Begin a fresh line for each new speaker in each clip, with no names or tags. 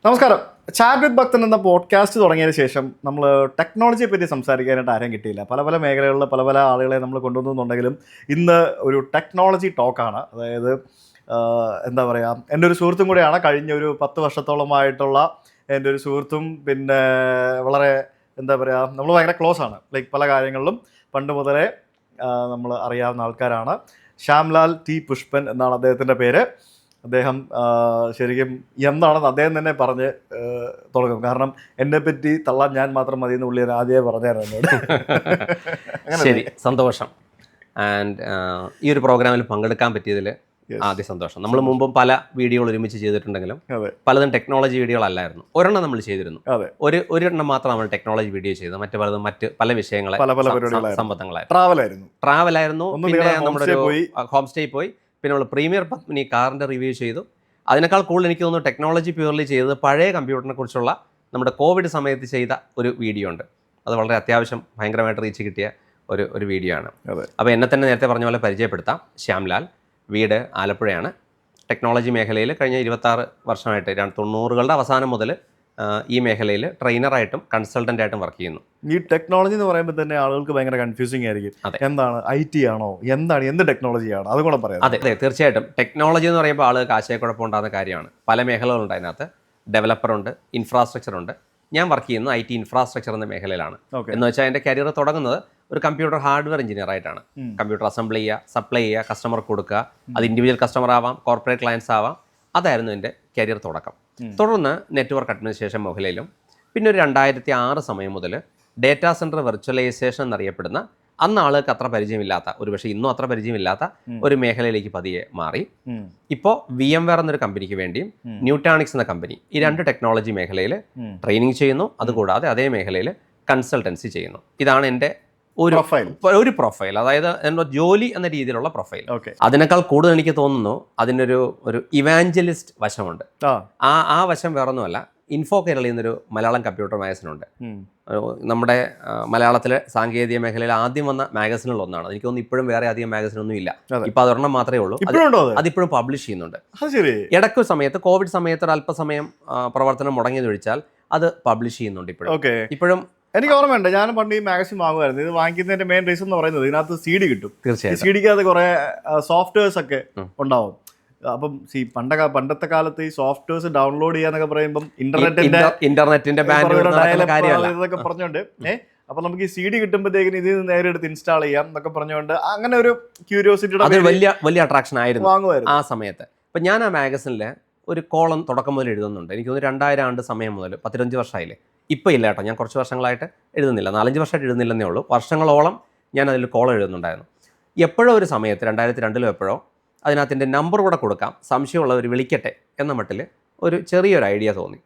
നമസ്കാരം. Chat with ഭക്തൻ എന്ന പോഡ്കാസ്റ്റ് തുടങ്ങിയതിന് ശേഷം നമ്മൾ ടെക്നോളജിയെ പറ്റി സംസാരിക്കാനായിട്ട് ആരും കിട്ടിയില്ല. പല പല മേഖലകളിൽ പല പല ആളുകളെ നമ്മൾ കൊണ്ടുവന്നുണ്ടെങ്കിലും ഇന്ന് ഒരു ടെക്നോളജി ടോക്കാണ്. അതായത് എന്താ പറയുക, എൻ്റെ ഒരു സുഹൃത്തും കൂടെയാണ്. കഴിഞ്ഞ ഒരു 10 വർഷത്തോളമായിട്ടുള്ള എൻ്റെ ഒരു സുഹൃത്തും. പിന്നെ വളരെ എന്താ പറയുക, നമ്മൾ ഭയങ്കര ക്ലോസ് ആണ്. ലൈക്ക് പല കാര്യങ്ങളിലും പണ്ട് മുതലേ നമ്മൾ അറിയാവുന്ന ആൾക്കാരാണ്. ശ്യാംലാൽ ടി പുഷ്പൻ എന്നാണ് അദ്ദേഹത്തിൻ്റെ പേര്. അദ്ദേഹം ശരിക്കും എന്താണെന്ന് അദ്ദേഹം തന്നെ പറഞ്ഞ് തുടങ്ങും. കാരണം എന്നെപ്പറ്റി തള്ളാൻ ഞാൻ മാത്രം മതി എന്ന് പുള്ളി ആദ്യമേ പറഞ്ഞായിരുന്നു എന്നോട്.
ശരി, സന്തോഷം. ആൻഡ് ഈ ഒരു പ്രോഗ്രാമിൽ പങ്കെടുക്കാൻ പറ്റിയതിൽ ആദ്യം സന്തോഷം. നമ്മൾ മുമ്പും പല വീഡിയോകൾ ഒരുമിച്ച് ചെയ്തിട്ടുണ്ടെങ്കിലും പലതും ടെക്നോളജി വീഡിയോകളല്ലായിരുന്നു. ഒരെണ്ണം നമ്മൾ ചെയ്തിരുന്നു. ഒരെണ്ണം മാത്രം നമ്മൾ ടെക്നോളജി വീഡിയോ ചെയ്തു. മറ്റ് പലതും മറ്റ് പല വിഷയങ്ങളെ സംബന്ധങ്ങളായിരുന്നു. ട്രാവലായിരുന്നു. പിന്നെ നമ്മുടെ ഹോം സ്റ്റേ പോയി. പിന്നെ നമ്മൾ പ്രീമിയർ പത്മിനി കാറിൻ്റെ റിവ്യൂ ചെയ്തു. അതിനേക്കാൾ കൂടുതൽ എനിക്ക് തോന്നുന്നു ടെക്നോളജി പ്യൂർലി ചെയ്തത് പഴയ കമ്പ്യൂട്ടറിനെ കുറിച്ചുള്ള നമ്മുടെ കോവിഡ് സമയത്ത് ചെയ്ത ഒരു വീഡിയോ ഉണ്ട്. അത് വളരെ അത്യാവശ്യം ഭയങ്കരമായിട്ട് റീച്ച് കിട്ടിയ ഒരു വീഡിയോ ആണ്. അപ്പോൾ എന്നെ തന്നെ നേരത്തെ പറഞ്ഞ പോലെ പരിചയപ്പെടുത്താം. ശ്യാംലാൽ, വീട് ആലപ്പുഴയാണ്. ടെക്നോളജി മേഖലയിൽ കഴിഞ്ഞ 26 വർഷമായിട്ട് 90കളുടെ അവസാനം മുതൽ ഈ മേഖലയിൽ ട്രെയിനറായിട്ടും കൺസൾട്ടൻ്റായിട്ടും വർക്ക് ചെയ്യുന്നു.
ഈ ടെക്നോളജി എന്ന് പറയുമ്പോൾ തന്നെ ആളുകൾക്ക് ഭയങ്കര കൺഫ്യൂസിങ് ആയിരിക്കും. എന്താണ് IT ആണോ, എന്ത് ടെക്നോളജിയാണ്, അതുകൂടെ പറയാം.
അതെ, തീർച്ചയായിട്ടും. ടെക്നോളജി എന്ന് പറയുമ്പോൾ ആളുകൾക്ക് ആശയക്കുഴപ്പമുണ്ടാകുന്ന കാര്യമാണ്. പല മേഖലകളുണ്ട് അതിനകത്ത്. ഡെവലപ്പറുണ്ട്, ഇൻഫ്രാസ്ട്രക്ചറുണ്ട്. ഞാൻ വർക്ക് ചെയ്യുന്നത് IT ഇൻഫ്രാസ്ട്രക്ചർ എന്ന മേഖലയിലാണ്. എന്ന് വെച്ചാൽ എൻ്റെ കരിയർ തുടങ്ങുന്നത് ഒരു കമ്പ്യൂട്ടർ ഹാർഡ്വെയർ എഞ്ചിനീയർ ആയിട്ടാണ്. കമ്പ്യൂട്ടർ അസംബിൾ ചെയ്യുക, സപ്ലൈ ചെയ്യുക, കസ്റ്റമർക്ക് കൊടുക്കുക. അത് ഇൻഡിവിജ്വൽ കസ്റ്റമർ ആവാം, കോർപ്പറേറ്റ് ക്ലയൻസ് ആവാം. അതായിരുന്നു എൻ്റെ കരിയർ തുടക്കം. തുടർന്ന് നെറ്റ്വർക്ക് അഡ്മിനിസ്ട്രേഷൻ മേഖലയിലും, പിന്നെ ഒരു 2006 സമയം മുതൽ ഡേറ്റാ സെൻറ്റർ വെർച്വലൈസേഷൻ എന്നറിയപ്പെടുന്ന അന്ന് ആളുകൾക്ക് അത്ര പരിചയമില്ലാത്ത, ഒരുപക്ഷെ ഇന്നും അത്ര പരിചയമില്ലാത്ത ഒരു മേഖലയിലേക്ക് പതിയെ മാറി. ഇപ്പോൾ VMware എന്നൊരു കമ്പനിക്ക് വേണ്ടിയും ന്യൂട്ടാണിക്സ് എന്ന കമ്പനി, ഈ 2 ടെക്നോളജി മേഖലയിൽ ട്രെയിനിങ് ചെയ്യുന്നു. അതുകൂടാതെ അതേ മേഖലയിൽ കൺസൾട്ടൻസി ചെയ്യുന്നു. ഇതാണ് എൻ്റെ ഒരു പ്രൊഫൈൽ. അതായത് എൻ്റെ ജോലി എന്ന രീതിയിലുള്ള പ്രൊഫൈൽ. അതിനേക്കാൾ കൂടുതൽ എനിക്ക് തോന്നുന്നു അതിനൊരു ഇവാഞ്ചലിസ്റ്റ് വശമുണ്ട്. ആ വശം വേറൊന്നുമല്ല. ഇൻഫോ കേരളയിൽ നിന്നൊരു മലയാളം കമ്പ്യൂട്ടർ മാഗസിനുണ്ട്. നമ്മുടെ മലയാളത്തിലെ സാങ്കേതിക മേഖലയിൽ ആദ്യം വന്ന മാഗസിനുകളൊന്നാണ്. എനിക്ക് തോന്നുന്നു ഇപ്പോഴും വേറെ അധികം മാഗസിനൊന്നും ഇല്ല. ഇപ്പം അതൊരെണ്ണം മാത്രമേ ഉള്ളൂ. അതിപ്പോഴും പബ്ലിഷ് ചെയ്യുന്നുണ്ട്. ഇടയ്ക്ക് സമയത്ത് കോവിഡ് സമയത്ത് ഒരു അല്പസമയം പ്രവർത്തനം മുടങ്ങിയതൊഴിച്ചാൽ അത് പബ്ലിഷ് ചെയ്യുന്നുണ്ട് ഇപ്പോഴും.
എനിക്ക് ഓർമ്മയുണ്ട്, ഞാൻ പണ്ട് ഈ മാഗസിൻ വാങ്ങുമായിരുന്നു. ഇത് വാങ്ങിക്കുന്നതിന്റെ മെയിൻ റീസൺ എന്ന് പറയുന്നത് ഇതിനകത്ത് CD കിട്ടും. തീർച്ചയായും CD-ക്കകത്ത് കുറെ സോഫ്റ്റ്വെയർസ് ഒക്കെ ഉണ്ടാവും. അപ്പം പണ്ടത്തെ കാലത്ത് ഈ സോഫ്റ്റ്വെയർസ് ഡൗൺലോഡ് ചെയ്യാന്നൊക്കെ പറയുമ്പോൾ ഇന്റർനെറ്റിന്റെ ഇതൊക്കെ പറഞ്ഞോണ്ട് അപ്പൊ നമുക്ക് ഈ CD കിട്ടുമ്പോഴത്തേക്കിന് ഇതിൽ നിന്ന് നേരെ എടുത്ത് ഇൻസ്റ്റാൾ ചെയ്യാം എന്നൊക്കെ പറഞ്ഞുകൊണ്ട് അങ്ങനെ ഒരു ക്യൂരിയോസിറ്റിയുടെ
വലിയ അട്രാക്ഷൻ ആയിരുന്നു വാങ്ങുമായിരുന്നു ആ സമയത്ത്. അപ്പൊ ഞാൻ ആ മാഗസിനില് ഒരു കോളം തുടക്കം മുതൽ എഴുതുന്നുണ്ട്. എനിക്ക് തോന്നുന്നു 2000 ആണ്ട് സമയം മുതൽ 15 വർഷമായില്ലേ. ഇപ്പോൾ ഇല്ല കേട്ടോ, ഞാൻ കുറച്ച് വർഷങ്ങളായിട്ട് എഴുതുന്നില്ല. 4-5 വർഷമായിട്ട് എഴുതുന്നില്ലെന്നേ ഉള്ളൂ. വർഷങ്ങളോളം ഞാൻ അതിൽ കോളം എഴുതുന്നുണ്ടായിരുന്നു. എപ്പോഴോ ഒരു സമയത്ത് 2002 എപ്പോഴോ അതിനകത്ത് എൻ്റെ നമ്പർ കൂടെ കൊടുക്കാം, സംശയമുള്ളവർ വിളിക്കട്ടെ എന്ന മട്ടിൽ ഒരു ചെറിയൊരു ഐഡിയ തോന്നി.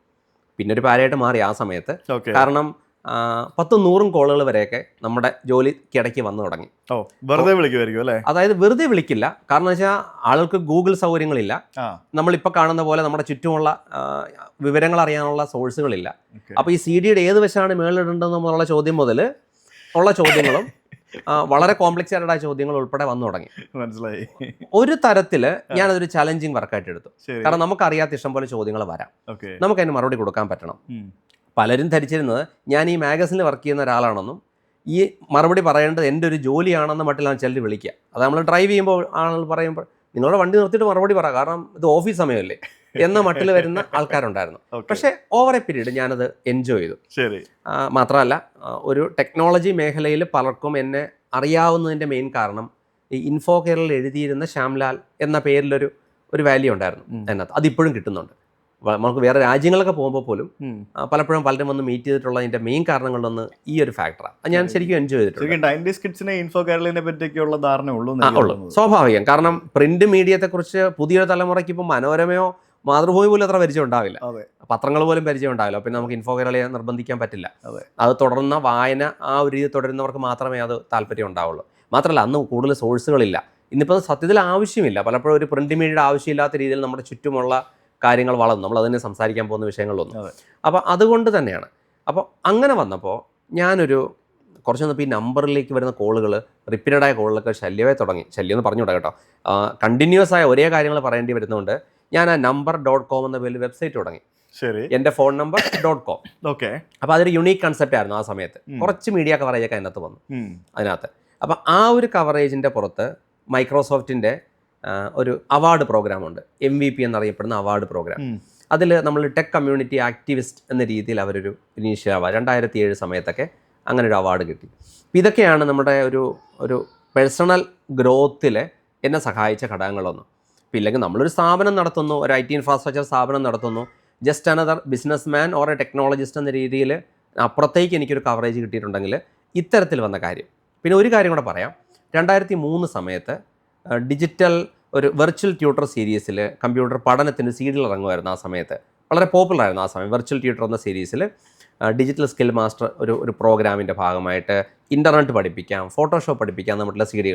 പിന്നെ ഒരു പാരയായിട്ട് മാറി ആ സമയത്ത്. കാരണം 10-100 കോളുകൾ വരെയൊക്കെ നമ്മുടെ ജോലിക്കിടയ്ക്ക് വന്നു തുടങ്ങി.
വെറുതെ വിളിക്കുമായിരിക്കും അല്ലേ?
അതായത് വെറുതെ വിളിക്കില്ല. കാരണം എന്ന് വെച്ചാൽ ആളുകൾക്ക് ഗൂഗിൾ സൗകര്യങ്ങളില്ല. നമ്മളിപ്പോൾ കാണുന്ന പോലെ നമ്മുടെ ചുറ്റുമുള്ള വിവരങ്ങൾ അറിയാനുള്ള സോഴ്സുകളില്ല. അപ്പോൾ ഈ CD-യുടെ ഏത് വശമാണ് മേളിലിടേണ്ടതെന്നുള്ള ചോദ്യം മുതൽ ഉള്ള ചോദ്യങ്ങളും വളരെ കോംപ്ലക്സ് ആയിട്ടുള്ള ചോദ്യങ്ങൾ ഉൾപ്പെടെ വന്നു തുടങ്ങി.
മനസ്സിലായി.
ഒരു തരത്തിൽ ഞാനതൊരു ചലഞ്ചിങ് വർക്കായിട്ട് എടുത്തു. കാരണം നമുക്കറിയാത്ത ഇഷ്ടം പോലെ ചോദ്യങ്ങൾ വരാം, നമുക്ക് അതിന് മറുപടി കൊടുക്കാൻ പറ്റണം. പലരും ധരിച്ചിരുന്നത് ഞാൻ ഈ മാഗസിനിൽ വർക്ക് ചെയ്യുന്ന ഒരാളാണെന്നും ഈ മറുപടി പറയേണ്ടത് എൻ്റെ ഒരു ജോലിയാണെന്ന മട്ടിലാണ് ചിലർ വിളിക്കുക. അത് നമ്മൾ ഡ്രൈവ് ചെയ്യുമ്പോൾ ആളുകൾ പറയുമ്പോൾ നിങ്ങളുടെ വണ്ടി നിർത്തിയിട്ട് മറുപടി പറ, കാരണം ഇത് ഓഫീസ് സമയമല്ലേ എന്ന മട്ടിൽ വരുന്ന ആൾക്കാരുണ്ടായിരുന്നു. പക്ഷേ ഓവർ എ പീരീഡ് ഞാനത് എൻജോയ് ചെയ്തു. മാത്രമല്ല ഒരു ടെക്നോളജി മേഖലയിൽ പലർക്കും എന്നെ അറിയാവുന്നതിൻ്റെ മെയിൻ കാരണം ഈ ഇൻഫോ കേരളയിൽ എഴുതിയിരുന്ന ശ്യാംലാൽ എന്ന പേരിലൊരു വാല്യൂ ഉണ്ടായിരുന്നു അതിനകത്ത്. അതിപ്പോഴും കിട്ടുന്നുണ്ട്. നമുക്ക് വേറെ രാജ്യങ്ങളൊക്കെ പോകുമ്പോൾ പോലും പലപ്പോഴും പലരും വന്ന് മീറ്റ് ചെയ്തിട്ടുള്ളതിൻ്റെ മെയിൻ കാരണങ്ങളിലൊന്ന് ഈ ഒരു ഫാക്ടറാണ്. അത് ഞാൻ ശരിക്കും എൻജോയ് ചെയ്തിട്ടുണ്ട്.
ഇൻഫോ കേരളയെ പറ്റിയൊക്കെയുള്ള ധാരണ ഉള്ളൂ.
സ്വാഭാവികം. കാരണം പ്രിന്റ് മീഡിയത്തെക്കുറിച്ച് പുതിയൊരു തലമുറയ്ക്ക് ഇപ്പം മനോരമയോ മാതൃഭൂമി പോലും അത്ര പരിചയം ഉണ്ടാവില്ല, പത്രങ്ങൾ പോലും പരിചയം ഉണ്ടാവില്ല. പിന്നെ നമുക്ക് ഇൻഫോ കേരളയെ നിർബന്ധിക്കാൻ പറ്റില്ല. അത് തുടർന്ന വായന ആ ഒരു രീതി തുടരുന്നവർക്ക് മാത്രമേ അത് താല്പര്യം ഉണ്ടാവുള്ളൂ. മാത്രമല്ല അന്ന് കൂടുതൽ സോഴ്സുകളില്ല. ഇന്നിപ്പോൾ സത്യത്തിൽ ആവശ്യമില്ല. പലപ്പോഴും ഒരു പ്രിന്റ് മീഡിയയുടെ ആവശ്യമില്ലാത്ത രീതിയിൽ നമ്മുടെ ചുറ്റുമുള്ള കാര്യങ്ങൾ വളർന്നു. നമ്മൾ അതിനെ സംസാരിക്കാൻ പോകുന്ന വിഷയങ്ങളൊന്നും. അപ്പോൾ അതുകൊണ്ട് തന്നെയാണ്. അപ്പോൾ അങ്ങനെ വന്നപ്പോൾ ഞാനൊരു കുറച്ച് വന്നപ്പോൾ ഈ നമ്പറിലേക്ക് വരുന്ന കോളുകൾ, റിപ്പീറ്റഡായ കോളുകളൊക്കെ ശല്യമേ തുടങ്ങി. ശല്യം എന്ന് പറഞ്ഞുകൂടാ കേട്ടോ, കണ്ടിന്യൂസ് ആയ ഒരേ കാര്യങ്ങൾ പറയേണ്ടി വരുന്നതുകൊണ്ട് ഞാൻ ആ number.com എന്ന പേരിൽ വെബ്സൈറ്റ് തുടങ്ങി.
ശരി.
എൻ്റെ ഫോൺ number.com.
ഓക്കെ.
അപ്പോൾ അതൊരു യുണീക്ക് കൺസെപ്റ്റ് ആയിരുന്നു ആ സമയത്ത്. കുറച്ച് മീഡിയ കവറേജ് ഒക്കെ അതിനകത്ത് വന്നു അതിനകത്ത്. അപ്പം ആ ഒരു കവറേജിൻ്റെ പുറത്ത് മൈക്രോസോഫ്റ്റിൻ്റെ ഒരു അവാർഡ് പ്രോഗ്രാമുണ്ട്, MVP എന്നറിയപ്പെടുന്ന അവാർഡ് പ്രോഗ്രാം. അതിൽ നമ്മൾ ടെക് കമ്മ്യൂണിറ്റി ആക്ടിവിസ്റ്റ് എന്ന രീതിയിൽ അവരൊരു ഇനീഷ്യൽ അവാർഡ് 2007 സമയത്തൊക്കെ അങ്ങനെ ഒരു അവാർഡ് കിട്ടി. അപ്പോൾ ഇതൊക്കെയാണ് നമ്മുടെ ഒരു പേഴ്സണൽ ഗ്രോത്തിൽ എന്നെ സഹായിച്ച ഘടകങ്ങളൊന്നും. അപ്പോൾ ഇല്ലെങ്കിൽ നമ്മളൊരു സ്ഥാപനം നടത്തുന്നു, ഒരു IT ഇൻഫ്രാസ്ട്രക്ചർ സ്ഥാപനം നടത്തുന്നു, just another business man or A technologist എന്ന രീതിയിൽ അപ്പുറത്തേക്ക് എനിക്കൊരു കവറേജ് കിട്ടിയിട്ടുണ്ടെങ്കിൽ ഇത്തരത്തിൽ വന്ന കാര്യം. പിന്നെ ഒരു കാര്യം കൂടെ പറയാം. 2003 സമയത്ത് ഡിജിറ്റൽ ഒരു വെർച്വൽ ട്യൂട്ടർ സീരീസിൽ കമ്പ്യൂട്ടർ പഠനത്തിന് CD ഇറങ്ങുമായിരുന്നു. ആ സമയത്ത് വളരെ പോപ്പുലർ ആയിരുന്നു. ആ സമയം വെർച്വൽ ട്യൂട്ടർ എന്ന സീരീസിൽ ഡിജിറ്റൽ സ്കിൽ മാസ്റ്റർ ഒരു പ്രോഗ്രാമിൻ്റെ ഭാഗമായിട്ട് ഇൻ്റർനെറ്റ് പഠിപ്പിക്കാം, ഫോട്ടോഷോപ്പ് പഠിപ്പിക്കാം എന്നുള്ള CD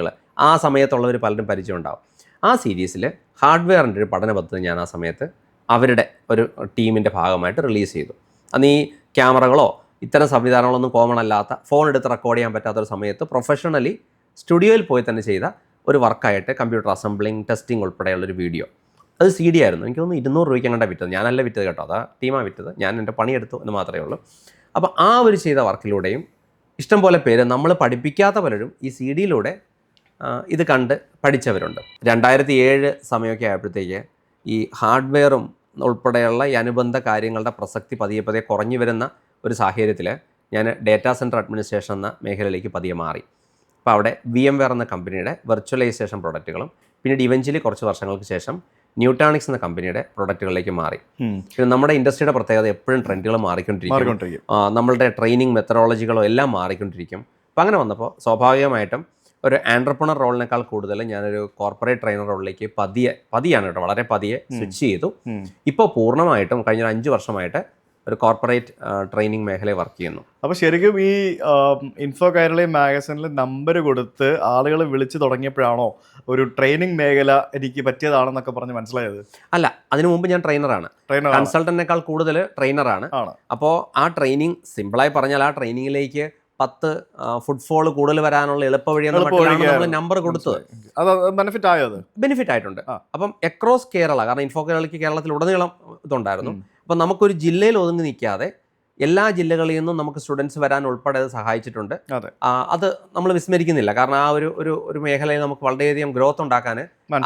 ആ സമയത്തുള്ളവർ പലരും പരിചയം ഉണ്ടാവും. ആ സീരീസിൽ ഹാർഡ്വെയറിൻ്റെ ഒരു പഠന പദ്ധതി ഞാൻ ആ സമയത്ത് അവരുടെ ഒരു ടീമിൻ്റെ ഭാഗമായിട്ട് റിലീസ് ചെയ്തു. അന്ന് ഈ ക്യാമറകളോ ഇത്തരം സംവിധാനങ്ങളൊന്നും കോമൺ അല്ലാത്ത, ഫോൺ എടുത്ത് റെക്കോർഡ് ചെയ്യാൻ പറ്റാത്തൊരു സമയത്ത് പ്രൊഫഷണലി സ്റ്റുഡിയോയിൽ പോയി തന്നെ ചെയ്ത ഒരു വർക്കായിട്ട് കമ്പ്യൂട്ടർ അസംബ്ലിങ്, ടെസ്റ്റിംഗ് ഉൾപ്പെടെയുള്ളൊരു വീഡിയോ. അത് CD ആയിരുന്നു. എനിക്ക് തോന്നുന്നു 200 രൂപയ്ക്ക് അങ്ങോട്ട് വിറ്റത്. ഞാനല്ല വിറ്റത് കേട്ടോ, അതാ ടീമാണ് വിറ്റത്. ഞാൻ എൻ്റെ പണിയെടുത്തു എന്ന് മാത്രമേ ഉള്ളൂ. അപ്പോൾ ആ ഒരു ചെയ്ത വർക്കിലൂടെയും ഇഷ്ടംപോലെ പേര് നമ്മൾ പഠിപ്പിക്കാത്ത പലരും ഈ CD ഇത് കണ്ട് പഠിച്ചവരുണ്ട്. 2007 സമയമൊക്കെ ആയപ്പോഴത്തേക്ക് ഈ ഹാർഡ്വെയറും ഉൾപ്പെടെയുള്ള ഈ അനുബന്ധ കാര്യങ്ങളുടെ പ്രസക്തി പതിയെ കുറഞ്ഞു വരുന്ന ഒരു സാഹചര്യത്തിൽ ഞാൻ ഡേറ്റാ സെൻറ്റർ അഡ്മിനിസ്ട്രേഷൻ എന്ന മേഖലയിലേക്ക് പതിയെ മാറി. അപ്പോൾ അവിടെ VMware എന്ന കമ്പനിയുടെ വെർച്വലൈസേഷൻ പ്രൊഡക്റ്റുകളും പിന്നീട് ഇവഞ്ചലി കുറച്ച് വർഷങ്ങൾക്ക് ശേഷം ന്യൂട്ടാണിക്സ് എന്ന കമ്പനിയുടെ പ്രൊഡക്റ്റുകളിലേക്ക് മാറി. പിന്നെ നമ്മുടെ ഇൻഡസ്ട്രിയുടെ പ്രത്യേകത എപ്പോഴും ട്രെൻഡുകൾ മാറിക്കൊണ്ടിരിക്കും, നമ്മളുടെ ട്രെയിനിങ് മെത്തഡോളജികളോ എല്ലാം മാറിക്കൊണ്ടിരിക്കും. അപ്പോൾ അങ്ങനെ വന്നപ്പോൾ സ്വാഭാവികമായിട്ടും ഒരു ആൻട്രപ്രണർ റോളിനേക്കാൾ കൂടുതൽ ഞാനൊരു കോർപ്പറേറ്റ് ട്രെയിനർ റോളിലേക്ക് പതിയാണ് കേട്ടോ, വളരെ പതിയെ സ്വിച്ച് ചെയ്തു. ഇപ്പോൾ പൂർണ്ണമായിട്ടും കഴിഞ്ഞ 5 വർഷമായിട്ട് ഒരു കോർപ്പറേറ്റ് ട്രെയിനിങ് മേഖലയിൽ വർക്ക് ചെയ്യുന്നു.
അപ്പോൾ ശരിക്കും ഈ ഇൻഫോ കൈരളി മാഗസിനിൽ നമ്പർ കൊടുത്ത് ആളുകൾ വിളിച്ചു തുടങ്ങിയപ്പോഴാണോ ഒരു ട്രെയിനിങ് മേഖല എനിക്ക് പറ്റിയതാണെന്നൊക്കെ പറഞ്ഞ് മനസ്സിലായത്?
അല്ല, അതിനു മുമ്പ് ഞാൻ ട്രെയിനറാണ്. കൺസൾട്ടന്റിനേക്കാൾ കൂടുതൽ ട്രെയിനറാണ്. അപ്പോൾ ആ ട്രെയിനിങ് സിമ്പിളായി പറഞ്ഞാൽ ആ ട്രെയിനിങ്ങിലേക്ക് 10 ഫുട്ഫോൾ കൂടുതൽ വരാനുള്ള എളുപ്പ വഴിയാണ് നമ്മൾ നമ്പർ കൊടുത്തത്.
ബെനിഫിറ്റ് ആയോ? അത്
ബെനിഫിറ്റ് ആയിട്ടുണ്ട്. അപ്പം അക്രോസ് കേരള, കാരണം ഇൻഫോ കേരളയ്ക്ക് കേരളത്തിൽ ഉടനീളം ഇതുണ്ടായിരുന്നു. അപ്പം നമുക്കൊരു ജില്ലയിൽ ഒതുങ്ങി നിൽക്കാതെ എല്ലാ ജില്ലകളിൽ നിന്നും നമുക്ക് സ്റ്റുഡൻസ് വരാൻ ഉൾപ്പെടെ അത് സഹായിച്ചിട്ടുണ്ട്. അത് നമ്മൾ വിസ്മരിക്കുന്നില്ല, കാരണം ആ ഒരു മേഖലയിൽ നമുക്ക് വളരെയധികം ഗ്രോത്ത് ഉണ്ടാക്കാൻ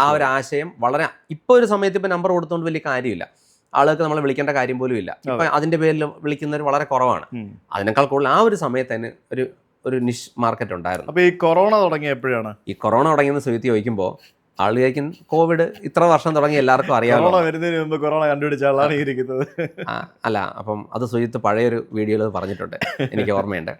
ആ ഒരു ആശയം വളരെ ഇപ്പോൾ ഒരു സമയത്ത് ഇപ്പം നമ്പർ കൊടുത്തുകൊണ്ട് വലിയ കാര്യമില്ല, ആളുകൾക്ക് നമ്മളെ വിളിക്കേണ്ട കാര്യം പോലും ഇല്ല. ഇപ്പം അതിൻ്റെ പേരിൽ വിളിക്കുന്നവർ വളരെ കുറവാണ്. അതിനേക്കാൾ കൂടുതൽ ആ ഒരു സമയത്ത് തന്നെ ഒരു നിഷ് മാർക്കറ്റ് ഉണ്ടായിരുന്നു.
അപ്പോൾ ഈ കൊറോണ തുടങ്ങിയപ്പോഴാണ്
ഈ കൊറോണ തുടങ്ങിയെന്ന് സുഹൃത്തി ചോദിക്കുമ്പോൾ ആളുകൾക്കും കോവിഡ് ഇത്ര വർഷം തുടങ്ങി എല്ലാവർക്കും അറിയാമല്ലോ.
വരുന്നതിന് മുമ്പ് കൊറോണ കണ്ടുപിടിച്ച ആളാണ് ഇരിക്കുന്നത്.
അല്ല, അപ്പം അത് സുജിത്ത് പഴയൊരു വീഡിയോയിൽ പറഞ്ഞിട്ടുണ്ട്, എനിക്ക് ഓർമ്മയുണ്ട്.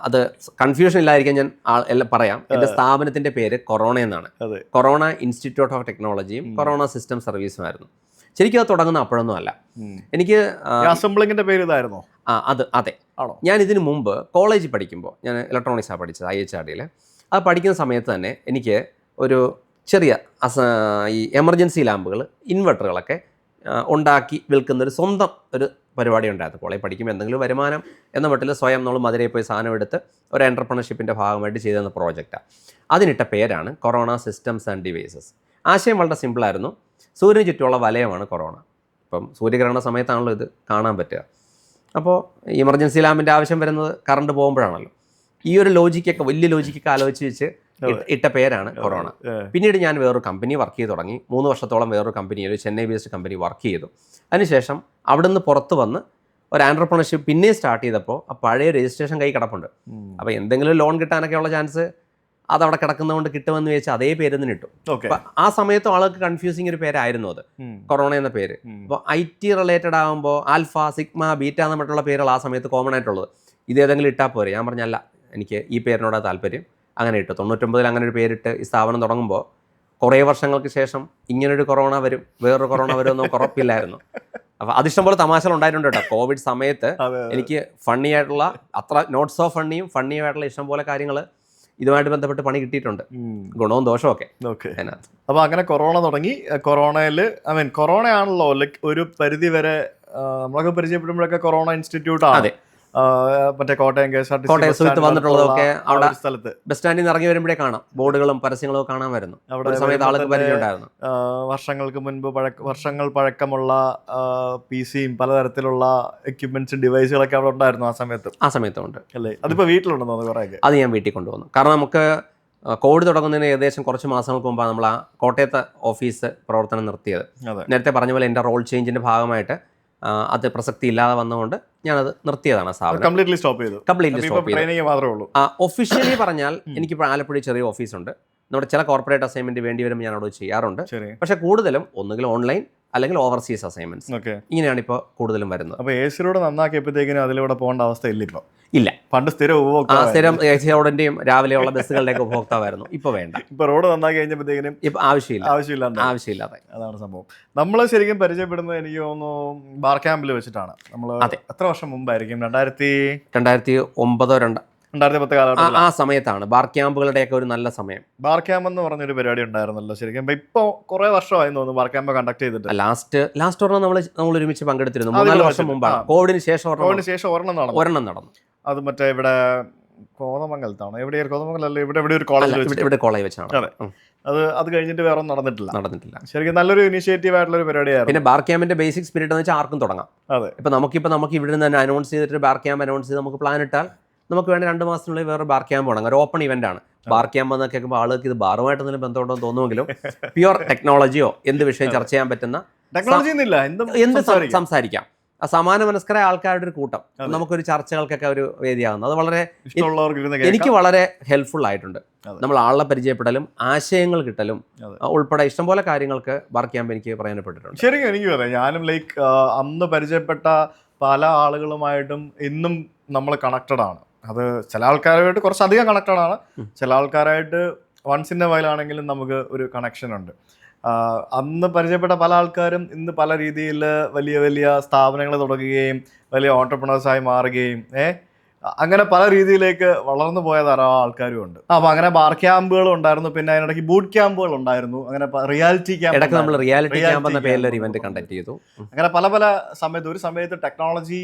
അത് കൺഫ്യൂഷൻ ഇല്ലായിരിക്കാൻ ഞാൻ എല്ലാം പറയാം. എൻ്റെ സ്ഥാപനത്തിൻ്റെ പേര് കൊറോണ എന്നാണ്. കൊറോണ ഇൻസ്റ്റിറ്റ്യൂട്ട് ഓഫ് ടെക്നോളജിയും കൊറോണ സിസ്റ്റം സർവീസുമായിരുന്നു. ശരിക്കും അത് തുടങ്ങുന്ന അപ്പോഴൊന്നും അല്ല. എനിക്ക്
അസംബ്ലിങ്ങിൻ്റെ പേര് ഇതായിരുന്നോ?
അതെ. ഞാൻ ഇതിനു മുമ്പ് കോളേജിൽ പഠിക്കുമ്പോൾ, ഞാൻ ഇലക്ട്രോണിക്സാണ് പഠിച്ചത്, IHRDയിൽ. അത് പഠിക്കുന്ന സമയത്ത് തന്നെ എനിക്ക് ഒരു ചെറിയ ഈ എമർജൻസി ലാമ്പുകൾ, ഇൻവെർട്ടറുകളൊക്കെ ഉണ്ടാക്കി വിൽക്കുന്നൊരു സ്വന്തം ഒരു പരിപാടി ഉണ്ടായിരുന്നു. കോളേജ് പഠിക്കുമ്പോൾ എന്തെങ്കിലും വരുമാനം എന്ന മട്ടിൽ സ്വയം നമ്മൾ മധുരയിൽ പോയി സാധനം എടുത്ത് ഒരു എൻ്റർപ്രണർഷിപ്പിൻ്റെ ഭാഗമായിട്ട് ചെയ്തെന്ന പ്രോജക്റ്റാണ്. അതിനിട്ട പേരാണ് കൊറോണ സിസ്റ്റംസ് ആൻഡ് ഡിവൈസസ്. ആശയം വളരെ സിമ്പിളായിരുന്നു. സൂര്യന് ചുറ്റുമുള്ള വലയമാണ് കൊറോണ. ഇപ്പം സൂര്യഗ്രഹണ സമയത്താണല്ലോ ഇത് കാണാൻ പറ്റുക. അപ്പോൾ എമർജൻസി ലാമ്പിൻ്റെ ആവശ്യം വരുന്നത് കറണ്ട് പോകുമ്പോഴാണല്ലോ. ഈ ഒരു ലോജിക്കൊക്കെ, വലിയ ലോജിക്കൊക്കെ ആലോചിച്ച് വെച്ച് ഇട്ട പേരാണ് കൊറോണ. പിന്നീട് ഞാൻ വേറൊരു കമ്പനി വർക്ക് ചെയ്ത് തുടങ്ങി. 3 വർഷത്തോളം വേറൊരു കമ്പനിയിൽ, ചെന്നൈ ബേസ്ഡ് കമ്പനി വർക്ക് ചെയ്തു. അതിനുശേഷം അവിടുന്ന് പുറത്ത് വന്ന് ഒരു ആൻട്രപ്രണർഷിപ്പ് പിന്നെ സ്റ്റാർട്ട് ചെയ്തപ്പോൾ ആ പഴയ രജിസ്ട്രേഷൻ കൈ കിടപ്പുണ്ട്. അപ്പോൾ എന്തെങ്കിലും ലോൺ കിട്ടാനൊക്കെ ഉള്ള ചാൻസ് അതവിടെ കിടക്കുന്നതുകൊണ്ട് കിട്ടുമെന്ന് ചോദിച്ചാൽ അതേ പേര് തന്നെ ഇട്ടു. അപ്പം ആ സമയത്തും ആൾക്ക് കൺഫ്യൂസിങ് ഒരു പേരായിരുന്നു അത്, കൊറോണ എന്ന പേര്. അപ്പോൾ IT റിലേറ്റഡ് ആകുമ്പോൾ ആൽഫ, സിഗ്മ, ബീറ്റ എന്ന മറ്റുള്ള പേരുകൾ ആ സമയത്ത് കോമൺ ആയിട്ടുള്ളത്. ഇതേതെങ്കിലും ഇട്ടാൽ പോരെ? ഞാൻ പറഞ്ഞല്ല, എനിക്ക് ഈ പേരിനോട് താല്പര്യം. അങ്ങനെ ഇട്ടു. 99 അങ്ങനെ ഒരു പേരിട്ട് ഈ സ്ഥാപനം തുടങ്ങുമ്പോൾ കുറേ വർഷങ്ങൾക്ക് ശേഷം ഇങ്ങനൊരു കൊറോണ വരും, വേറൊരു കൊറോണ വരും എന്നൊന്നും ഉറപ്പില്ലായിരുന്നു. അപ്പോൾ അതിഷ്ടംപോലെ തമാശകൾ ഉണ്ടായിട്ടുണ്ട് കേട്ടോ. കോവിഡ് സമയത്ത് എനിക്ക് ഫണ്ണി ആയിട്ടുള്ള, അത്ര നോട്ട് സോ ഫണ്ണിയും ഫണ്ണിയുമായിട്ടുള്ള ഇഷ്ടംപോലെ കാര്യങ്ങൾ ഇതുമായിട്ട് ബന്ധപ്പെട്ട് പണി കിട്ടിയിട്ടുണ്ട്, ഗുണവും ദോഷവും ഒക്കെ. അതിനകത്ത്
അപ്പോൾ അങ്ങനെ കൊറോണ തുടങ്ങി. കൊറോണയിൽ കൊറോണ ആണല്ലോ ഒരു പരിധി വരെ നമ്മളൊക്കെ പരിചയപ്പെടുമ്പോഴൊക്കെ കൊറോണ ഇൻസ്റ്റിറ്റ്യൂട്ട് ആണ്. മറ്റേ കോട്ടയം KSRTC
കോട്ടയം സുഹൃത്ത് വന്നിട്ടുള്ളതൊക്കെ അവിടെ
സ്ഥലത്ത്
ബസ് സ്റ്റാൻഡിൽ നിന്ന് ഇറങ്ങി വരുമ്പോഴേ കാണാം ബോർഡുകളും പരസ്യങ്ങളും ഒക്കെ കാണാൻ വരുന്നു.
അവിടെ
ഒരു സമയത്ത് ആൾക്ക് പരിചയമുണ്ടായിരുന്നു.
വർഷങ്ങൾക്ക് മുൻപ് വർഷങ്ങൾ പഴക്കമുള്ള PC-യും പലതരത്തിലുള്ള എക്യുപ്മെന്റ്സും ഡിവൈസുകളൊക്കെ അവിടെ ഉണ്ടായിരുന്നു ആ സമയത്തുണ്ട് അല്ലേ? അതിപ്പോ വീട്ടിലുണ്ടെന്ന് തോന്നുന്നു കുറേയൊക്കെ.
അത് ഞാൻ വീട്ടിൽ കൊണ്ടുവന്നു. കാരണം നമുക്ക് കോവിഡ് തുടങ്ങുന്നതിന് ഏകദേശം കുറച്ച് മാസങ്ങൾക്ക് മുമ്പാണ് നമ്മൾ ആ കോട്ടയത്തെ ഓഫീസ് പ്രവർത്തനം നിർത്തിയത്. നേരത്തെ പറഞ്ഞ പോലെ എൻ്റെ റോൾ ചേഞ്ചിൻ്റെ ഭാഗമായിട്ട് അത് പ്രസക്തി ഇല്ലാതെ വന്നുകൊണ്ട് ഞാനത് നിർത്തിയതാണ്. സ്ഥാപനം കംപ്ലീറ്റ്ലി സ്റ്റോപ്പ് ചെയ്തു. ഒഫീഷ്യലി പറഞ്ഞാൽ എനിക്കിപ്പോൾ ആലപ്പുഴ ചെറിയ ഓഫീസുണ്ട്. നമ്മുടെ ചില കോർപ്പറേറ്റ് അസൈൻമെന്റ് വേണ്ടി വരുമ്പോൾ ഞാൻ അവിടെ ചെയ്യാറുണ്ട്. പക്ഷെ കൂടുതലും ഒന്നുകിൽ ഓൺലൈൻ അല്ലെങ്കിൽ ഓവർസീസ് അസൈൻമെന്റ്സ് ഇങ്ങനെയാണ് ഇപ്പോൾ കൂടുതലും വരുന്നത്.
അപ്പോൾ AC-യോടെ നന്നാക്കിയപ്പോഴത്തേക്കിനും അതിലൂടെ പോകേണ്ട അവസ്ഥ
ഇല്ല.
പണ്ട് സ്ഥിരം
AC-യോടെയും രാവിലെയുള്ള ബസ്സുകളുടെയൊക്കെ ഉപഭോക്താവായിരുന്നു. ഇപ്പോൾ വേണ്ട.
ഇപ്പോൾ റോഡ് നന്നാക്കി കഴിഞ്ഞപ്പോഴത്തേക്കിനും
ഇപ്പം ആവശ്യമില്ലാതെ
അതാണ് സംഭവം. നമ്മൾ ശരിക്കും പരിചയപ്പെടുന്നത് എനിക്ക് തോന്നുന്നു ബാർ ക്യാമ്പിൽ വെച്ചിട്ടാണ്. നമ്മൾ എത്ര വർഷം മുമ്പായിരിക്കും?
2009
2010 കാലഘട്ടത്തിൽ
ആ സമയത്താണ് ബാർ ക്യാമ്പുകളുടെയൊക്കെ ഒരു നല്ല സമയം.
ബാർ ക്യാമ്പ് എന്ന് പറഞ്ഞൊരു പരിപാടി ഉണ്ടായിരുന്നല്ലോ ശരിക്കും. ഇപ്പൊ കുറെ വർഷമായി തോന്നുന്നു ബാർ ക്യാമ്പ് കണ്ടക്ട് ചെയ്തിട്ട്.
ലാസ്റ്റ് ഒരെണ്ണം നമ്മൾ ഒരുമിച്ച് പങ്കെടുത്തിരുന്നു. 3-4 വർഷം മുമ്പാണ്. കോവിഡിന് ശേഷം ഒരെണ്ണം നടന്നു.
അത് മറ്റേ ഇവിടെ കോതമംഗലത്താണ്. കോതമംഗലല്ല, ഇവിടെ ഒരു കോളേജ്
വെച്ചാണ്.
അത് കഴിഞ്ഞിട്ട് വേറെ നടന്നിട്ടില്ല. ശരിക്കും നല്ലൊരു ഇനിഷ്യേറ്റീവ് ആയിട്ടുള്ള ഒരു പരിപാടിയായിരുന്നു.
പിന്നെ ബാർ ക്യാമ്പിന്റെ ബേസിക് സ്പിരിറ്റ് എന്ന് വെച്ചാൽ ആർക്കും തുടങ്ങാം. ഇപ്പൊ നമുക്ക് ഇവിടെ നിന്ന് തന്നെ അനൗൺസ് ചെയ്തിട്ട് ബാർ ക്യാമ്പ് അനൗൺസ് ചെയ്ത് നമുക്ക് പ്ലാൻ ഇട്ടാൽ നമുക്ക് വേണ്ട 2 മാസത്തിനുള്ളിൽ വേറെ ബാർ ക്യാമ്പ് തുടങ്ങാം. ഒരു ഓപ്പൺ ഇവന്റ് ആണ് ബാർ ക്യാമ്പ് എന്നൊക്കെ കേൾക്കുമ്പോൾ ആളുകൾക്ക് ഇത് ബാറുമായിട്ട് എന്തെങ്കിലും ബന്ധമുണ്ടോ എന്ന് തോന്നുമെങ്കിലും പ്യുവർ ടെക്നോളജിയോ എന്ത് വിഷയം ചർച്ച ചെയ്യാൻ പറ്റുന്ന എന്ത് സംസാരിക്കാം. സമാന മനസ്കരായ ആൾക്കാരുടെ ഒരു കൂട്ടം നമുക്കൊരു ചർച്ചകൾക്കൊക്കെ ഒരു വേദിയാകുന്നത്. അത് വളരെ എനിക്ക് വളരെ ഹെൽപ്ഫുൾ ആയിട്ടുണ്ട്. നമ്മൾ ആളെ പരിചയപ്പെടലും ആശയങ്ങൾ കിട്ടലും ഉൾപ്പെടെ ഇഷ്ടംപോലെ കാര്യങ്ങൾക്ക് ബാർ ക്യാമ്പ് എനിക്ക് പ്രയോജനപ്പെട്ടിട്ടുണ്ട്.
ശരിക്കും എനിക്ക് പറയാം, ഞാനും അന്ന് പരിചയപ്പെട്ട പല ആളുകളുമായിട്ടും ഇന്നും നമ്മൾ കണക്റ്റഡ് ആണ്. അത് ചില ആൾക്കാരുമായിട്ട് കുറച്ചധികം കണക്റ്റഡ് ആണ്, ചില ആൾക്കാരായിട്ട് വൺസ് ഇൻ എ വൈൽ ആണെങ്കിലും നമുക്ക് ഒരു കണക്ഷൻ ഉണ്ട്. അന്ന് പരിചയപ്പെട്ട പല ആൾക്കാരും ഇന്ന് പല രീതിയിൽ വലിയ വലിയ സ്ഥാപനങ്ങൾ തുടങ്ങുകയും വലിയ ഓൺടർപ്രണേഴ്സായി മാറുകയും അങ്ങനെ പല രീതിയിലേക്ക് വളർന്നു പോയ ധാരാളം ആൾക്കാരും ഉണ്ട്. അപ്പോൾ അങ്ങനെ ബാർ ക്യാമ്പുകൾ ഉണ്ടായിരുന്നു. പിന്നെ അതിനിടയ്ക്ക് ബൂട്ട് ക്യാമ്പുകൾ ഉണ്ടായിരുന്നു. അങ്ങനെ റിയാലിറ്റി ക്യാമ്പ് എന്ന പേരിൽ ഒരു ഇവന്റ് കണ്ടക്ട് ചെയ്തു. അങ്ങനെ പല പല സമയത്ത് ഒരു സമയത്ത് ടെക്നോളജി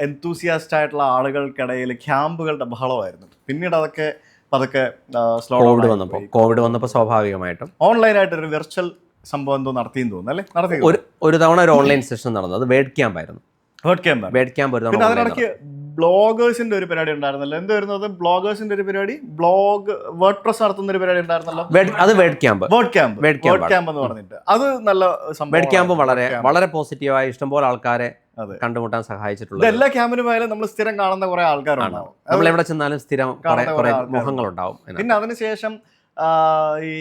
എന്തൂസിയാസ്റ്റ് ആയിട്ടുള്ള ആളുകൾക്കിടയിൽ ക്യാമ്പുകളുടെ ബഹളമായിരുന്നു. പിന്നീട് അതൊക്കെ
കോവിഡ് വന്നപ്പോൾ സ്വാഭാവികമായിട്ടും
ഓൺലൈനായിട്ട് ഒരു വെർച്വൽ സംഭവം എന്തോ നടത്തിയെന്ന് തോന്നുന്നു.
ഒരു തവണ ഒരു ഓൺലൈൻ സെഷൻ നടന്നത്. അത് വേഡ് ക്യാമ്പ് ആയിരുന്നു. പിന്നെ
അതിനിടയ്ക്ക് ബ്ലോഗേഴ്സിന്റെ ഒരു പരിപാടി ഉണ്ടായിരുന്നല്ലോ. എന്തായിരുന്നു ബ്ലോഗേഴ്സിന്റെ ഒരു പരിപാടി? വേർഡ് പ്രസ് നടത്തുന്ന ഒരു പരിപാടി ഉണ്ടായിരുന്നല്ലോ.
അത് വേഡ് ക്യാമ്പ്
എന്ന് പറഞ്ഞിട്ട് അത് നല്ല
വേഡ് ക്യാമ്പ് വളരെ പോസിറ്റീവായി ഇഷ്ടംപോലെ ആൾക്കാരെ കണ്ടുമുട്ടാൻ സഹായിച്ചിട്ടുള്ളത്.
എല്ലാ ക്യാമ്പിനും ആയാലും നമ്മൾ സ്ഥിരം കാണുന്ന കുറെ ആൾക്കാരുണ്ടാവും.
നമ്മൾ എവിടെ ചെന്നാലും സ്ഥിരം മുഖങ്ങളുണ്ടാവും.
പിന്നെ അതിനുശേഷം ഈ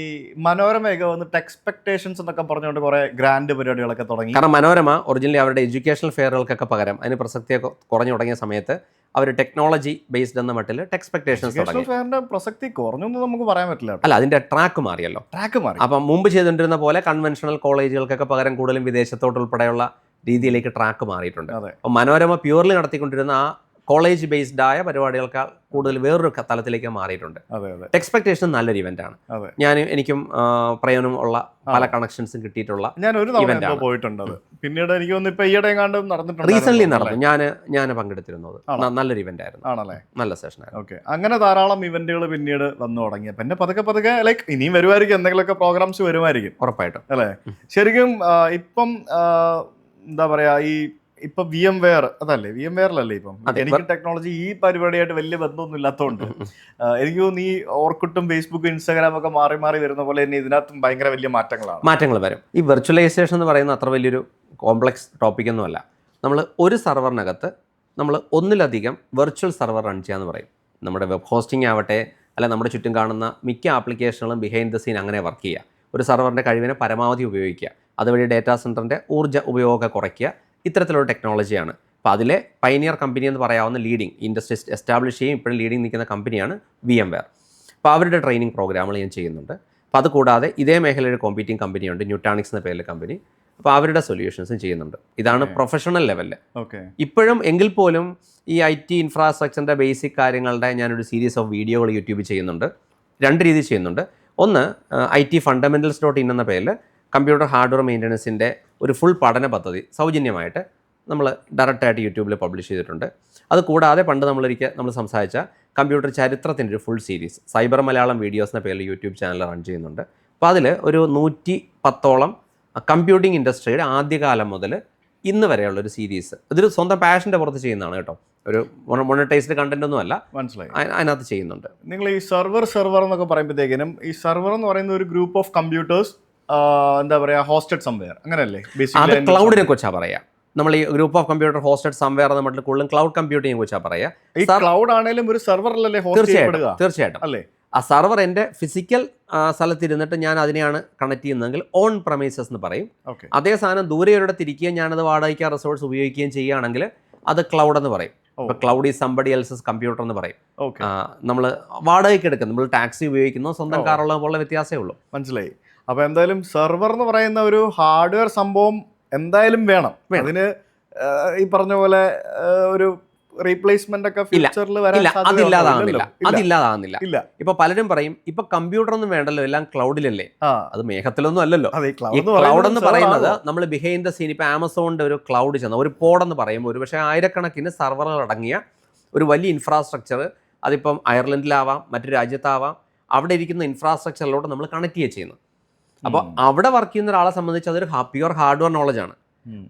മനോരമയൊക്കെ വന്നിട്ട് എക്സ്പെക്ടേഷൻസ് എന്നൊക്കെ പറഞ്ഞുകൊണ്ട് കുറെ ഗ്രാൻഡ് പരിപാടികളൊക്കെ തുടങ്ങി.
കാരണം മനോരമ ഒറിജിനലി അവരുടെ എഡ്യൂക്കേഷണൽ ഫെയറുകൾക്കൊക്കെ പകരം അതിന് പ്രസക്തിയൊക്കെ കുറഞ്ഞു തുടങ്ങിയ സമയത്ത് അവർ ടെക്നോളജി ബേസ്ഡ് എന്ന മട്ടിൽ എക്സ്പെക്ടേഷൻസ് തുടങ്ങി.
ഫെയറിന്റെ പ്രസക്തി കുറഞ്ഞൊന്നും നമുക്ക് പറയാൻ പറ്റില്ല.
അല്ല, അതിന്റെ ട്രാക്ക് മാറിയല്ലോ. അപ്പം മുമ്പ് ചെയ്തുകൊണ്ടിരുന്ന പോലെ കൺവെൻഷണൽ കോളേജുകൾക്കൊക്കെ പകരം കൂടുതലും വിദേശത്തോട്ട് ഉൾപ്പെടെയുള്ള രീതിയിലേക്ക് ട്രാക്ക് മാറിയിട്ടുണ്ട്. അപ്പം മനോരമ പ്യൂർലി നടത്തിക്കൊണ്ടിരുന്ന ആ കോളേജ് ബേസ്ഡ് ആയ പരിപാടികൾക്കാൾ കൂടുതൽ വേറൊരു തലത്തിലേക്ക് മാറിയിട്ടുണ്ട്. എക്സ്പെക്ടേഷൻ നല്ലൊരു ഇവന്റ് ആണ്. എനിക്കും പ്രയോജനം ഉള്ള പല കണക്ഷൻസും കിട്ടിയിട്ടുള്ള
പോയിട്ടുണ്ട്. പിന്നീട് എനിക്ക് തോന്നുന്നു ഇപ്പൊ ഈയിടെ നടന്നിട്ടുണ്ട്.
റീസെന്റ് നടന്നു. ഞാൻ പങ്കെടുത്തിരുന്നത് നല്ലൊരു ഇവന്റ് ആയിരുന്നു. നല്ല സെഷൻ ആയിരുന്നു.
അങ്ങനെ ധാരാളം ഇവന്റുകൾ പിന്നീട് വന്നു തുടങ്ങിയ പിന്നെ പതുക്കെ ഇനിയും വരുമായിരിക്കും, എന്തെങ്കിലുമൊക്കെ പ്രോഗ്രാംസ് വരുമായിരിക്കും
ഉറപ്പായിട്ടും
അല്ലേ? ശരിക്കും ഇപ്പം എന്താ പറയാ, ഇപ്പൊ VMware അതല്ലേ, VMwareലല്ലേ ഇപ്പം? എനിക്ക് ടെക്നോളജി ഈ പരിപാടിയായിട്ട് വലിയ ബന്ധമൊന്നും ഇല്ലാത്തതുകൊണ്ട് എനിക്ക് തോന്നുന്നു ഈ ഓർക്കുട്ടും ഫേസ്ബുക്കും ഇൻസ്റ്റാഗ്രാം ഒക്കെ മാറി വരുന്ന പോലെ തന്നെ ഇതിനകത്തും ഭയങ്കര വലിയ
മാറ്റങ്ങൾ വരും. ഈ വെർച്വലൈസേഷൻ എന്ന് പറയുന്ന അത്ര വലിയൊരു കോംപ്ലക്സ് ടോപ്പിക്കൊന്നുമല്ല. നമ്മൾ ഒരു സർവറിനകത്ത് നമ്മൾ ഒന്നിലധികം വെർച്വൽ സർവർ റൺ ചെയ്യാന്ന് പറയും. നമ്മുടെ വെബ് ഹോസ്റ്റിംഗ് ആവട്ടെ, അല്ല നമ്മുടെ ചുറ്റും കാണുന്ന മിക്ക ആപ്ലിക്കേഷനുകളും ബിഹൈൻഡ് ദ സീൻ അങ്ങനെ വർക്ക് ചെയ്യുക. ഒരു സർവറിൻ്റെ കഴിവിനെ പരമാവധി ഉപയോഗിക്കുക, അതുവഴി ഡാറ്റാ സെൻറ്ററിൻ്റെ ഊർജ്ജ ഉപയോഗം കുറയ്ക്കുക. ഇത്തരത്തിലുള്ള ടെക്നോളജിയാണ്. അപ്പോൾ അതിലെ പൈനിയർ കമ്പനി എന്ന് പറയാവുന്ന ലീഡിങ് ഇൻഡസ്ട്രി എസ്റ്റാബ്ലിഷ് ചെയ്യും ഇപ്പോഴും ലീഡിങ് നിൽക്കുന്ന കമ്പനിയാണ് VMware. അപ്പോൾ അവരുടെ ട്രെയിനിങ് പ്രോഗ്രാമുകൾ ഞാൻ ചെയ്യുന്നുണ്ട്. അപ്പോൾ അതുകൂടാതെ ഇതേ മേഖലയുടെ കോമ്പീറ്റിംഗ് കമ്പനിയുണ്ട്, ന്യൂട്ടാണിക്സ് എന്ന പേരിലെ കമ്പനി. അപ്പോൾ അവരുടെ സൊല്യൂഷൻസും ചെയ്യുന്നുണ്ട്. ഇതാണ് പ്രൊഫഷണൽ ലെവലിൽ. ഇപ്പോഴും എങ്കിൽ പോലും ഈ IT ഇൻഫ്രാസ്ട്രക്ചറിൻ്റെ ബേസിക് കാര്യങ്ങളുടെ ഞാനൊരു സീരീസ് ഓഫ് വീഡിയോകൾ യൂട്യൂബിൽ ചെയ്യുന്നുണ്ട്. 2 രീതിയിൽ ചെയ്യുന്നുണ്ട്. ഒന്ന് IT fundamentals.in എന്ന പേരിൽ കമ്പ്യൂട്ടർ ഹാർഡ്വെയർ മെയിൻ്റനൻസിൻ്റെ ഒരു ഫുൾ പഠന പദ്ധതി സൗജന്യമായിട്ട് നമ്മൾ ഡയറക്റ്റായിട്ട് യൂട്യൂബിൽ പബ്ലിഷ് ചെയ്തിട്ടുണ്ട്. അത് കൂടാതെ പണ്ട് നമ്മൾ സംസാരിച്ച കമ്പ്യൂട്ടർ ചരിത്രത്തിൻ്റെ ഒരു full series cyber Malayalam videos എന്ന പേരിൽ യൂട്യൂബ് ചാനൽ റൺ ചെയ്യുന്നുണ്ട്. അപ്പോൾ അതിൽ ഒരു 110ഓളം കമ്പ്യൂട്ടിംഗ് ഇൻഡസ്ട്രിയുടെ ആദ്യകാലം മുതൽ ഇന്ന് വരെയുള്ളൊരു സീരീസ്. ഇതൊരു സ്വന്തം പാഷൻ്റെ പുറത്ത് ചെയ്യുന്നതാണ് കേട്ടോ, ഒരു മോണിറ്റൈസ്ഡ് കണ്ടന്റ് ഒന്നും അല്ല,
മനസ്സിലായി.
അതിനകത്ത് ചെയ്യുന്നുണ്ട്.
നിങ്ങൾ ഈ സെർവർ എന്നൊക്കെ പറയുമ്പോഴത്തേക്കിനും ഈ സെർവർ എന്ന് പറയുന്ന ഒരു ഗ്രൂപ്പ് ഓഫ് കമ്പ്യൂട്ടേഴ്സ് എന്താ പറയുക, ഹോസ്റ്റഡ് സംവെയർ അങ്ങനെയല്ലേ?
അത് ക്ലൗഡിനെ കുറിച്ചാണ് പറയാം. നമ്മൾ ഈ group of computer hosted somewhere എന്ന മട്ടിൽ കൂടുതലും ക്ലൗഡ് കമ്പ്യൂട്ടിംഗെ കുറിച്ചാണ് പറയാം.
ഈ ക്ലൗഡ് ആണെങ്കിലും ഒരു സെർവറിലല്ലേ ഹോസ്റ്റ് ചെയ്യപ്പെടുക?
തീർച്ചയായിട്ടും
അല്ലേ?
ആ സെർവർ എൻ്റെ ഫിസിക്കൽ സ്ഥലത്തിരുന്നിട്ട് ഞാൻ അതിനെയാണ് കണക്ട് ചെയ്യുന്നതെങ്കിൽ ഓൺ പ്രമൈസസ് എന്ന് പറയും. അതേ സാധനം ദൂരെ ഒരിടത്ത് ഇരിക്കുകയും ഞാനത് വാടകയ്ക്ക് റിസോഴ്സ് ഉപയോഗിക്കുകയും ചെയ്യുകയാണെങ്കിൽ അത് ക്ലൗഡ് എന്ന് പറയും. ഇപ്പോൾ cloud is somebody else's computer എന്ന് പറയും. നമ്മൾ വാടകയ്ക്ക് എടുക്കുന്നത്, നമ്മൾ ടാക്സി ഉപയോഗിക്കുന്നു, സ്വന്തം കാറുള്ള പോലുള്ള വ്യത്യാസമേ ഉള്ളൂ.
മനസ്സിലായി. അപ്പോൾ എന്തായാലും സെർവർ എന്ന് പറയുന്ന ഒരു ഹാർഡ്വെയർ സംഭവം എന്തായാലും വേണം. അതിന് ഈ പറഞ്ഞ പോലെ ഒരു റീപ്ലേസ്മെന്റ് ഒക്കെ ഫ്യൂച്ചറിൽ വരാൻ
അതില്ലാതാകുന്നില്ല. ഇപ്പൊ പലരും പറയും ഇപ്പൊ കമ്പ്യൂട്ടർ ഒന്നും വേണ്ടല്ലോ, എല്ലാം ക്ലൗഡിലല്ലേ. അത് മേഘത്തിലൊന്നും അല്ലല്ലോ. ഈ ക്ലൗഡ് എന്ന് പറയുന്നത് നമ്മൾ ബിഹൈൻഡ് ദ സീൻ ഇപ്പൊ ആമസോണിന്റെ ഒരു ക്ലൗഡ് ചെന്ന ഒരു പോഡ് എന്ന് പറയുമ്പോൾ ഒരു പക്ഷേ ആയിരക്കണക്കിന് സർവറുകൾ അടങ്ങിയ ഒരു വലിയ ഇൻഫ്രാസ്ട്രക്ചർ, അതിപ്പം അയർലൻഡിലാവാം മറ്റു രാജ്യത്താവാം, അവിടെ ഇരിക്കുന്ന ഇൻഫ്രാസ്ട്രക്ചറിലോട്ട് നമ്മൾ കണക്ട് ചെയ്യുന്നു. അപ്പോൾ അവിടെ വർക്ക് ചെയ്യുന്ന ഒരാളെ സംബന്ധിച്ച് അതൊരു പ്യുവർ ഹാർഡ്വെയർ നോളജാണ്.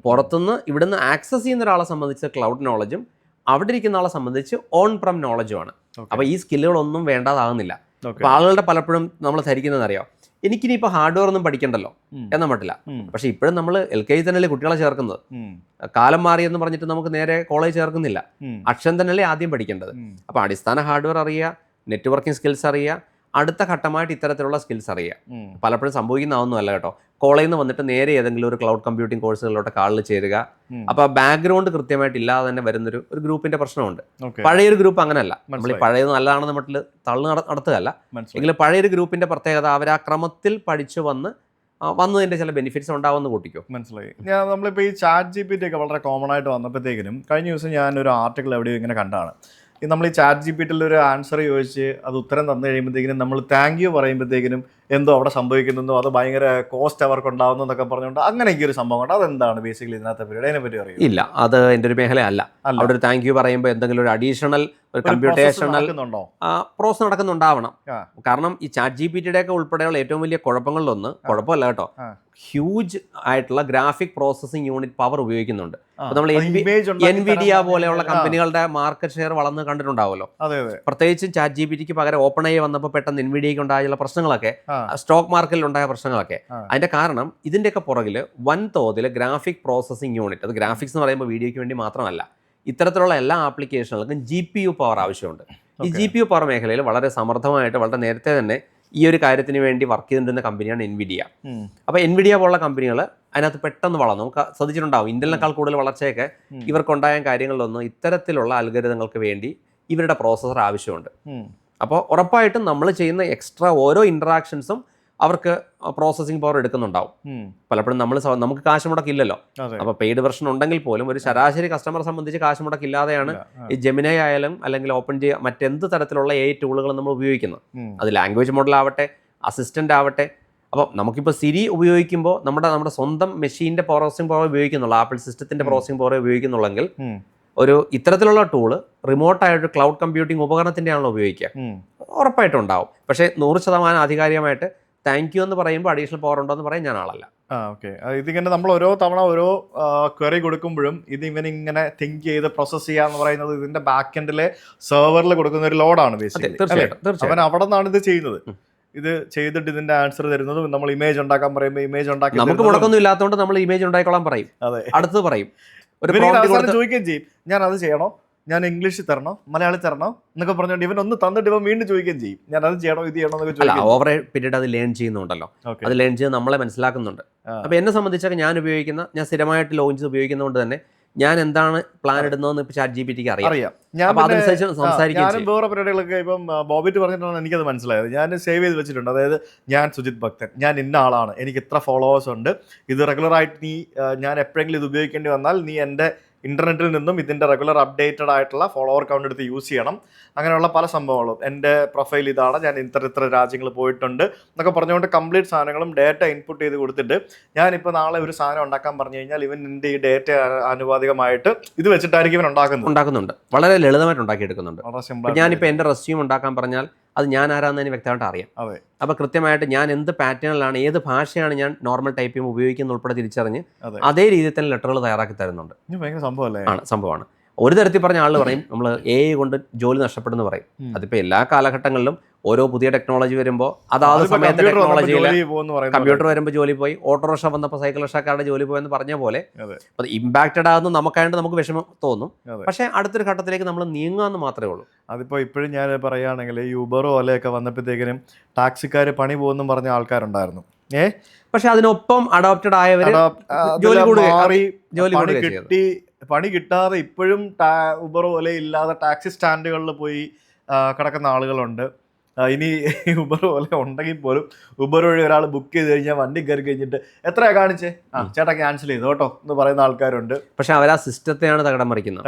പുറത്തുനിന്ന് ഇവിടുന്ന് ആക്സസ് ചെയ്യുന്ന ഒരാളെ സംബന്ധിച്ച് ക്ലൗഡ് നോളജും അവിടെ ഇരിക്കുന്ന ആളെ സംബന്ധിച്ച് ഓൺ പ്രം നോളജുമാണ്. അപ്പോൾ ഈ സ്കില്ലുകളൊന്നും വേണ്ടതാകുന്നില്ല. അപ്പോൾ ആളുകളുടെ പലപ്പോഴും നമ്മൾ ധരിക്കുന്നത് അറിയാം, എനിക്കിനി ഇപ്പോൾ ഹാർഡ്വെയർ ഒന്നും പഠിക്കണ്ടല്ലോ എന്ന മട്ടില്ല. പക്ഷെ ഇപ്പോഴും നമ്മൾ LKG തന്നെയല്ലേ കുട്ടികളെ ചേർക്കുന്നത്. കാലം മാറിയെന്ന് പറഞ്ഞിട്ട് നമുക്ക് നേരെ കോളേജ് ചേർക്കുന്നില്ല. അക്ഷരം തന്നെയല്ലേ ആദ്യം പഠിക്കേണ്ടത്. അപ്പോൾ അടിസ്ഥാന ഹാർഡ്വെയർ അറിയുക, നെറ്റ്വർക്കിംഗ് സ്കിൽസ് അറിയുക, അടുത്ത ഘട്ടമായിട്ട് ഇത്തരത്തിലുള്ള സ്കിൽസ് അറിയുക. പലപ്പോഴും സംഭവിക്കുന്നതൊന്നും അല്ല കേട്ടോ. കോളേജിൽ നിന്ന് വന്നിട്ട് നേരെ ഏതെങ്കിലും ഒരു ക്ലൗഡ് കമ്പ്യൂട്ടിംഗ് കോഴ്സുകളിലോട്ട് കാളിൽ ചേരുക. അപ്പോൾ ബാക്ക്ഗ്രൗണ്ട് കൃത്യമായിട്ട് ഇല്ലാതെ തന്നെ വരുന്നൊരു ഗ്രൂപ്പിന്റെ പ്രശ്നമുണ്ട്. പഴയൊരു ഗ്രൂപ്പ് അങ്ങനെയല്ല. നമ്മൾ ഈ പഴയത് നല്ലതാണെന്ന് മട്ടിൽ തള്ളു നടത്തുകയല്ല. എങ്കിലും പഴയൊരു ഗ്രൂപ്പിന്റെ പ്രത്യേകത അവർ ആ ക്രമത്തിൽ പഠിച്ചു വന്നതിന്റെ ചില ബെനിഫിറ്റ്സ് ഉണ്ടാവുമെന്ന് കൂട്ടിക്കോ.
മനസ്സിലായി. നമ്മളിപ്പോൾ ഈ ChatGPT ഒക്കെ വളരെ കോമൺ ആയിട്ട് വന്നപ്പോഴത്തേക്കിനും കഴിഞ്ഞ ദിവസം ഞാനൊരു ആർട്ടിക്കിൾ എവിടെയോ ഇങ്ങനെ കണ്ടാണ്. നമ്മൾ ഈ ChatGPT ഒരു ആൻസർ ചോദിച്ച് അത് ഉത്തരം തന്നു കഴിയുമ്പോഴത്തേക്കിനും നമ്മൾ താങ്ക് യു പറയുമ്പോഴത്തേക്കിനും എന്തോ അവിടെ സംഭവിക്കുന്നോ അത് ഭയങ്കര കോസ്റ്റ് അവർക്ക് ഉണ്ടാവുന്നു എന്നൊക്കെ പറഞ്ഞുകൊണ്ട് അങ്ങനെയൊക്കെ ഒരു സംഭവം ഉണ്ട്. അതെന്താണ് ബേസിക്കലി ഇതിനകത്തെ പരിപാടി? അതിനെപ്പറ്റി അറിയാം?
ഇല്ല, അത് എൻ്റെ ഒരു മേഖലയല്ല. അവിടെ ഒരു താങ്ക് യു പറയുമ്പോൾ എന്തെങ്കിലും ഒരു അഡീഷണൽ ഒരു കമ്പ്യൂട്ടേഷണൽ പ്രോസസ് നടക്കുന്നുണ്ടാവണം. കാരണം ഈ ChatGPT ഒക്കെ ഉൾപ്പെടെയുള്ള ഏറ്റവും വലിയ കുഴപ്പങ്ങളിലൊന്ന്, കുഴപ്പമല്ല കേട്ടോ, ഹ്യൂജ് ആയിട്ടുള്ള ഗ്രാഫിക് പ്രോസസ്സിംഗ് യൂണിറ്റ് പവർ ഉപയോഗിക്കുന്നുണ്ട്. നമ്മൾ NVIDIA പോലെയുള്ള കമ്പനികളുടെ മാർക്കറ്റ് ഷെയർ വളർന്ന് കണ്ടിട്ടുണ്ടാവുമല്ലോ. പ്രത്യേകിച്ച് ChatGPTക്ക് പകരം OpenAI വന്നപ്പോൾ പെട്ടെന്ന് NVIDIAക്ക് ഉണ്ടായുള്ള പ്രശ്നങ്ങളൊക്കെ, സ്റ്റോക്ക് മാർക്കറ്റിൽ ഉണ്ടായ പ്രശ്നങ്ങളൊക്കെ, അതിന്റെ കാരണം ഇതിന്റെയൊക്കെ പുറകിൽ വൻതോതിൽ ഗ്രാഫിക് പ്രോസസ്സിംഗ് യൂണിറ്റ്, അത് ഗ്രാഫിക്സ് എന്ന് പറയുമ്പോൾ വീഡിയോയ്ക്ക് വേണ്ടി മാത്രമല്ല, ഇത്തരത്തിലുള്ള എല്ലാ ആപ്ലിക്കേഷനുകൾക്കും GPU പവർ ആവശ്യമുണ്ട്. ഈ GPU പവർ മേഖലയിൽ വളരെ സമർത്ഥമായിട്ട് വളരെ നേരത്തെ തന്നെ ഈ ഒരു കാര്യത്തിന് വേണ്ടി വർക്ക് ചെയ്തിരുന്ന കമ്പനിയാണ് NVIDIA. അപ്പോൾ NVIDIA പോലുള്ള കമ്പനികൾ അതിനകത്ത് പെട്ടെന്ന് വളർന്നു. നമുക്ക് ശ്രദ്ധിച്ചിട്ടുണ്ടാവും, ഇന്റലിനേക്കാൾ കൂടുതൽ വളർച്ചയൊക്കെ ഇവർക്കുണ്ടായ കാര്യങ്ങളിലൊന്നും ഇത്തരത്തിലുള്ള അൽഗരിതങ്ങൾക്ക് വേണ്ടി ഇവരുടെ പ്രോസസ്സർ ആവശ്യമുണ്ട്. അപ്പോൾ ഉറപ്പായിട്ടും നമ്മൾ ചെയ്യുന്ന എക്സ്ട്രാ ഓരോ ഇൻട്രാക്ഷൻസും അവർക്ക് പ്രോസസ്സിംഗ് പവർ എടുക്കുന്നുണ്ടാവും. പലപ്പോഴും നമുക്ക് കാശ് മുടക്കില്ലല്ലോ. അപ്പോൾ പെയ്ഡ് വെർഷൻ ഉണ്ടെങ്കിൽ പോലും ഒരു ശരാശരി കസ്റ്റമറെ സംബന്ധിച്ച് കാശ് മുടക്കില്ലാതെയാണ് ഈ ജെമിനി ആയാലും അല്ലെങ്കിൽ മറ്റെന്ത് തരത്തിലുള്ള AI ടൂളുകൾ നമ്മൾ ഉപയോഗിക്കുന്നത്. അത് ലാംഗ്വേജ് മോഡൽ ആവട്ടെ, അസിസ്റ്റന്റ് ആവട്ടെ. അപ്പോൾ നമുക്കിപ്പോൾ സിരി ഉപയോഗിക്കുമ്പോൾ നമ്മുടെ സ്വന്തം മെഷീൻ്റെ പ്രോസസ്സിംഗ് പവർ ഉപയോഗിക്കുന്നുള്ളൂ, ആപ്പിൾ സിസ്റ്റത്തിന്റെ പ്രോസസ്സിംഗ് പവർ ഉപയോഗിക്കുന്നുള്ളെങ്കിൽ ഒരു ഇത്തരത്തിലുള്ള ടൂള് റിമോട്ടായിട്ട് ക്ലൗഡ് കമ്പ്യൂട്ടിംഗ് ഉപകരണത്തിൻ്റെ ആണല്ലോ ഉപയോഗിക്കുക, ഉറപ്പായിട്ടും ഉണ്ടാവും. പക്ഷേ 100% ആധികാരികമായിട്ട് താങ്ക് യു എന്ന് പറയുമ്പോൾ അഡീഷണൽ പവർ ഉണ്ടോ എന്ന് പറയാൻ ഞാൻ ആളല്ല.
ഓക്കെ. ഇതിങ്ങനെ നമ്മൾ ഓരോ തവണ ഓരോ ക്വറി കൊടുക്കുമ്പോഴും ഇത് ഇങ്ങനെ തിങ്ക് ചെയ്ത് പ്രോസസ് ചെയ്യാന്ന് പറയുന്നത് ഇതിന്റെ ബാക്ക് എൻഡിലെ സെർവറിൽ കൊടുക്കുന്ന ഒരു ലോഡാണ് ബേസിക്കലി. അവൻ അവിടെ നിന്നാണ് ഇത് ചെയ്യുന്നത്. ഇത് ചെയ്തിട്ട് ഇതിന്റെ ആൻസർ തരുന്നതും നമ്മൾ ഇമേജ് ഉണ്ടാക്കാൻ പറയുമ്പോൾ ഇമേജ് ഉണ്ടാക്കി
നമുക്ക് മുടക്കൊന്നും ഇല്ലാത്തതുകൊണ്ട് നമ്മൾ ഇമേജ് ഉണ്ടായിക്കോളാൻ പറയും. അടുത്തത് പറയും,
ചോദിക്കുകയും ചെയ്യും, ഞാൻ അത് ചെയ്യണോ, ഞാൻ ഇംഗ്ലീഷിൽ തരണോ, മലയാളി തരണോ എന്നൊക്കെ പറഞ്ഞുകൊണ്ട് ഇവൻ ഒന്ന് തന്നിട്ട് ഇവൻ വീണ്ടും ചോദിക്കുകയും ചെയ്യും, ഞാൻ അത് ചെയ്യണോ ഇത് ചെയ്യണോ എന്നൊക്കെ ചോദിക്കും.
ഓവർ പീരീഡ് അത് ലേൺ ചെയ്യുന്നുണ്ടല്ലോ, അത് ലേൺ ചെയ്ത് നമ്മളെ മനസ്സിലാക്കുന്നുണ്ട്. അപ്പോൾ എന്നെ സംബന്ധിച്ചൊക്കെ ഞാൻ സ്ഥിരമായിട്ട് ലോഞ്ച് ചെയ്ത് ഉപയോഗിക്കുന്നതുകൊണ്ട് തന്നെ ഞാൻ എന്താണ് പ്ലാൻ ഇടുന്നതെന്ന് ഇപ്പോൾ ChatGPTക്ക് അറിയാം. അതനുസരിച്ച് സംസാരിക്കാൻ
വേറെ പരിപാടികളൊക്കെ ഇപ്പം ബോബിറ്റ് പറഞ്ഞിട്ടാണ് എനിക്കത് മനസ്സിലായത്. ഞാൻ സേവ് ചെയ്ത് വെച്ചിട്ടുണ്ട്. അതായത് ഞാൻ സുജിത് ഭക്തൻ, ഞാൻ ഇന്ന ആളാണ്, എനിക്ക് ഇത്ര ഫോളോവേഴ്സ് ഉണ്ട്, ഇത് റെഗുലറായിട്ട് ഞാൻ എപ്പോഴെങ്കിലും ഇത് ഉപയോഗിക്കേണ്ടി വന്നാൽ നീ എൻ്റെ ഇന്റർനെറ്റിൽ നിന്നും ഇതിന്റെ റെഗുലർ അപ്ഡേറ്റഡ് ആയിട്ടുള്ള ഫോളോവർ കൗണ്ട് എടുത്ത് യൂസ് ചെയ്യണം. അങ്ങനെയുള്ള പല സംഭവങ്ങളും. എൻ്റെ പ്രൊഫൈൽ ഇതാണ്, ഞാൻ ഇത്ര രാജ്യങ്ങൾ പോയിട്ടുണ്ട് എന്നൊക്കെ പറഞ്ഞുകൊണ്ട് കംപ്ലീറ്റ് സാധനങ്ങളും ഡേറ്റ ഇൻപുട്ട് ചെയ്ത് കൊടുത്തിട്ട് ഞാനിപ്പോൾ നാളെ ഒരു സാധനം ഉണ്ടാക്കാൻ പറഞ്ഞു കഴിഞ്ഞാൽ ഇവൻ എൻ്റെ ഈ ഡേറ്റ ആനുപാതികമായിട്ട് ഇത് വെച്ചിട്ടായിരിക്കും ഇവൻ
ഉണ്ടാക്കുന്നുണ്ട്. വളരെ ലളിതമായിട്ട് ഉണ്ടാക്കിയെടുക്കുന്നുണ്ട്.
വളരെ സിമ്പിൾ.
ഞാനിപ്പോൾ എൻ്റെ റെസ്യൂം ഉണ്ടാക്കാൻ പറഞ്ഞാൽ അത് ഞാൻ ആരാന്നതിന് വ്യക്തമായിട്ട് അറിയാം.
അതെ.
അപ്പോൾ കൃത്യമായിട്ട് ഞാൻ എന്ത് പാറ്റേണിലാണ്, ഏത് ഭാഷയാണ് ഞാൻ നോർമൽ ടൈപ്പ് ചെയ്യുമ്പോൾ ഉപയോഗിക്കുന്ന ഉൾപ്പെടെ തിരിച്ചറിഞ്ഞ് അതേ രീതിയിൽ തന്നെ ലെറ്ററുകൾ തയ്യാറാക്കി തരുന്നുണ്ട്. സംഭവമാണ്. ഒരു തരത്തിൽ പറഞ്ഞ ആൾ പറയും നമ്മൾ AI കൊണ്ട് ജോലി നഷ്ടപ്പെടുന്നു പറയും. അതിപ്പോൾ എല്ലാ കാലഘട്ടങ്ങളിലും ഓരോ പുതിയ ടെക്നോളജി വരുമ്പോൾ അതാത് സമയത്ത് ടെക്നോളജിയിൽ കമ്പ്യൂട്ടർ വരുമ്പോൾ ജോലി പോയി, ഓട്ടോറിക്ഷ വന്നപ്പോൾ സൈക്കിൾ റിക്ഷക്കാരുടെ ജോലി പോയെന്ന് പറഞ്ഞ പോലെ അത് ഇമ്പാക്റ്റഡ് ആകുന്ന നമുക്കായിട്ട് നമുക്ക് വിഷമം തോന്നും. പക്ഷേ അടുത്തൊരു ഘട്ടത്തിലേക്ക് നമ്മൾ നീങ്ങാന്ന് മാത്രമേ ഉള്ളൂ.
അതിപ്പോൾ ഇപ്പോഴും ഞാൻ പറയുകയാണെങ്കിൽ യൂബർ ഓലയൊക്കെ വന്നപ്പോഴത്തേക്കിനും ടാക്സിക്കാർ പണി പോകുന്നു പറഞ്ഞ ആൾക്കാരുണ്ടായിരുന്നു.
പക്ഷെ അതിനൊപ്പം അഡോപ്റ്റഡ് ആയവർ
പണി കിട്ടാതെ ഇപ്പോഴും ഉബർ ഓല ഇല്ലാതെ ടാക്സി സ്റ്റാൻഡുകളിൽ പോയി കിടക്കുന്ന ആളുകളുണ്ട്. ഇനി ഉബർ ഓല ഉണ്ടെങ്കിൽ പോലും ഉബർ വഴി ഒരാൾ ബുക്ക് ചെയ്ത് കഴിഞ്ഞാൽ വണ്ടി കയറി കഴിഞ്ഞിട്ട് എത്രയാ കാണിച്ചേ, ചേട്ടാ ക്യാൻസൽ ചെയ്തു കേട്ടോ എന്ന് പറയുന്ന ആൾക്കാരുണ്ട്.
പക്ഷെ അവർ ആ സിസ്റ്റത്തെയാണ് തകടം മറിക്കുന്നത്.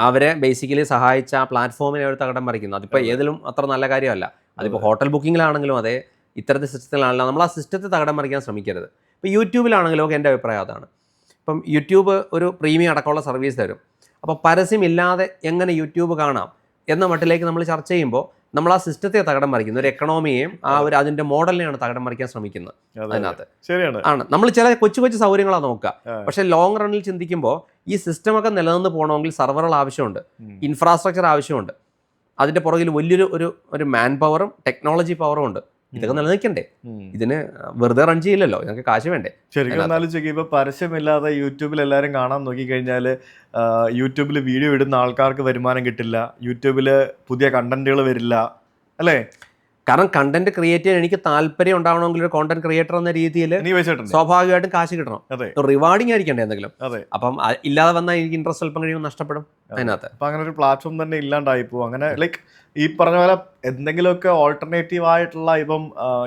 അവരെ ബേസിക്കലി സഹായിച്ച ആ പ്ലാറ്റ്ഫോമിനെ അവർ തകടം മറിക്കുന്നത്. അതിപ്പോൾ ഏതിലും അത്ര നല്ല കാര്യമല്ല. അതിപ്പോൾ ഹോട്ടൽ ബുക്കിങ്ങിലാണെങ്കിലും അതെ, ഇത്തരത്തിൽ സിസ്റ്റത്തിലാണെങ്കിലും നമ്മൾ ആ സിസ്റ്റത്തെ തകടം മറിക്കാൻ ശ്രമിക്കരുത്. ഇപ്പോൾ യൂട്യൂബിലാണെങ്കിലും എൻ്റെ അഭിപ്രായം അതാണ്. ഇപ്പം യൂട്യൂബ് ഒരു പ്രീമിയം അടക്കമുള്ള സർവീസ് തരും. അപ്പോൾ പരസ്യമില്ലാതെ എങ്ങനെ യൂട്യൂബ് കാണാം എന്ന മട്ടിലേക്ക് നമ്മൾ ചർച്ച ചെയ്യുമ്പോൾ നമ്മൾ ആ സിസ്റ്റത്തെ തകടം മറിക്കുന്നു. ഒരു എക്കണോമിയെയും അതിൻ്റെ മോഡലിനെയാണ് തകടം മറിക്കാൻ ശ്രമിക്കുന്നത്. അതിനകത്ത് ആണ് നമ്മൾ ചില കൊച്ചു കൊച്ചു സൗകര്യങ്ങളാണ് നോക്കുക. പക്ഷേ ലോങ് റണ്ണിൽ ചിന്തിക്കുമ്പോൾ ഈ സിസ്റ്റമൊക്കെ നിലനിന്ന് പോകണമെങ്കിൽ സർവറുകൾ ആവശ്യമുണ്ട്, ഇൻഫ്രാസ്ട്രക്ചർ ആവശ്യമുണ്ട്, അതിൻ്റെ പുറകിൽ വലിയൊരു ഒരു മാൻ പവറും ടെക്നോളജി പവറും ഉണ്ട്. ഇതൊക്കെ നിലനിൽക്കണ്ടേ? ഇതിന് വെറുതെ റൺ ചെയ്യില്ലല്ലോ, ഇതൊക്കെ കാശ് വേണ്ടേ?
ശരിക്കും എന്നാലും ഇപ്പൊ പരസ്യമില്ലാതെ യൂട്യൂബിൽ എല്ലാവരും കാണാൻ നോക്കിക്കഴിഞ്ഞാൽ യൂട്യൂബിൽ വീഡിയോ ഇടുന്ന ആൾക്കാർക്ക് വരുമാനം കിട്ടില്ല, യൂട്യൂബിൽ പുതിയ കണ്ടന്റുകൾ വരില്ല അല്ലേ?
കാരണം കണ്ടന്റ് ക്രിയേറ്റ് ചെയ്യാൻ എനിക്ക് താല്പര്യം ഉണ്ടാവണമെങ്കിൽ ഒരു കോണ്ടന്റ് ക്രിയേറ്റർ എന്ന രീതിയിൽ സ്വാഭാവികമായിട്ടും കാശ് കിട്ടണം, റിവാർഡിങ് ആയിരിക്കണ്ടേ എന്തെങ്കിലും. അപ്പം ഇല്ലാതെ വന്നാൽ എനിക്ക് ഇൻട്രസ്റ്റ് അല്പം കഴിയുമ്പോൾ നഷ്ടപ്പെടും അതിനകത്ത്.
അപ്പൊ അങ്ങനെ ഒരു പ്ലാറ്റ്ഫോം തന്നെ ഇല്ലാണ്ടായി പോകും. അങ്ങനെ ലൈക്ക് ഈ പറഞ്ഞ പോലെ എന്തെങ്കിലുമൊക്കെ ഓൾട്ടർനേറ്റീവ് ആയിട്ടുള്ള ഇപ്പം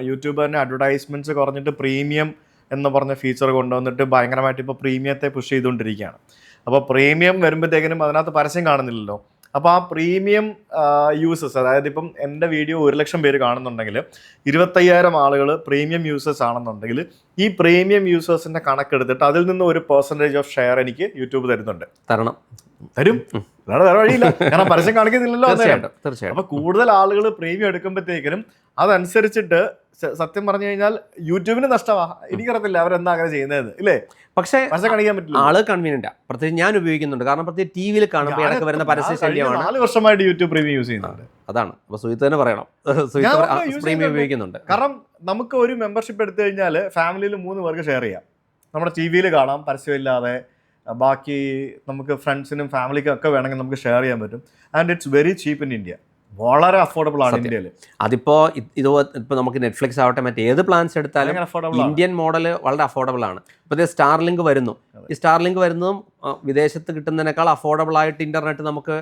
യൂട്യൂബ് തന്നെ അഡ്വർടൈസ്മെന്റ്സ് കുറഞ്ഞിട്ട് പ്രീമിയം എന്ന് പറഞ്ഞ ഫീച്ചർ കൊണ്ടുവന്നിട്ട് ഭയങ്കരമായിട്ട് ഇപ്പോൾ പ്രീമിയത്തെ പുഷ് ചെയ്തുകൊണ്ടിരിക്കുകയാണ്. അപ്പോൾ പ്രീമിയം വരുമ്പോഴത്തേക്കിനും അതിനകത്ത് പരസ്യം കാണുന്നില്ലല്ലോ. അപ്പോൾ ആ പ്രീമിയം യൂസേഴ്സ്, അതായത് ഇപ്പം എൻ്റെ വീഡിയോ 1,00,000 പേര് കാണുന്നുണ്ടെങ്കിൽ 25,000 ആളുകൾ പ്രീമിയം യൂസേഴ്സ് ആണെന്നുണ്ടെങ്കിൽ ഈ പ്രീമിയം യൂസേഴ്സിൻ്റെ കണക്കെടുത്തിട്ട് അതിൽ നിന്ന് ഒരു പെർസെൻറ്റേജ് ഓഫ് ഷെയർ എനിക്ക് യൂട്യൂബ് തരും. വേറെ വഴിയില്ല, കാരണം പരസ്യം കാണിക്കുന്നില്ലല്ലോ.
തീർച്ചയായിട്ടും.
അപ്പോൾ കൂടുതൽ ആളുകൾ പ്രീമിയം എടുക്കുമ്പോഴത്തേക്കിനും അതനുസരിച്ചിട്ട് സത്യം പറഞ്ഞു കഴിഞ്ഞാൽ യൂട്യൂബിന് നഷ്ടമാ. എനിക്കറിയത്തില്ല അവരെന്താ അങ്ങനെ ചെയ്യുന്നത് ഇല്ലേ.
പക്ഷേ
കാണിക്കാൻ പറ്റില്ല,
ആള് കൺവീനിയന്റ്. പ്രത്യേകിച്ച് ഞാൻ ഉപയോഗിക്കുന്നുണ്ട്, കാരണം പ്രത്യേകിച്ച് ടി വിയിൽ കാണുമ്പോൾ ഇടയ്ക്ക് വരുന്ന പരസ്യ ശല്യമാണ്.
4 വർഷമായിട്ട് യൂട്യൂബ് പ്രീമിയം യൂസ് ചെയ്യുന്നുണ്ട്.
അതാണ്. അപ്പൊ സുജിത്ത് തന്നെ പറയണം, പ്രീമിയം ഉപയോഗിക്കുന്നുണ്ട്.
കാരണം നമുക്ക് ഒരു മെമ്പർഷിപ്പ് എടുത്തു കഴിഞ്ഞാൽ ഫാമിലിയിൽ 3 പേർക്ക് ഷെയർ ചെയ്യാം. നമ്മുടെ ടി വിയിൽ കാണാം പരസ്യമില്ലാതെ. ബാക്കി നമുക്ക് ഫ്രണ്ട്സിനും ഫാമിലിക്കും ഒക്കെ വേണമെങ്കിൽ നമുക്ക് ഷെയർ ചെയ്യാൻ പറ്റും. And it's very cheap in India. വളരെ അഫോർഡബിൾ ആണ് ഇന്ത്യയിൽ.
അതിപ്പോ ഇപ്പോൾ നമുക്ക് നെറ്റ്ഫ്ലിക്സ് ആവട്ടെ, മറ്റേത് പ്ലാൻസ് എടുത്താലും ഇന്ത്യൻ മോഡൽ വളരെ അഫോർഡബിൾ ആണ്. ഇപ്പോൾ സ്റ്റാർലിങ്ക് വരുന്നു. ഈ സ്റ്റാർലിങ്ക് വരുന്നതും വിദേശത്ത് കിട്ടുന്നതിനേക്കാൾ അഫോർഡബിൾ ആയിട്ട് ഇന്റർനെറ്റ് നമുക്ക്.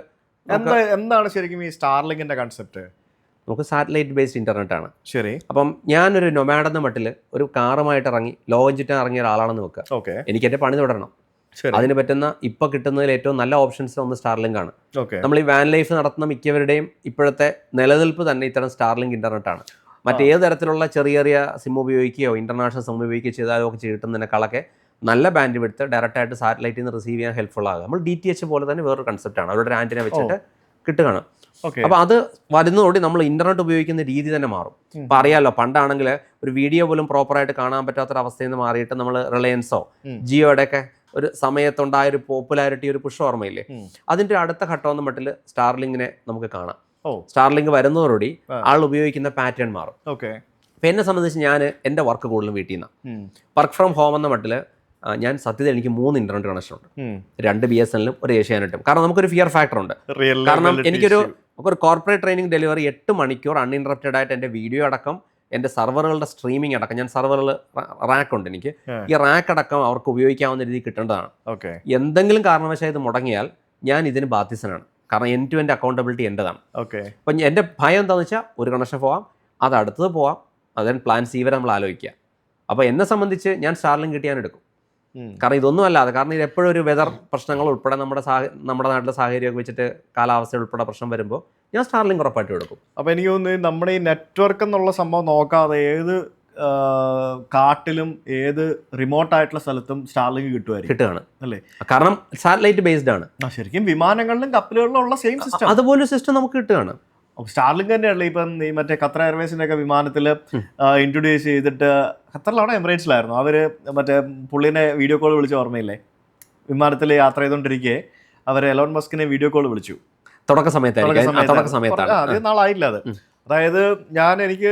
എന്താണ് ശരിക്കും ഈ സ്റ്റാർലിങ്കിന്റെ കൺസെപ്റ്റ്?
നമുക്ക് സാറ്റലൈറ്റ് ബേസ്ഡ് ഇന്റർനെറ്റ് ആണ്.
ശരി.
അപ്പം ഞാനൊരു നൊമാഡ് എന്ന മട്ടിൽ ഒരു കാറുമായിട്ട് ഇറങ്ങി ലോകം ചുറ്റാൻ ഇറങ്ങിയ ഒരാളാണെന്ന് വെക്കുക. എനിക്ക് എൻ്റെ പണി തുടരണം. അതിന് പറ്റുന്ന ഇപ്പൊ കിട്ടുന്നതിൽ ഏറ്റവും നല്ല ഓപ്ഷൻസ് ഒന്ന് സ്റ്റാർലിങ്ക് ആണ്. നമ്മൾ ഈ വാൻ ലൈഫ് നടത്തുന്ന മിക്കവരുടെയും ഇപ്പോഴത്തെ നിലനിൽപ്പ് തന്നെ ഇത്തരം സ്റ്റാർലിങ്ക് ഇന്റർനെറ്റ് ആണ്. മറ്റേത് തരത്തിലുള്ള ചെറിയ ചെറിയ സിം ഉപയോഗിക്കുകയോ ഇന്റർനാഷണൽ സിം ഉപയോഗിക്കുകയോ ചെയ്താലോ ഒക്കെ കിട്ടുന്നതിനേക്കാളൊക്കെ നല്ല ബാൻഡ് വിഡ്ത്ത് ഡയറക്റ്റ് ആയിട്ട് സാറ്റലൈറ്റിൽ നിന്ന് റിസീവ് ചെയ്യാൻ ഹെൽപ്ഫുൾ ആകുക. നമ്മൾ DTH പോലെ തന്നെ വേറൊരു കൺസെപ്റ്റാണ്. അവരുടെ ആന്റിന വെച്ചിട്ട് കിട്ടുകയാണ്. അപ്പോൾ അത് വരുന്നതോടെ നമ്മൾ ഇന്റർനെറ്റ് ഉപയോഗിക്കുന്ന രീതി തന്നെ മാറും. അപ്പൊ അറിയാലോ, പണ്ടാണെങ്കിൽ ഒരു വീഡിയോ പോലും പ്രോപ്പറായിട്ട് കാണാൻ പറ്റാത്തൊരവസ്ഥയിൽ നിന്ന് മാറിയിട്ട് നമ്മൾ റിലയൻസോ ജിയോയുടെ ഒക്കെ ഒരു സമയത്തുണ്ടായ ഒരു പോപ്പുലാരിറ്റി, ഒരു പുഷ് ഓർമ്മയില്ലേ, അതിന്റെ അടുത്ത ഘട്ടം എന്ന മട്ടിൽ സ്റ്റാർലിങ്കിനെ നമുക്ക് കാണാം. സ്റ്റാർലിങ്ക് വരുന്നതോടുകൂടി ആൾ ഉപയോഗിക്കുന്ന പാറ്റേൺ മാറും. അപ്പൊ എന്നെ സംബന്ധിച്ച് ഞാൻ എൻ്റെ വർക്ക് കൂടുതലും വീട്ടിൽ നിന്നാണ്. വർക്ക് ഫ്രം ഹോം എന്ന മട്ടിൽ ഞാൻ സത്യത്തിൽ എനിക്ക് 3 ഇന്റർനെറ്റ് കണക്ഷൻ ഉണ്ട്. 2 BSNL-ഉം ഒരു ഏഷ്യാനെറ്റും. കാരണം നമുക്കൊരു ഫിയർ ഫാക്ടർ ഉണ്ട്. കാരണം എനിക്കൊരു കോർപ്പറേറ്റ് ട്രെയിനിങ് ഡെലിവറി 8 മണിക്കൂർ അൺഇൻറ്ററപ്റ്റഡ് ആയിട്ട് എൻ്റെ വീഡിയോ അടക്കം എൻ്റെ സർവറുകളുടെ സ്ട്രീമിംഗ് അടക്കം, ഞാൻ സർവറുകൾ റാക്ക് ഉണ്ട് എനിക്ക്, ഈ റാക്ക് അടക്കം അവർക്ക് ഉപയോഗിക്കാവുന്ന രീതിയിൽ കിട്ടേണ്ടതാണ്. എന്തെങ്കിലും കാരണവശാൽ ഇത് മുടങ്ങിയാൽ ഞാൻ ഇതിന് ബാധ്യസ്ഥനാണ്. കാരണം എൻഡ് ടു എൻഡ് അക്കൗണ്ടബിലിറ്റി എൻ്റെതാണ്. അപ്പം എൻ്റെ ഭയം എന്താണെന്ന് വെച്ചാൽ ഒരു കണക്ഷൻ പോവാം, അത് അടുത്തത് പോവാം, അതിന് പ്ലാൻ സി വരെ നമ്മൾ ആലോചിക്കുക. അപ്പോൾ എന്നെ സംബന്ധിച്ച് ഞാൻ സ്റ്റാർലിങ്ക് കിട്ടിയാൻ എടുക്കും. കാരണം ഇതൊന്നും അല്ലാതെ, കാരണം ഇത് എപ്പോഴും ഒരു വെതർ പ്രശ്നങ്ങൾ ഉൾപ്പെടെ നമ്മുടെ നാട്ടിലെ സാഹചര്യമൊക്കെ വെച്ചിട്ട് കാലാവസ്ഥ ഉൾപ്പെടെ പ്രശ്നം വരുമ്പോൾ ഞാൻ സ്റ്റാർലിങ്ക് ഉറപ്പായിട്ടും എടുക്കും.
അപ്പോൾ എനിക്ക് തോന്നുന്നു നമ്മുടെ ഈ നെറ്റ്വർക്ക് എന്നുള്ള സംഭവം നോക്കാതെ ഏത് കാട്ടിലും ഏത് റിമോട്ട് ആയിട്ടുള്ള സ്ഥലത്തും സ്റ്റാർലിങ്ക്
കിട്ടുകയാണ്
അല്ലേ?
കാരണം സാറ്റലൈറ്റ് ബേസ്ഡ് ആണ്.
ശരിക്കും വിമാനങ്ങളിലും കപ്പലുകളിലും ഉള്ള സെയിം സിസ്റ്റം,
അതുപോലെ സിസ്റ്റം നമുക്ക് കിട്ടുകയാണ്.
സ്റ്റാർലിങ്ക് തന്നെയല്ലേ ഇപ്പം ഈ മറ്റേ ഖത്തർ എയർവേസിന്റെ ഒക്കെ വിമാനത്തിൽ ഇൻട്രൊഡ്യൂസ് ചെയ്തിട്ട്, ഖത്തറിലാണോ എമിറേറ്റ്സിലായിരുന്നു അവര് മറ്റേ പുള്ളിനെ വീഡിയോ കോൾ വിളിച്ച ഓർമ്മയില്ലേ? വിമാനത്തിൽ യാത്ര ചെയ്തുകൊണ്ടിരിക്കെ അവര് എലോൺ മസ്കിനെ വീഡിയോ കോൾ വിളിച്ചു.
തുടക്ക സമയത്താണ്,
അധികം നാളായില്ല അത്. അതായത് എനിക്ക്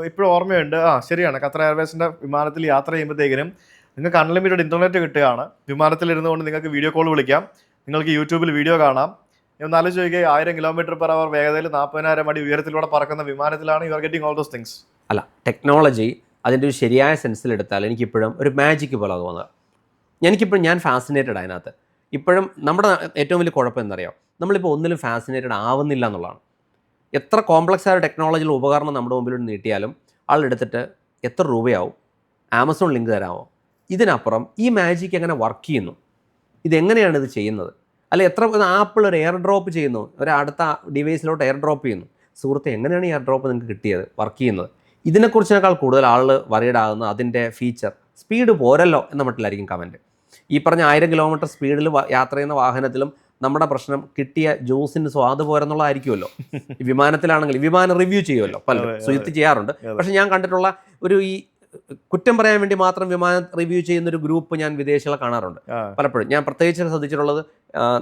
ഇപ്പോഴും ഓർമ്മയുണ്ട്. ശരിയാണ്, ഖത്തർ എയർവേസിന്റെ വിമാനത്തിൽ യാത്ര ചെയ്യുമ്പോഴത്തേക്കിനും നിങ്ങൾക്ക് അൺലിമിറ്റഡ് ഇന്റർനെറ്റ് കിട്ടുകയാണ്. വിമാനത്തിലിരുന്നു കൊണ്ട് നിങ്ങൾക്ക് വീഡിയോ കോൾ വിളിക്കാം, നിങ്ങൾക്ക് യൂട്യൂബിൽ വീഡിയോ കാണാം. ഒന്ന് ആലോചിക്കുക, 1000 km/h വേഗതയിൽ 40,000 അടി ഉയരത്തിലൂടെ പറക്കുന്ന വിമാനത്തിലാണ് you are getting all those things.
അല്ല, ടെക്നോളജി അതിൻ്റെ ഒരു ശരിയായ സെൻസിലെടുത്താൽ എനിക്കിപ്പോഴും ഒരു മാജിക്ക് പോലെ തോന്നുക. ഞാൻ ഫാസിനേറ്റഡ് അതിനകത്ത്. ഇപ്പോഴും നമ്മുടെ ഏറ്റവും വലിയ കുഴപ്പം എന്തറിയാം, നമ്മളിപ്പോൾ ഒന്നിലും ഫാസിനേറ്റഡ് ആവുന്നില്ല എന്നുള്ളതാണ്. എത്ര കോംപ്ലക്സ് ആയ ടെക്നോളജിയിൽ ഉപകരണം നമ്മുടെ മുമ്പിൽ നീട്ടിയാലും ആളെടുത്തിട്ട് എത്ര രൂപയാവും, ആമസോൺ ലിങ്ക് തരാമോ, ഇതിനപ്പുറം ഈ മാജിക്ക് എങ്ങനെ വർക്ക് ചെയ്യുന്നു, ഇതെങ്ങനെയാണ് ഇത് ചെയ്യുന്നത്, അല്ലെ എത്ര ആപ്പിൾ ഒരു എയർ ഡ്രോപ്പ് ചെയ്യുന്നു, ഒരു അടുത്ത ഡിവൈസിലോട്ട് എയർ ഡ്രോപ്പ് ചെയ്യുന്നു. സുഹൃത്തെ, എങ്ങനെയാണ് ഈ എയർ ഡ്രോപ്പ് നിങ്ങൾക്ക് കിട്ടിയത്, വർക്ക് ചെയ്യുന്നത്? ഇതിനെക്കുറിച്ചേക്കാൾ കൂടുതൽ ആളുകൾ വറീഡാകുന്ന അതിൻ്റെ ഫീച്ചർ, സ്പീഡ് പോരല്ലോ എന്ന മട്ടിലായിരിക്കും കമൻറ്റ്. ഈ പറഞ്ഞ 1000 km സ്പീഡിൽ യാത്ര ചെയ്യുന്ന വാഹനത്തിലും നമ്മുടെ പ്രശ്നം കിട്ടിയ ജ്യൂസിന് സ്വാദ് പോരെന്നുള്ളതായിരിക്കുമല്ലോ. ഈ വിമാനത്തിലാണെങ്കിൽ വിമാനം റിവ്യൂ ചെയ്യുമല്ലോ, പലരും സുഹൃത്ത് ചെയ്യാറുണ്ട്. പക്ഷെ ഞാൻ കണ്ടിട്ടുള്ള ഈ കുറ്റം പറയാൻ വേണ്ടി മാത്രം വിമാനം റിവ്യൂ ചെയ്യുന്നൊരു ഗ്രൂപ്പ് ഞാൻ വിദേശികളെ കാണാറുണ്ട് പലപ്പോഴും. ഞാൻ പ്രത്യേകിച്ച് ശ്രദ്ധിച്ചിട്ടുള്ളത്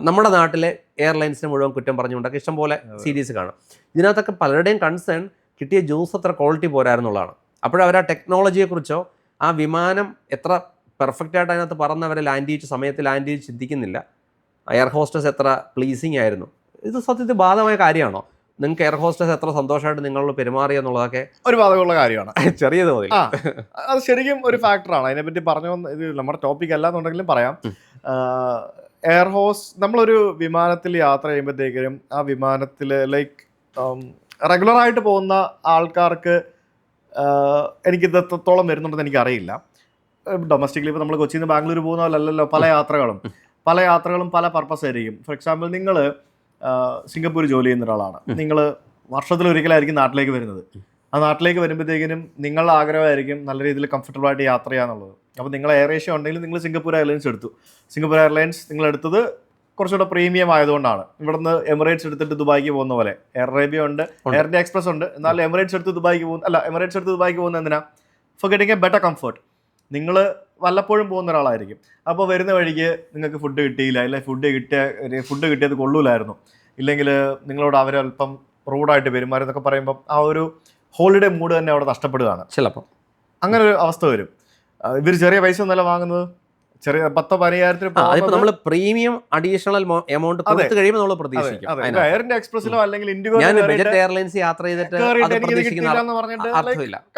നമ്മുടെ നാട്ടിലെ എയർലൈൻസിനെ മുഴുവൻ കുറ്റം പറഞ്ഞുകൊണ്ടൊക്കെ ഇഷ്ടംപോലെ സീരീസ് കാണാം. ഇതിനകത്തൊക്കെ പലരുടെയും കൺസേൺ കിട്ടിയ ജ്യൂസ് അത്ര ക്വാളിറ്റി പോരായിരുന്നുള്ളതാണ്. അപ്പോഴവർ ആ ടെക്നോളജിയെക്കുറിച്ചോ ആ വിമാനം എത്ര പെർഫെക്റ്റ് ആയിട്ട് അതിനകത്ത് പറന്നവരെ ലാൻഡ് ചെയ്യിച്ച സമയത്ത് ലാൻഡ് ചെയ്ത് ചിന്തിക്കുന്നില്ല. എയർ ഹോസ്റ്റസ് എത്ര പ്ലീസിങ് ആയിരുന്നു. ഇത് സത്യത്തിൽ ബാധകമായ കാര്യമാണോ? നിങ്ങൾക്ക് എയർ ഹോസ്റ്റസ് എത്ര സന്തോഷമായിട്ട് നിങ്ങളോട് പെരുമാറി എന്നുള്ളതൊക്കെ
ഒരു ബാധകമുള്ള കാര്യമാണ്.
ചെറിയ തോതിൽ
അത് ശരിക്കും ഒരു ഫാക്ടറാണ്. അതിനെപ്പറ്റി പറഞ്ഞു, ഇത് നമ്മുടെ ടോപ്പിക് അല്ലാന്നുണ്ടെങ്കിലും പറയാം. എയർ നമ്മളൊരു വിമാനത്തിൽ യാത്ര ചെയ്യുമ്പോഴത്തേക്കും ആ വിമാനത്തിൽ റെഗുലറായിട്ട് പോകുന്ന ആൾക്കാർക്ക് എനിക്കിത് എത്രത്തോളം വരുന്നുണ്ടെന്ന് എനിക്കറിയില്ല. ഡൊമസ്റ്റിക്കലി ഇപ്പോൾ നമ്മൾ കൊച്ചിയിൽ നിന്ന് ബാംഗ്ലൂർ പോകുന്ന പോലല്ലല്ലോ പല യാത്രകളും പല പർപ്പസ് ആയിരിക്കും. ഫോർ എക്സാമ്പിൾ, നിങ്ങൾ സിംഗപ്പൂർ ജോലി ചെയ്യുന്ന ഒരാളാണ്, നിങ്ങൾ വർഷത്തിലൊരിക്കലായിരിക്കും നാട്ടിലേക്ക് വരുന്നത്. ആ നാട്ടിലേക്ക് വരുമ്പോഴത്തേക്കിനും നിങ്ങളുടെ ആഗ്രഹമായിരിക്കും നല്ല രീതിയിൽ കംഫർട്ടബിൾ ആയിട്ട് യാത്ര ചെയ്യാന്നുള്ളത്. അപ്പോൾ നിങ്ങൾ എയർ ഏഷ്യ ഉണ്ടെങ്കിൽ നിങ്ങൾ സിംഗപ്പൂർ എയർലൈൻസ് എടുത്തു. സിംഗപ്പൂർ എയർലൈൻസ് നിങ്ങൾ എടുത്തത് കുറച്ചുകൂടെ പ്രീമിയം ആയതുകൊണ്ടാണ്. ഇവിടുന്ന് എമിറേറ്റ്സ് എടുത്തിട്ട് ദുബായിക്ക് പോകുന്ന പോലെ എയർ അറേബ്യ ഉണ്ട്, എയർ ഇന്ത്യ എക്സ്പ്രസ് ഉണ്ട്. എന്നാൽ എമിറേറ്റ്സ് എടുത്ത് ദുബായിക്ക് പോകുന്ന എന്തിനാ? For getting A better comfort. നിങ്ങൾ വല്ലപ്പോഴും പോകുന്ന ഒരാളായിരിക്കും. അപ്പോൾ വരുന്ന വഴിക്ക് നിങ്ങൾക്ക് ഫുഡ് കിട്ടിയില്ല, അല്ലെങ്കിൽ ഫുഡ് കിട്ടിയത് കൊള്ളൂലായിരുന്നു, ഇല്ലെങ്കിൽ നിങ്ങളോട് അവരല്പം റൂഡായിട്ട് പെരുമാറി എന്നൊക്കെ പറയുമ്പോൾ ആ ഒരു ഹോളിഡേ മൂഡ് തന്നെ അവിടെ നഷ്ടപ്പെടുകയാണ്.
ചിലപ്പോൾ
അങ്ങനെ ഒരു അവസ്ഥ വരും. ഇവർ ചെറിയ പൈസ ഒന്നല്ല വാങ്ങുന്നത്, ചെറിയ 10-15,000
നമ്മൾ പ്രീമിയം അഡീഷണൽ എമൗണ്ട് കൊടുത്തു കഴിയുമ്പോൾ നമ്മൾ പ്രതീക്ഷിക്കും.
എയർ ഇന്ത്യ എക്സ്പ്രസിലോ അല്ലെങ്കിൽ ഇൻഡിഗോ
എയർലൈൻസ് യാത്ര ചെയ്തിട്ട്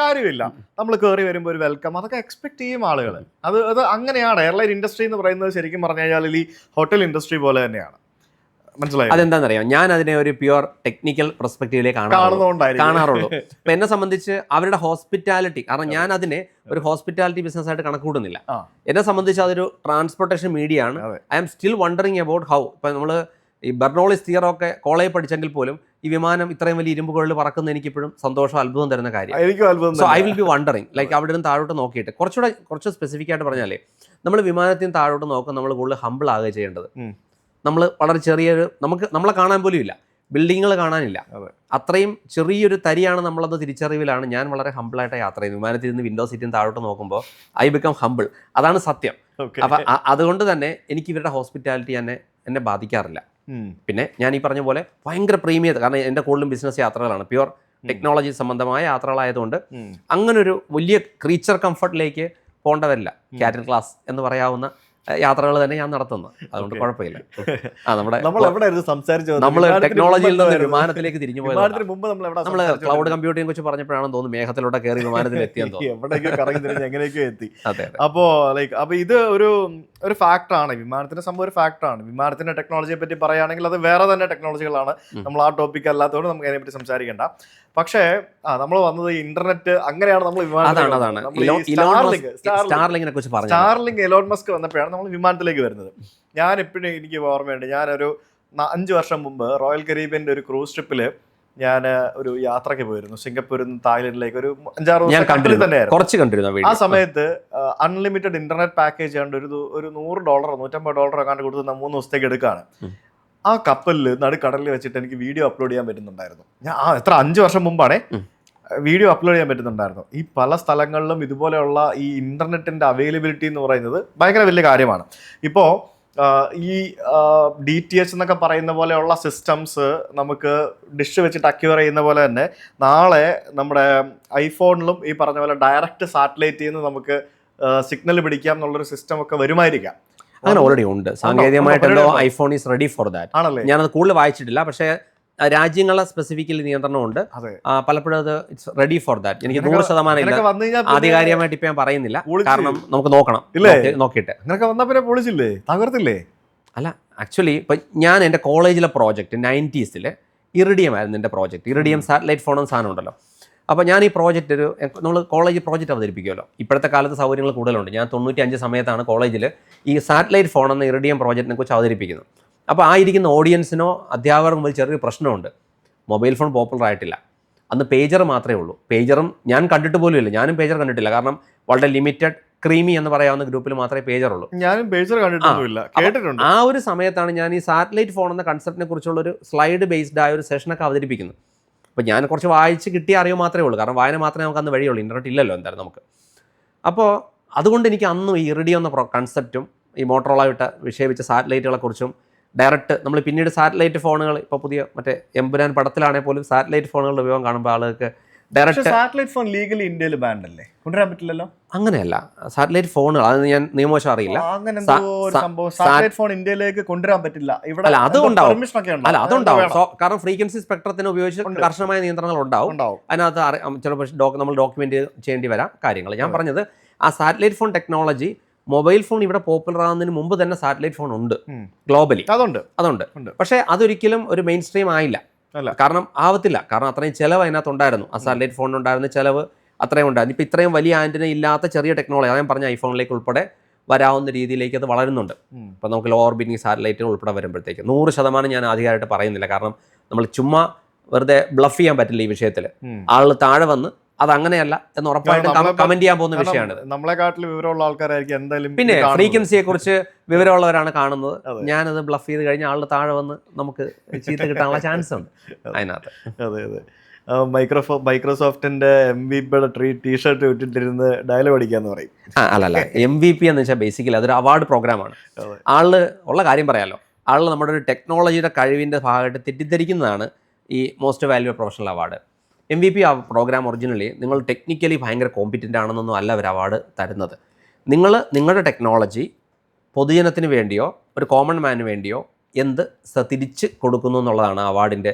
കാര്യമില്ല. നമ്മൾ കയറി വരുമ്പോൾ ഒരു വെൽക്കം, അതൊക്കെ എക്സ്പെക്ട് ചെയ്യും ആളുകൾ. അത് അങ്ങനെയാണ് എയർലൈൻ ഇൻഡസ്ട്രി എന്ന് പറയുന്നത്. ശരിക്കും പറഞ്ഞു കഴിഞ്ഞാൽ ഈ ഹോട്ടൽ ഇൻഡസ്ട്രി പോലെ തന്നെയാണ്. മനസ്സിലായി?
അതെന്താണെന്നറിയാം, ഞാൻ അതിനെ ഒരു പ്യുവർ ടെക്നിക്കൽ പെർസ്പെക്റ്റീവിലേക്ക് കാണാറുള്ളൂ. ഇപ്പൊ എന്നെ സംബന്ധിച്ച് അവരുടെ ഹോസ്പിറ്റാലിറ്റി, കാരണം ഞാൻ അതിനെ ഒരു ഹോസ്പിറ്റാലിറ്റി ബിസിനസ് ആയിട്ട് കണക്കൂടുന്നില്ല. എന്നെ സംബന്ധിച്ച് അതൊരു ട്രാൻസ്പോർട്ടേഷൻ മീഡിയ ആണ്. I am still wondering about how. ഇപ്പൊ നമ്മൾ ഈ ബെർണോളിസ് തിയറൊക്കെ കോളേജ് പഠിച്ചെങ്കിൽ പോലും ഈ വിമാനം ഇത്രയും വലിയ ഇരുമ്പുകളിൽ പറക്കുന്ന എനിക്കിപ്പോഴും സന്തോഷം, അത്ഭുതം തരുന്ന കാര്യം. So I will be wondering, like അവിടെ നിന്ന് താഴോട്ട് നോക്കിയിട്ട് കുറച്ച് സ്പെസിഫിക് ആയിട്ട് പറഞ്ഞാലേ, നമ്മൾ വിമാനത്തിൽ നിന്ന് താഴോട്ട് നോക്കാൻ നമ്മൾ കൂടുതൽ ഹമ്പിൾ ആകുക ചെയ്യേണ്ടത്. നമ്മൾ വളരെ ചെറിയൊരു നമ്മളെ കാണാൻ പോലും ഇല്ല, ബിൽഡിങ്ങുകൾ കാണാനില്ല, അത്രയും ചെറിയൊരു തരിയാണ് നമ്മളത് തിരിച്ചറിവിലാണ്. ഞാൻ വളരെ ഹമ്പിളായിട്ട് യാത്ര ചെയ്യുന്നു. വിമാനത്തിൽ നിന്ന് വിൻഡോ സീറ്റിൽ നിന്ന് താഴോട്ട് നോക്കുമ്പോൾ ഐ ബിക്കം ഹമ്പിൾ. അതാണ് സത്യം. അപ്പം അതുകൊണ്ട് തന്നെ എനിക്ക് ഇവരുടെ ഹോസ്പിറ്റാലിറ്റി എന്നെ ബാധിക്കാറില്ല. പിന്നെ ഞാൻ ഈ പറഞ്ഞ പോലെ ഭയങ്കര പ്രീമിയം, കാരണം എൻ്റെ കൂടുതലും ബിസിനസ് യാത്രകളാണ്, പ്യുവർ ടെക്നോളജി സംബന്ധമായ യാത്രകളായതുകൊണ്ട് അങ്ങനൊരു വലിയ ക്രീച്ചർ കംഫർട്ടിലേക്ക് പോകേണ്ട വരില്ല. ക്യാറ്റൽ ക്ലാസ് എന്ന് പറയാവുന്ന യാത്രകൾ തന്നെ ഞാൻ നടത്തുന്നത്. അതുകൊണ്ട് കുഴപ്പമില്ല. നമ്മൾ ടെക്നോളജിയിൽ നിന്ന് വിമാനത്തിലേക്ക് തിരിഞ്ഞു പോയത്. നമ്മൾ ക്ലൗഡ് കമ്പ്യൂട്ടിംഗ് കുറിച്ച് പറഞ്ഞപ്പോഴാണെന്ന് തോന്നുന്നു മേഘത്തിലൂടെ കയറി വിമാനത്തിൽ എത്തിയെന്ന്
തോന്നുന്നു. അപ്പൊ ഇത് ഒരു ഫാക്ടറാണ്. വിമാനത്തിന്റെ സംഭവം ഒരു ഫാക്ടറാണ്. വിമാനത്തിന്റെ ടെക്നോളജിയെ പറ്റി പറയുകയാണെങ്കിൽ അത് വേറെ തന്നെ ടെക്നോളജികളാണ്. നമ്മൾ ആ ടോപ്പിക് അല്ലാത്തതുകൊണ്ട് നമുക്ക് അതിനെപ്പറ്റി സംസാരിക്കേണ്ട. പക്ഷേ നമ്മൾ വന്നത് ഇന്റർനെറ്റ് അങ്ങനെയാണ് നമ്മൾ
സ്റ്റാർലിങ്ങിനെ കുറിച്ച് പറഞ്ഞു.
സ്റ്റാർലിങ്ക് എലോൺ മസ്ക് വന്നപ്പോഴാണ് നമ്മൾ വിമാനത്തിലേക്ക് വരുന്നത്. ഞാൻ എപ്പോഴും എനിക്ക് ഓർമ്മയുണ്ട്, ഞാനൊരു 5 വർഷം മുമ്പ് റോയൽ കരീബിയന്റെ ഒരു ക്രൂസ് ട്രിപ്പില് ഞാൻ ഒരു യാത്രയ്ക്ക് പോയിരുന്നു. സിംഗപ്പൂരിൽ നിന്ന് തായ്ലൻഡിലേക്ക് ഒരു 5-6 ദിവസം തന്നെയായിരുന്നു. ആ സമയത്ത് അൺലിമിറ്റഡ് ഇന്റർനെറ്റ് പാക്കേജ് കണ്ട് ഒരു $100 $150 കണ്ട് കൊടുത്ത് 3 ദിവസത്തേക്ക് എടുക്കുകയാണ്. ആ കപ്പലിൽ നടുക്കടലിൽ വെച്ചിട്ട് എനിക്ക് വീഡിയോ അപ്ലോഡ് ചെയ്യാൻ പറ്റുന്നുണ്ടായിരുന്നു. ഞാൻ എത്ര 5 വർഷം മുമ്പാണേ വീഡിയോ അപ്ലോഡ് ചെയ്യാൻ പറ്റുന്നുണ്ടായിരുന്നു. ഈ പല സ്ഥലങ്ങളിലും ഇതുപോലെയുള്ള ഈ ഇന്റർനെറ്റിന്റെ അവൈലബിലിറ്റി എന്ന് പറയുന്നത് ഭയങ്കര വലിയ കാര്യമാണ്. ഇപ്പോൾ ഈ DTH എന്നൊക്കെ പറയുന്ന പോലെയുള്ള സിസ്റ്റംസ് നമുക്ക് ഡിഷ് വെച്ചിട്ട് അക്യൂർ ചെയ്യുന്ന പോലെ തന്നെ നാളെ നമ്മുടെ ഐഫോണിലും ഈ പറഞ്ഞ പോലെ ഡയറക്റ്റ് സാറ്റലൈറ്റിൽ നിന്ന് നമുക്ക് സിഗ്നൽ പിടിക്കാം എന്നുള്ളൊരു സിസ്റ്റം ഒക്കെ വരുമായിരിക്കാം.
അങ്ങനെ ഓൾറെഡി ഉണ്ട്. സാങ്കേതികമായിട്ട് iPhone is ready for that.
ആണല്ലേ?
ഞാനത് കൂടുതൽ വായിച്ചിട്ടില്ല, പക്ഷേ രാജ്യങ്ങളെ സ്പെസിഫിക്കലി നിയന്ത്രണമുണ്ട്. പലപ്പോഴും അത് ഇറ്റ്സ് റെഡി ഫോർ ദാറ്റ്. എനിക്ക് 100% ഇല്ല, ആധികാരികമായിട്ട് ഇപ്പൊ ഞാൻ പറയുന്നില്ല, കാരണം നമുക്ക് നോക്കണം. നോക്കിയിട്ട്
അങ്ങനെയൊക്കെ വന്നാൽ പിന്നെ പൊളിച്ചില്ലേ, തകർത്തില്ലേ?
അല്ല, ആക്ച്വലി ഇപ്പൊ ഞാൻ എൻ്റെ കോളേജിലെ പ്രോജക്റ്റ് 90s ഇറിഡിയം ആയിരുന്നു എൻ്റെ പ്രോജക്റ്റ്. ഇറിഡിയം സാറ്റലൈറ്റ് ഫോൺ എന്ന സാധനം ഉണ്ടല്ലോ. അപ്പോൾ ഞാൻ ഈ പ്രോജക്റ്റ് നമ്മൾ കോളേജ് പ്രോജക്റ്റ് അവതരിപ്പിക്കുമല്ലോ. ഇപ്പോഴത്തെ കാലത്ത് സൗകര്യങ്ങൾ കൂടുതലുണ്ട്. ഞാൻ 95 സമയത്താണ് കോളേജിൽ ഈ സാറ്റലൈറ്റ് ഫോൺ എന്ന ഇറിഡിയം പ്രോജക്റ്റിനെ കുറിച്ച് അവതരിപ്പിക്കുന്നത്. അപ്പോൾ ആ ഇരിക്കുന്ന ഓഡിയൻസിനോ അധ്യാപകർക്കും ഒരു ചെറിയൊരു പ്രശ്നമുണ്ട്. മൊബൈൽ ഫോൺ പോപ്പുലർ ആയിട്ടില്ല. അന്ന് പേജർ മാത്രമേ ഉള്ളൂ. പേജറും ഞാൻ കണ്ടിട്ട് പോലും ഇല്ല, ഞാനും പേജർ കണ്ടിട്ടില്ല. കാരണം വളരെ ലിമിറ്റഡ് ക്രീമി എന്ന് പറയാവുന്ന ഗ്രൂപ്പിൽ മാത്രമേ പേജർ ഉള്ളൂ.
ഞാനും പേജർ കണ്ടിട്ടൊന്നുമില്ല, കേട്ടിട്ടുണ്ട്.
ആ ഒരു സമയത്താണ് ഞാൻ ഈ സാറ്റലൈറ്റ് ഫോൺ എന്ന കൺസെപ്റ്റിനെ കുറിച്ചുള്ള ഒരു സ്ലൈഡ് ബേസ്ഡ് ആയ ഒരു സെഷനൊക്കെ അവതരിപ്പിക്കുന്നത്. അപ്പോൾ ഞാൻ കുറച്ച് വായിച്ച് കിട്ടിയ അറിവ് മാത്രമേ ഉള്ളൂ, കാരണം വായന മാത്രമേ നമുക്ക് അന്ന് വഴിയുള്ളൂ, ഇൻ്റർനെറ്റ് ഇല്ലല്ലോ എന്തായാലും നമുക്ക്. അപ്പോൾ അതുകൊണ്ട് എനിക്ക് അന്നും ഈ ഇറിഡിയം എന്ന കൺസെപ്റ്റും ഈ മോട്ടറോള വിട്ട വിക്ഷേപിച്ച സാറ്റലൈറ്റുകളെ കുറിച്ചും ഡയറക്റ്റ് നമ്മൾ പിന്നീട് സാറ്റലൈറ്റ് ഫോണുകൾ ഇപ്പോൾ പുതിയ മറ്റേ എമ്പുരാൻ പടത്തിലാണെങ്കിൽ പോലും സാറ്റലൈറ്റ് ഫോണുകളുടെ ഉപയോഗം കാണുമ്പോൾ ആളുകൾക്ക് ഡയറക്റ്റ്
സാറ്റലൈറ്റ് ഫോൺ ലീഗലി ഇന്ത്യയിൽ ബാൻഡ് അല്ലേ, കൊണ്ടുവരാൻ പറ്റില്ലല്ലോ.
അങ്ങനെയല്ല, സാറ്റലൈറ്റ് ഫോണുകൾ അത് ഞാൻ നിയമവശം അറിയില്ല.
സാറ്റലൈറ്റ് ഫോൺ ഇന്ത്യയിലേക്ക് കൊണ്ടുവരാൻ പറ്റില്ല ഇവിടെ.
അല്ല, അതുണ്ടാവും. അല്ല, അതുണ്ടാവും. കാരണം ഫ്രീക്വൻസി സ്പെക്ട്രത്തിന് ഉപയോഗിച്ച് കർശനമായ നിയന്ത്രണങ്ങൾ ഉണ്ടാവും. അതിനകത്ത് ചിലപ്പോൾ നമ്മൾ ഡോക്യുമെന്റ് ചെയ്യേണ്ടി വരാം കാര്യങ്ങൾ. ഞാൻ പറഞ്ഞത് ആ satellite phone technology mobile phone ഇവിടെ പോപ്പുലർ ആകുന്നതിന് മുമ്പ് തന്നെ സാറ്റലൈറ്റ് ഫോൺ ഉണ്ട് ഗ്ലോബലി. അതുണ്ട്. പക്ഷേ അതൊരിക്കലും ഒരു മെയിൻ സ്ട്രീം ആയില്ല. കാരണം ആവത്തില്ല. കാരണം അത്രയും ചിലവ് അതിനകത്ത് ഉണ്ടായിരുന്നു. ആ സാറ്റലൈറ്റ് ഫോണിന് ഉണ്ടായിരുന്ന ചിലവ് അത്രയും ഉണ്ടായിരുന്നു. ഇപ്പം ഇത്രയും വലിയ ആൻറ്റിന ഇല്ലാത്ത ചെറിയ ടെക്നോളജി, ഞാൻ പറഞ്ഞ ഐഫോണിലേക്ക് ഉൾപ്പെടെ വരാവുന്ന രീതിയിലേക്ക് അത് വളരുന്നുണ്ട്. ഇപ്പം നമുക്ക് ലോ ഓർബിറ്റിംഗ് സാറ്റലൈറ്റുകൾ ഉൾപ്പെടെ വരുമ്പോഴത്തേക്ക് 100% ഞാൻ ആധികാരമായിട്ട് പറയുന്നില്ല. കാരണം നമ്മൾ ചുമ്മാ വെറുതെ ബ്ലഫ് ചെയ്യാൻ പറ്റില്ല ഈ വിഷയത്തിൽ. ആളുകൾ താഴെ വന്ന് അതങ്ങനെയല്ല എന്ന് ഉറപ്പായിട്ടും കമന്റ് ചെയ്യാൻ പോകുന്ന വിഷയമാണ്.
നമ്മളെക്കാട്ടിൽ വിവരമുള്ള ആൾക്കാരായിരിക്കും എന്തായാലും.
പിന്നെ ഫ്രീക്വൻസിയെ കുറിച്ച് വിവരമുള്ളവരാണ് കാണുന്നത്. ഞാനത് ബ്ലഫ് ചെയ്ത് കഴിഞ്ഞാൽ ആളുടെ താഴെ വന്ന് നമുക്ക് ചീത്ത കിട്ടാനുള്ള ചാൻസ് ഉണ്ട് അതിനകത്ത്.
അതെ. മൈക്രോസോഫ്റ്റിന്റെ MVP ടീഷർട്ട് ഇട്ടിട്ടിരുന്ന് ഡയലോഗ് അടിക്കാന്ന് പറയും.
അല്ലല്ല, MVP എന്ന് വെച്ചാൽ ബേസിക്കലി അതൊരു അവാർഡ് പ്രോഗ്രാമാണ്. ആള് ഉള്ള കാര്യം പറയാമല്ലോ, ആള് നമ്മുടെ ഒരു ടെക്നോളജിയുടെ കഴിവിന്റെ ഭാഗമായിട്ട് തെറ്റിദ്ധരിക്കുന്നതാണ് ഈ most value professional award. MVP ആ പ്രോഗ്രാം ഒറിജിനലി നിങ്ങൾ ടെക്നിക്കലി ഭയങ്കര കോമ്പിറ്റൻ്റ് ആണെന്നൊന്നും അല്ല ഒരു അവാർഡ് തരുന്നത്. നിങ്ങളുടെ ടെക്നോളജി പൊതുജനത്തിന് വേണ്ടിയോ ഒരു കോമൺ മാന് വേണ്ടിയോ എന്ത് തിരിച്ച് കൊടുക്കുന്നു എന്നുള്ളതാണ് അവാർഡിൻ്റെ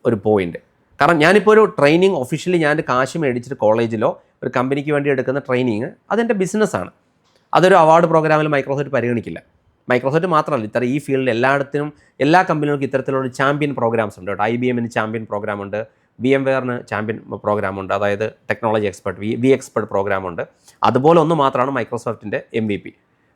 ഒരു പോയിന്റ്. കാരണം ഞാനിപ്പോൾ ഒരു ട്രെയിനിങ് ഒഫീഷ്യലി ഞാൻ കാശ് മേടിച്ചിട്ട് കോളേജിലോ ഒരു കമ്പനിക്ക് വേണ്ടി എടുക്കുന്ന ട്രെയിനിങ് അതെൻ്റെ ബിസിനസ്സാണ്. അതൊരു അവാർഡ് പ്രോഗ്രാമിൽ മൈക്രോസോഫ്റ്റ് പരിഗണിക്കില്ല. മൈക്രോസോഫ്റ്റ് മാത്രമല്ല, ഇത്ര ഈ ഫീൽഡിൽ എല്ലായിടത്തും എല്ലാ കമ്പനികൾക്കും ഇത്തരത്തിലുള്ള ചാമ്പ്യൻ പ്രോഗ്രാംസ് ഉണ്ട് കേട്ടോ. IBMന് ചാമ്പ്യൻ പ്രോഗ്രാം ഉണ്ട്, VMwareന് ചാമ്പ്യൻ പ്രോഗ്രാമുണ്ട്, അതായത് ടെക്നോളജി എക്സ്പെർട്ട് V-എക്സ്പെർട്ട് പ്രോഗ്രാമുണ്ട്. അതുപോലെ ഒന്ന് മാത്രമാണ് മൈക്രോസോഫ്റ്റിൻ്റെ MVP.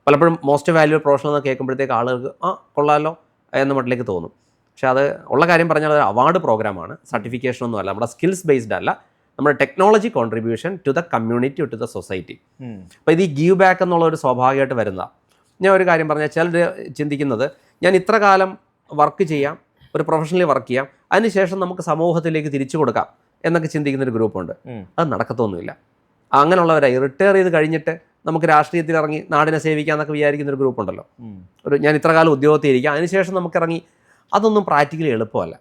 പലപ്പോഴും മോസ്റ്റ് വാല്യൂ പ്രൊഫഷണൽ എന്ന് കേൾക്കുമ്പോഴത്തേക്ക് ആളുകൾക്ക് കൊള്ളാമല്ലോ എന്ന മട്ടിലേക്ക് തോന്നും. പക്ഷേ അത് ഉള്ള കാര്യം പറഞ്ഞാൽ അത് അവാർഡ് പ്രോഗ്രാമാണ്, സർട്ടിഫിക്കേഷൻ ഒന്നും അല്ല, നമ്മുടെ സ്കിൽസ് ബേസ്ഡ് അല്ല, നമ്മുടെ technology contribution to the community, to the society. അപ്പോൾ ഇത് ഈ ഗീവ് ബാക്ക് എന്നുള്ള ഒരു സ്വാഭാവികമായിട്ട് വരുന്നതാണ്. ഞാൻ ഒരു കാര്യം പറഞ്ഞാൽ ചിലർ ചിന്തിക്കുന്നത് ഞാൻ ഇത്ര കാലം വർക്ക് ചെയ്യാം, ഒരു പ്രൊഫഷണലി വർക്ക് ചെയ്യാം, അതിനുശേഷം നമുക്ക് സമൂഹത്തിലേക്ക് തിരിച്ചു കൊടുക്കാം എന്നൊക്കെ ചിന്തിക്കുന്നൊരു ഗ്രൂപ്പുണ്ട്. അത് നടക്കത്തൊന്നുമില്ല. അങ്ങനെയുള്ളവരായി റിട്ടയർ ചെയ്ത് കഴിഞ്ഞിട്ട് നമുക്ക് രാഷ്ട്രീയത്തിൽ ഇറങ്ങി നാടിനെ സേവിക്കാമെന്നൊക്കെ വിചാരിക്കുന്നൊരു ഗ്രൂപ്പുണ്ടല്ലോ. ഞാൻ ഇത്ര കാലം ഉദ്യോഗത്തിൽ ഇരിക്കാം, അതിനുശേഷം നമുക്ക് ഇറങ്ങി, അതൊന്നും പ്രാക്ടിക്കലി എളുപ്പമല്ല.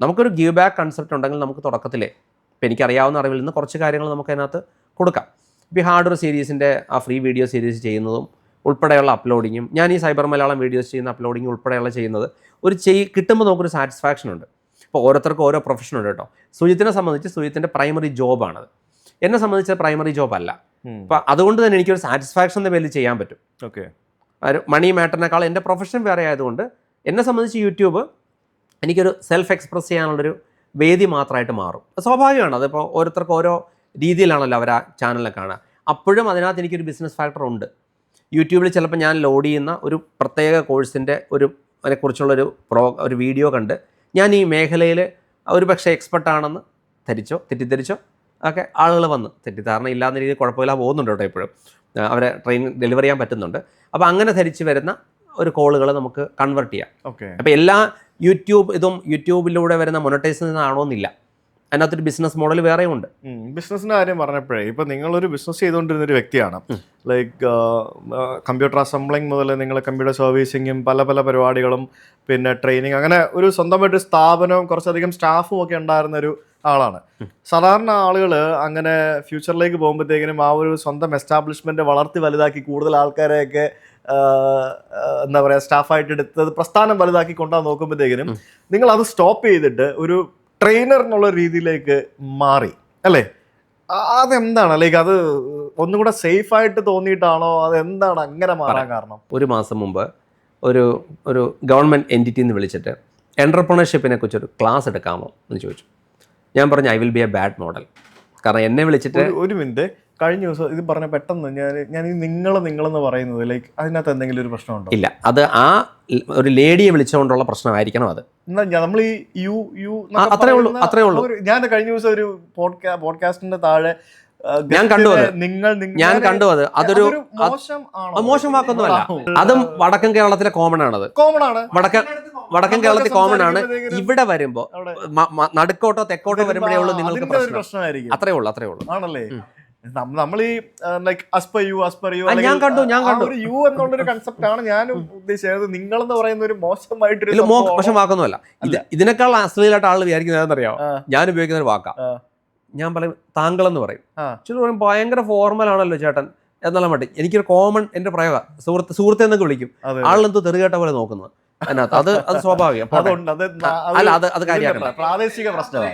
നമുക്കൊരു ഗീവ് ബാക്ക് കൺസെപ്റ്റ് ഉണ്ടെങ്കിൽ നമുക്ക് തുടക്കത്തിലേ ഇപ്പം എനിക്കറിയാവുന്ന അറിവിൽ നിന്ന് കുറച്ച് കാര്യങ്ങൾ നമുക്ക് അതിനകത്ത് കൊടുക്കാം. ഇപ്പോൾ ഹാർഡ്വെയർ സീരീസിൻ്റെ ആ ഫ്രീ വീഡിയോ സീരീസ് ചെയ്യുന്നതും ഉൾപ്പെടെയുള്ള അപ്ലോഡിങ്ങും, ഞാൻ ഈ സൈബർ മലയാളം വീഡിയോസ് ചെയ്യുന്ന അപ്ലോഡിങ് ഉൾപ്പെടെയുള്ള ചെയ്യുന്നത് കിട്ടുമ്പോൾ നമുക്കൊരു സാറ്റിസ്ഫാക്ഷൻ ഉണ്ട്. ഇപ്പോൾ ഓരോരുത്തർക്കും ഓരോ പ്രൊഫഷൻ ഉണ്ട് കേട്ടോ. സുജിത്തിനെ സംബന്ധിച്ച് സുജിത്തിൻ്റെ പ്രൈമറി ജോബാണത്, എന്നെ സംബന്ധിച്ച് പ്രൈമറി ജോബ് അല്ല. അപ്പോൾ അതുകൊണ്ട് തന്നെ എനിക്കൊരു സാറ്റിസ്ഫാക്ഷൻ എന്ന പേരിൽ ചെയ്യാൻ പറ്റും.
ഓക്കെ,
ഒരു മണി മാറ്ററിനേക്കാൾ എൻ്റെ പ്രൊഫഷൻ വേറെ ആയതുകൊണ്ട് എന്നെ സംബന്ധിച്ച് യൂട്യൂബ് എനിക്കൊരു സെൽഫ് എക്സ്പ്രസ് ചെയ്യാനുള്ളൊരു വേദി മാത്രമായിട്ട് മാറും. സ്വാഭാവികമാണ്. അതിപ്പോൾ ഓരോരുത്തർക്ക് ഓരോ രീതിയിലാണല്ലോ അവർ ആ ചാനലിനെ കാണുക. അപ്പോഴും അതിനകത്ത് എനിക്കൊരു ബിസിനസ് ഫാക്ടർ ഉണ്ട്. യൂട്യൂബിൽ ചിലപ്പോൾ ഞാൻ ലോഡ് ചെയ്യുന്ന ഒരു പ്രത്യേക കോഴ്സിൻ്റെ അതിനെക്കുറിച്ചുള്ളൊരു ഒരു വീഡിയോ കണ്ട് ഞാൻ ഈ മേഖലയിൽ ഒരു പക്ഷേ എക്സ്പെർട്ടാണെന്ന് തെറ്റിദ്ധരിച്ചോ ഒക്കെ ആളുകൾ വന്ന്, തെറ്റിദ്ധാരണ ഇല്ലാത്ത രീതിയിൽ കുഴപ്പമില്ല പോകുന്നുണ്ട് കേട്ടോ ഇപ്പോഴും. അവരെ ഡെലിവർ ചെയ്യാൻ പറ്റുന്നുണ്ട്. അപ്പോൾ അങ്ങനെ ധരിച്ച് വരുന്ന ഒരു കോളുകൾ നമുക്ക് കൺവേർട്ട് ചെയ്യാം.
ഓക്കെ.
അപ്പോൾ എല്ലാ യൂട്യൂബിലൂടെ വരുന്ന മൊനറ്റൈസിൽ നിന്നാണോന്നില്ല. അതിനകത്തൊരു ബിസിനസ് മോഡൽ വേറെയും ഉണ്ട്.
ബിസിനസ്സിൻ്റെ കാര്യം പറഞ്ഞപ്പോഴേ, ഇപ്പം നിങ്ങളൊരു ബിസിനസ് ചെയ്തുകൊണ്ടിരുന്ന ഒരു വ്യക്തിയാണ്. ലൈക്ക് കമ്പ്യൂട്ടർ അസംബ്ലിങ് മുതൽ നിങ്ങൾ കമ്പ്യൂട്ടർ സർവീസിങ്ങും പല പല പരിപാടികളും പിന്നെ ട്രെയിനിങ്, അങ്ങനെ ഒരു സ്വന്തമായിട്ട് സ്ഥാപനവും കുറച്ചധികം സ്റ്റാഫും ഒക്കെ ഉണ്ടായിരുന്ന ഒരു ആളാണ്. സാധാരണ ആളുകൾ അങ്ങനെ ഫ്യൂച്ചറിലേക്ക് പോകുമ്പോഴത്തേക്കിനും ആ ഒരു സ്വന്തം എസ്റ്റാബ്ലിഷ്മെന്റ് വളർത്തി വലുതാക്കി കൂടുതൽ ആൾക്കാരെയൊക്കെ എന്താ പറയുക സ്റ്റാഫായിട്ട് എടുത്തത് പ്രസ്ഥാനം വലുതാക്കി കൊണ്ടുപോകാൻ നോക്കുമ്പോഴത്തേക്കിനും നിങ്ങൾ അത് സ്റ്റോപ്പ് ചെയ്തിട്ട് ഒരു ട്രെയിനർ എന്നുള്ള രീതിയിലേക്ക് മാറി അല്ലേ? അതെന്താണ്? ലൈക്ക് അത് ഒന്നും കൂടെ സേഫ് ആയിട്ട് തോന്നിയിട്ടാണോ? അതെന്താണ് അങ്ങനെ മാറാൻ കാരണം?
ഒരു മാസം മുമ്പ് ഒരു ഗവൺമെൻറ് എൻറ്റിറ്റിന്ന് വിളിച്ചിട്ട് എൻ്റർപ്രണർഷിപ്പിനെ കുറിച്ചൊരു ക്ലാസ് എടുക്കാമോ എന്ന് ചോദിച്ചു. ഞാൻ പറഞ്ഞു I will be A bad model. കാരണം എന്നെ വിളിച്ചിട്ട്
ഒരു മിനിറ്റ്, കഴിഞ്ഞ ദിവസം ഇത് പറഞ്ഞ പെട്ടെന്ന് ഞാൻ ഈ നിങ്ങളെന്ന് പറയുന്നത് ലൈക്ക് അതിനകത്ത് എന്തെങ്കിലും ഒരു പ്രശ്നമുണ്ടോ?
ഇല്ല, അത് ആ ഒരു ലേഡിയെ വിളിച്ചുകൊണ്ടുള്ള പ്രശ്നമായിരിക്കണം അത്.
നമ്മൾ ഈ
അത്രേ ഉള്ളൂ.
ഞാൻ കഴിഞ്ഞ ദിവസം ഒരു പോഡ്കാസ്റ്റിന്റെ താഴെ
ഞാൻ കണ്ടു അത് അതൊരു മോശം വാക്കൊന്നുമല്ല. അതും വടക്കൻ കേരളത്തിലെ കോമൺ ആണത്. വടക്കൻ കേരളത്തിൽ കോമൺ ആണ്. ഇവിടെ വരുമ്പോ നടുക്കോട്ടോ തെക്കോട്ടോ വരുമ്പോഴേ ഉള്ളൂ നിങ്ങൾക്ക് പ്രശ്നം. അത്രേ ഉള്ളൂ
ആണല്ലേ? നമ്മൾ ഈ ലൈക്ക് ആസ് യു
ഞാൻ കണ്ടു
യു എന്നുള്ളൊരു കൺസെപ്റ്റ് ആണ് ഞാൻ ഉദ്ദേശിച്ചത്. നിങ്ങളെന്ന് പറയുന്ന ഒരു മോശമായിട്ടൊരു
മോശം വാക്കൊന്നുമല്ല. ഇതിനേക്കാൾ അശ്ലീലമായിട്ട് ആൾ വിചാരിക്കുന്നത് അറിയാം. ഞാൻ ഉപയോഗിക്കുന്ന ഒരു വാക്കാ. ഞാൻ പറയും താങ്കളെന്ന് പറയും. ചില പറയും ഭയങ്കര ഫോർമൽ ആണല്ലോ ചേട്ടൻ എന്നുള്ള മട്ടി. എനിക്കൊരു കോമൺ എന്റെ പ്രയോഗ സുഹൃത്തെ എന്നൊക്കെ വിളിക്കും. ആളെന്തോ തെറുകേട്ട പോലെ നോക്കുന്നത് അതിനകത്ത്. അത് സ്വാഭാവികം. അല്ല, അത് കാര്യമാക്കണം.
പ്രാദേശിക പ്രശ്നമാണ്.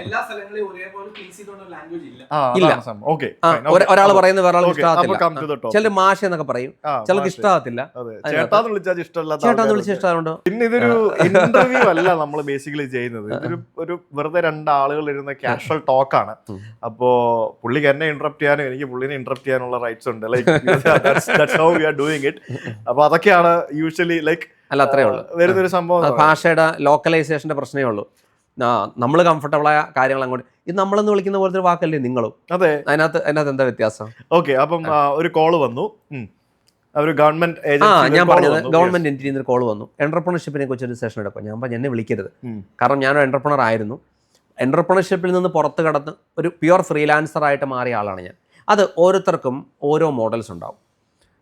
ഒരാൾ പറയുന്നത് വേറെ ആൾക്ക് ഇഷ്ടമാകത്തില്ല. ചിലർ മാഷ എന്നൊക്കെ പറയും, ചിലർക്ക് ഇഷ്ടമാകത്തില്ല.
ചേട്ടാന്ന് വിളിച്ചാൽ ഇഷ്ടമുണ്ടോ? പിന്നെ ഇതൊരു ഇന്റർവ്യൂ അല്ല നമ്മൾ ബേസിക്കലി ചെയ്യുന്നത്. ഒരു വെറുതെ രണ്ടാളുകൾ ഇരുന്ന കാഷ്വൽ ടോക്കാണ്. അപ്പോ പുള്ളിക്ക് എന്നെ ഇന്ററപ്റ്റ് ചെയ്യാനും എനിക്ക് പുള്ളിനെ ഇന്ററപ്റ്റ് ചെയ്യാനുള്ള റൈറ്റ്സ് ഉണ്ട്. അപ്പൊ അതൊക്കെയാണ് യൂഷ്വലി ലൈക്ക്.
അല്ല, അത്രേ ഉള്ളൂ.
വരുന്നൊരു സംഭവം
ഭാഷയുടെ ലോക്കലൈസേഷന്റെ പ്രശ്നമേ ഉള്ളൂ. നമ്മൾ കംഫർട്ടബിൾ ആയ കാര്യങ്ങൾ അങ്ങോട്ട് ഇത് നമ്മളെന്ന് വിളിക്കുന്ന പോലത്തെ ഒരു വാക്കല്ലേ നിങ്ങളും?
അതെ.
അതിനകത്ത് എന്താ വ്യത്യാസം?
ഓക്കെ. അപ്പം ഒരു കോള് വന്നു. ഒരു ഗവൺമെന്റ്
ഞാൻ പറഞ്ഞത് ഗവൺമെന്റ് എൻറ്റിറ്റിയിൽ നിന്ന് കോൾ വന്നു. എന്റർപ്രണർഷിപ്പിനെ കുറിച്ച് ഒരു സെഷൻ എടുക്കും. ഞാൻ പറഞ്ഞു എന്നെ വിളിക്കരുത്. കാരണം ഞാനൊരു എന്റർപ്രണർ ആയിരുന്നു. എന്റർപ്രണർഷിപ്പിൽ നിന്ന് പുറത്ത് കടന്ന് ഒരു പ്യുവർ ഫ്രീലാൻസർ ആയിട്ട് മാറിയ ആളാണ് ഞാൻ. അത് ഓരോരുത്തർക്കും ഓരോ മോഡൽസ് ഉണ്ടാവും.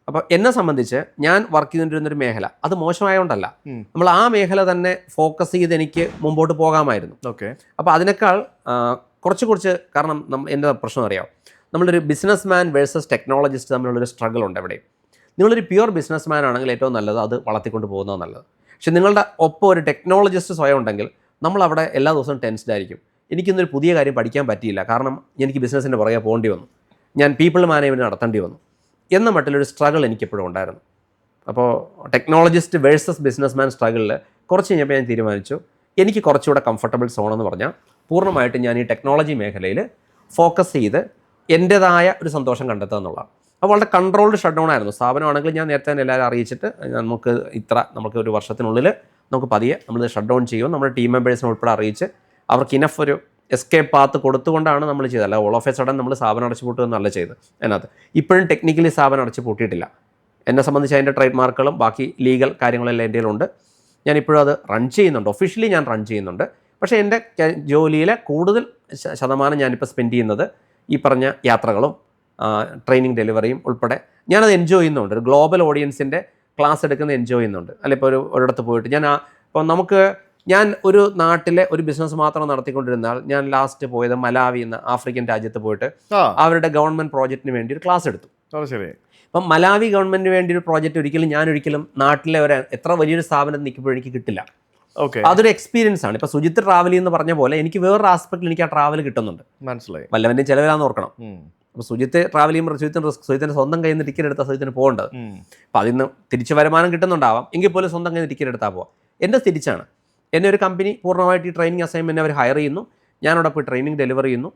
അപ്പോൾ എന്നെ സംബന്ധിച്ച് ഞാൻ വർക്ക് ചെയ്തുകൊണ്ടിരുന്നൊരു മേഖല അത് മോശമായതുകൊണ്ടല്ല, നമ്മൾ ആ മേഖല തന്നെ ഫോക്കസ് ചെയ്ത് എനിക്ക് മുമ്പോട്ട് പോകാമായിരുന്നു.
ഓക്കെ.
അപ്പോൾ അതിനേക്കാൾ കുറച്ച് കാരണം എൻ്റെ പ്രശ്നം അറിയാം, നമ്മളൊരു ബിസിനസ് മാൻ വേഴ്സസ് ടെക്നോളജിസ്റ്റ് തമ്മിലുള്ളൊരു സ്ട്രഗിൾ ഉണ്ട് എവിടെ. നിങ്ങളൊരു പ്യുവർ ബിസിനസ് മാൻ ആണെങ്കിൽ ഏറ്റവും നല്ലത് അത് വളർത്തിക്കൊണ്ട് പോകുന്നത് നല്ലത്. പക്ഷെ നിങ്ങളുടെ ഒപ്പം ഒരു ടെക്നോളജിസ്റ്റ് സ്വയം ഉണ്ടെങ്കിൽ നമ്മളവിടെ എല്ലാ ദിവസവും ടെൻസ്ഡ് ആയിരിക്കും. എനിക്കിന്നൊരു പുതിയ കാര്യം പഠിക്കാൻ പറ്റിയില്ല, കാരണം എനിക്ക് ബിസിനസ്സിൻ്റെ പുറകെ പോകേണ്ടി വന്നു, ഞാൻ പീപ്പിൾ മാനേജ്മെൻറ്റ് നടത്തേണ്ടി വന്നു എന്ന മട്ടിലൊരു സ്ട്രഗിൾ എനിക്കെപ്പോഴും ഉണ്ടായിരുന്നു. അപ്പോൾ ടെക്നോളജിസ്റ്റ് വേഴ്സസ് ബിസിനസ് മാൻ സ്ട്രഗിളിൽ കുറച്ച് കഴിഞ്ഞപ്പോൾ ഞാൻ തീരുമാനിച്ചു എനിക്ക് കുറച്ചുകൂടെ കംഫർട്ടബിൾ സോൺ എന്ന് പറഞ്ഞാൽ പൂർണ്ണമായിട്ടും ഞാൻ ഈ ടെക്നോളജി മേഖലയിൽ ഫോക്കസ് ചെയ്ത് എൻ്റേതായ ഒരു സന്തോഷം കണ്ടെത്തുക എന്നുള്ളതാണ്. അപ്പോൾ വളരെ കൺട്രോൾഡ് ഷട്ട് ഡൗൺ ആയിരുന്നു. സ്ഥാപനമാണെങ്കിൽ ഞാൻ നേരത്തെ തന്നെ എല്ലാവരും അറിയിച്ചിട്ട് നമുക്ക് ഒരു വർഷത്തിനുള്ളിൽ നമുക്ക് പതിയെ നമ്മളിത് ഷട്ട് ഡൗൺ ചെയ്യും, നമ്മുടെ ടീം മെമ്പേഴ്സിനെ ഉൾപ്പെടെ അറിയിച്ച് അവർക്ക് ഇനഫ് ഒരു എസ്കേപ്പ് പാത്ത് കൊടുത്തുകൊണ്ടാണ് നമ്മൾ ചെയ്തത്. അല്ല ഓൾ ഓഫ് എ സഡൻ നമ്മൾ സ്ഥാപനം അടച്ചു പൂട്ടുകയെന്നല്ല ചെയ്ത്. അതിനകത്ത് ഇപ്പോഴും ടെക്നിക്കലി സ്ഥാപനം അടച്ചു പൂട്ടിയിട്ടില്ല. എന്നെ സംബന്ധിച്ച് അതിൻ്റെ ട്രേഡ് മാർക്കുകളും ബാക്കി ലീഗൽ കാര്യങ്ങളെല്ലാം എൻ്റെ കയ്യിലുണ്ട്. ഞാനിപ്പോഴും അത് റൺ ചെയ്യുന്നുണ്ട്, ഒഫീഷ്യലി ഞാൻ റൺ ചെയ്യുന്നുണ്ട്. പക്ഷേ എൻ്റെ ജോലിയിലെ കൂടുതൽ ശതമാനം ഞാനിപ്പോൾ സ്പെൻഡ് ചെയ്യുന്നത് ഈ പറഞ്ഞ യാത്രകളും ട്രെയിനിങ് ഡെലിവറിയും ഉൾപ്പെടെ ഞാനത് എൻജോയ് ചെയ്യുന്നുണ്ട്. ഒരു ഗ്ലോബൽ ഓഡിയൻസിൻ്റെ ക്ലാസ് എടുക്കുന്നത് എൻജോയ് ചെയ്യുന്നുണ്ട്. അല്ല ഇപ്പോൾ ഒരിടത്ത് പോയിട്ട് ഇപ്പോൾ ഞാൻ ഒരു നാട്ടിലെ ഒരു ബിസിനസ് മാത്രം നടത്തിക്കൊണ്ടിരുന്നാൽ ഞാൻ ലാസ്റ്റ് പോയത് മലാവി എന്ന ആഫ്രിക്കൻ രാജ്യത്ത് പോയിട്ട് അവരുടെ ഗവൺമെൻറ് പ്രോജക്റ്റിന് വേണ്ടി ഒരു ക്ലാസ് എടുത്തു. അപ്പം മലാവി ഗവൺമെൻറ്റിന് വേണ്ടി ഒരു പ്രോജക്റ്റ് ഞാനൊരിക്കലും നാട്ടിലെ എത്ര വലിയൊരു സ്ഥാപനത്തിൽ നിൽക്കുമ്പോൾ എനിക്ക് കിട്ടില്ല. അതൊരു എക്സ്പീരിയൻസ് ആണ്. ഇപ്പോൾ സുജിത്ത് ട്രാവൽ എന്ന് പറഞ്ഞ പോലെ എനിക്ക് വേറൊരു ആസ്പെക്റ്റിൽ എനിക്ക് ആ ട്രാവൽ കിട്ടുന്നുണ്ട്. മനസ്സിലായി. വല്ലവൻ്റെയും ചിലവിലാന്ന് ഓർക്കണം. അപ്പോൾ സുജിത്ത് ട്രാവൽ ചെയ്യുമ്പോൾ സുജിത്തിൻ്റെ സ്വന്തം കയ്യിൽ നിന്ന് ടിക്കറ്റ് എടുത്താൽ സുജിത്തിന് പോകേണ്ടത്. അപ്പോൾ അതിൽ നിന്ന് തിരിച്ച് വരുമാനം കിട്ടുന്നുണ്ടാവാം, എങ്കിൽ പോലും സ്വന്തം കയ്യിൽ നിന്ന് ടിക്കറ്റ് എടുത്താൽ പോവാം. എൻ്റെ തിരിച്ചാണ്. എന്നെ ഒരു കമ്പനി പൂർണ്ണമായിട്ട് ഈ ട്രെയിനിങ് അസൈൻമെൻറ്റ് അവർ ഹയർ ചെയ്യുന്നു. ഞാനവിടെ പോയി ട്രെയിനിങ് ഡെലിവർ ചെയ്യുന്നു.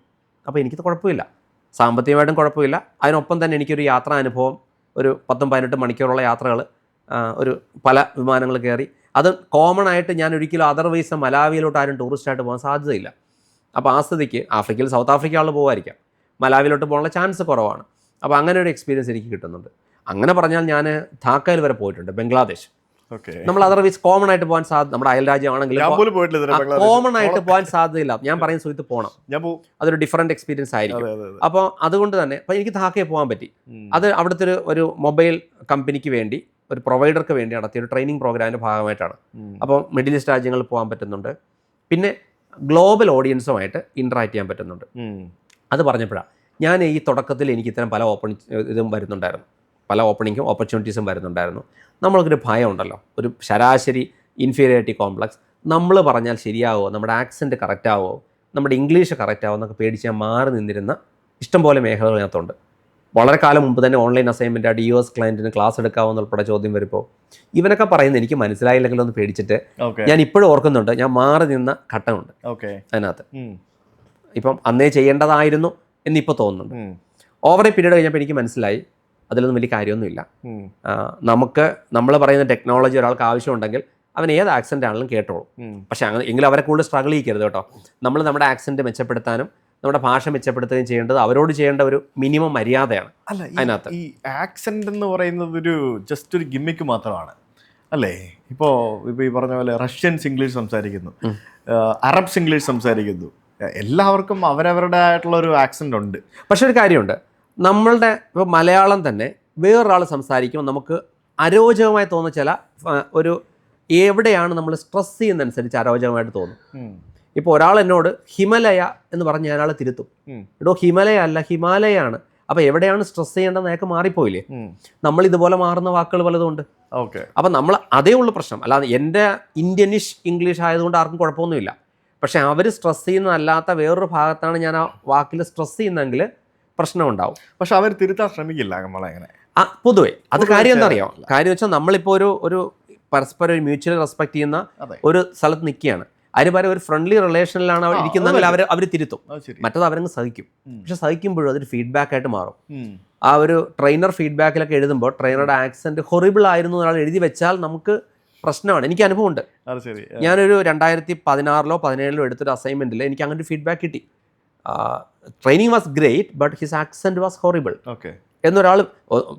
അപ്പോൾ എനിക്കത് കുഴപ്പമില്ല, സാമ്പത്തികമായിട്ടും കുഴപ്പമില്ല. അതിനൊപ്പം തന്നെ എനിക്കൊരു യാത്രാ അനുഭവം, ഒരു 10-18 മണിക്കൂറുള്ള യാത്രകൾ, ഒരു പല വിമാനങ്ങൾ കയറി. അത് കോമൺ ആയിട്ട് ഞാൻ ഒരിക്കലും അതർവൈസ് മലാവിയിലോട്ട് ആരും ടൂറിസ്റ്റായിട്ട് പോകാൻ സാധ്യതയില്ല. അപ്പോൾ ആ സ്ഥിതിക്ക് ആഫ്രിക്കയിൽ സൗത്ത് ആഫ്രിക്ക ആൾ പോകുമായിരിക്കാം, മലാവിയിലോട്ട് പോകാനുള്ള ചാൻസ് കുറവാണ്. അപ്പോൾ അങ്ങനെ ഒരു എക്സ്പീരിയൻസ് എനിക്ക് കിട്ടുന്നുണ്ട്. അങ്ങനെ പറഞ്ഞാൽ ഞാൻ ധാക്കയിൽ വരെ പോയിട്ടുണ്ട്, ബംഗ്ലാദേശ്. നമ്മൾ അതർവൈസ് കോമൺ ആയിട്ട് പോകാൻ സാധ്യത, നമ്മുടെ അയൽരാജ്യമാണെങ്കിലും കോമൺ ആയിട്ട് പോകാൻ സാധ്യതയില്ല. ഞാൻ പറയുന്ന സുഹൃത്ത് പോകണം, അതൊരു ഡിഫറെൻറ്റ് എക്സ്പീരിയൻസ് ആയിരിക്കും. അപ്പോൾ അതുകൊണ്ട് തന്നെ അപ്പോൾ എനിക്ക് ധാക്കയിൽ പോകാൻ പറ്റി. അത് അവിടുത്തെ ഒരു മൊബൈൽ കമ്പനിക്ക് വേണ്ടി, ഒരു പ്രൊവൈഡർക്ക് വേണ്ടി നടത്തിയ ഒരു ട്രെയിനിങ് പ്രോഗ്രാമിൻ്റെ ഭാഗമായിട്ടാണ്. അപ്പോൾ മിഡിൽ ഈസ്റ്റ് രാജ്യങ്ങളിൽ പോകാൻ പറ്റുന്നുണ്ട്, പിന്നെ ഗ്ലോബൽ ഓഡിയൻസുമായിട്ട് ഇൻട്രാക്ട് ചെയ്യാൻ പറ്റുന്നുണ്ട്. അത് പറഞ്ഞപ്പോഴാണ് ഞാൻ ഈ തുടക്കത്തിൽ എനിക്ക് ഇത്തരം പല ഇതും വരുന്നുണ്ടായിരുന്നു, പല ഓപ്പർച്യൂണിറ്റീസും വരുന്നുണ്ടായിരുന്നു. നമ്മൾക്കൊരു ഭയം ഉണ്ടല്ലോ, ഒരു ശരാശരി ഇൻഫീരിയോറിറ്റി കോംപ്ലക്സ്. നമ്മൾ പറഞ്ഞാൽ ശരിയാവോ, നമ്മുടെ ആക്സെൻറ്റ് കറക്റ്റാവോ, നമ്മുടെ ഇംഗ്ലീഷ് കറക്റ്റാവോ എന്നൊക്കെ പേടിച്ച് ഞാൻ മാറി നിന്നിരുന്ന ഇഷ്ടംപോലെ മേഖലകൾ ഇതിനകത്തുണ്ട്. വളരെ കാലം മുമ്പ് തന്നെ ഓൺലൈൻ അസൈൻമെൻറ്റ് ആയിട്ട് US ക്ലയൻറ്റിന് ക്ലാസ് എടുക്കാവോ എന്നുൾപ്പെടെ ചോദ്യം വരുമ്പോൾ ഇവനൊക്കെ പറയുന്നത് എനിക്ക് മനസ്സിലായില്ലെങ്കിലും ഒന്ന് പേടിച്ചിട്ട് ഞാൻ ഇപ്പോഴും ഓർക്കുന്നുണ്ട്, ഞാൻ മാറി നിന്ന ഘട്ടമുണ്ട് അതിനകത്ത്. ഇപ്പം അന്നേ ചെയ്യേണ്ടതായിരുന്നു എന്നിപ്പോൾ തോന്നുന്നുണ്ട്. ഓവർ എ പീരീഡ് കഴിഞ്ഞപ്പോൾ എനിക്ക് മനസ്സിലായി അതിലൊന്നും വലിയ കാര്യമൊന്നുമില്ല. നമ്മൾ പറയുന്ന ടെക്നോളജി ഒരാൾക്ക് ആവശ്യമുണ്ടെങ്കിൽ അവൻ ഏത് ആക്സെൻ്റ് ആണെങ്കിലും കേട്ടോളൂ. പക്ഷേ അങ്ങനെ എങ്കിലും അവരെ കൂടുതൽ സ്ട്രഗിൾ ചെയ്യരുത് കേട്ടോ. നമ്മൾ നമ്മുടെ ആക്സെൻറ്റ് മെച്ചപ്പെടുത്താനും നമ്മുടെ ഭാഷ മെച്ചപ്പെടുത്തുകയും ചെയ്യേണ്ടത് അവരോട് ചെയ്യേണ്ട ഒരു മിനിമം മര്യാദയാണ്.
അല്ല, അതിനകത്ത് ഈ ആക്സെൻ്റ് എന്ന് പറയുന്നത് ജസ്റ്റ് ഒരു ഗിമ്മിക്ക് മാത്രമാണ് അല്ലേ? ഇപ്പോൾ ഈ പറഞ്ഞ പോലെ റഷ്യൻസ് ഇംഗ്ലീഷ് സംസാരിക്കുന്നു, അറബ്സ് ഇംഗ്ലീഷ് സംസാരിക്കുന്നു, എല്ലാവർക്കും അവരവരുടെ ആയിട്ടുള്ള ഒരു ആക്സെൻ്റ് ഉണ്ട്.
പക്ഷെ ഒരു കാര്യമുണ്ട്, നമ്മളുടെ ഇപ്പോൾ മലയാളം തന്നെ വേറൊരാൾ സംസാരിക്കുമ്പോൾ നമുക്ക് അരോചകമായി തോന്നുന്ന ചില ഒരു എവിടെയാണ് നമ്മൾ സ്ട്രെസ് ചെയ്യുന്നതനുസരിച്ച് അരോചകമായിട്ട് തോന്നും. ഇപ്പോൾ ഒരാൾ എന്നോട് ഹിമലയ എന്ന് പറഞ്ഞ് ഞാനയാൾ തിരുത്തും, എടോ ഹിമലയ അല്ല ഹിമാലയാണ്. അപ്പോൾ എവിടെയാണ് സ്ട്രെസ് ചെയ്യേണ്ടത് അയാൾക്ക് മാറിപ്പോയില്ലേ? നമ്മൾ ഇതുപോലെ മാറുന്ന വാക്കുകൾ പലതും ഉണ്ട്. അപ്പം നമ്മൾ അതേ ഉള്ളൂ പ്രശ്നം. അല്ലാതെ എൻ്റെ ഇന്ത്യനിഷ് ഇംഗ്ലീഷ് ആയതുകൊണ്ട് ആർക്കും കുഴപ്പമൊന്നുമില്ല. പക്ഷെ അവർ സ്ട്രെസ് ചെയ്യുന്നതല്ലാത്ത വേറൊരു ഭാഗത്താണ് ഞാൻ ആ വാക്കിൽ സ്ട്രെസ് ചെയ്യുന്നതെങ്കിൽ പ്രശ്നമുണ്ടാവും.
പക്ഷെ അവർ തിരുത്താൻ ശ്രമിക്കില്ല നമ്മളെങ്ങനെ
പൊതുവെ. അത് കാര്യം എന്താ അറിയാം, കാര്യം വെച്ചാൽ നമ്മളിപ്പോൾ ഒരു പരസ്പരം ഒരു മ്യൂച്വൽ റെസ്പെക്ട് ചെയ്യുന്ന ഒരു സ്ഥലത്ത് നിൽക്കുകയാണ്. അതിന് പകരം ഒരു ഫ്രണ്ട്ലി റിലേഷനിലാണ് അവർ ഇരിക്കുന്നതെങ്കിൽ അവർ തിരുത്തും, മറ്റത് അവരങ്ങ് സഹിക്കും. പക്ഷെ സഹിക്കുമ്പോഴും അതൊരു ഫീഡ്ബാക്ക് ആയിട്ട് മാറും. ആ ഒരു ട്രെയിനർ ഫീഡ്ബാക്കിലൊക്കെ എഴുതുമ്പോൾ ട്രെയിനറുടെ ആക്സെൻറ്റ് ഹൊറിബിൾ ആയിരുന്നു ഒരാൾ എഴുതി വെച്ചാൽ നമുക്ക് പ്രശ്നമാണ്. എനിക്ക് അനുഭവമുണ്ട്. ഞാനൊരു 2016-ലോ 2017-ലോ എടുത്തൊരു അസൈൻമെൻറ്റിൽ എനിക്ക് അങ്ങനെ ഒരു ഫീഡ്ബാക്ക് കിട്ടി. Training was great but his accent was horrible എന്നൊരാൾ,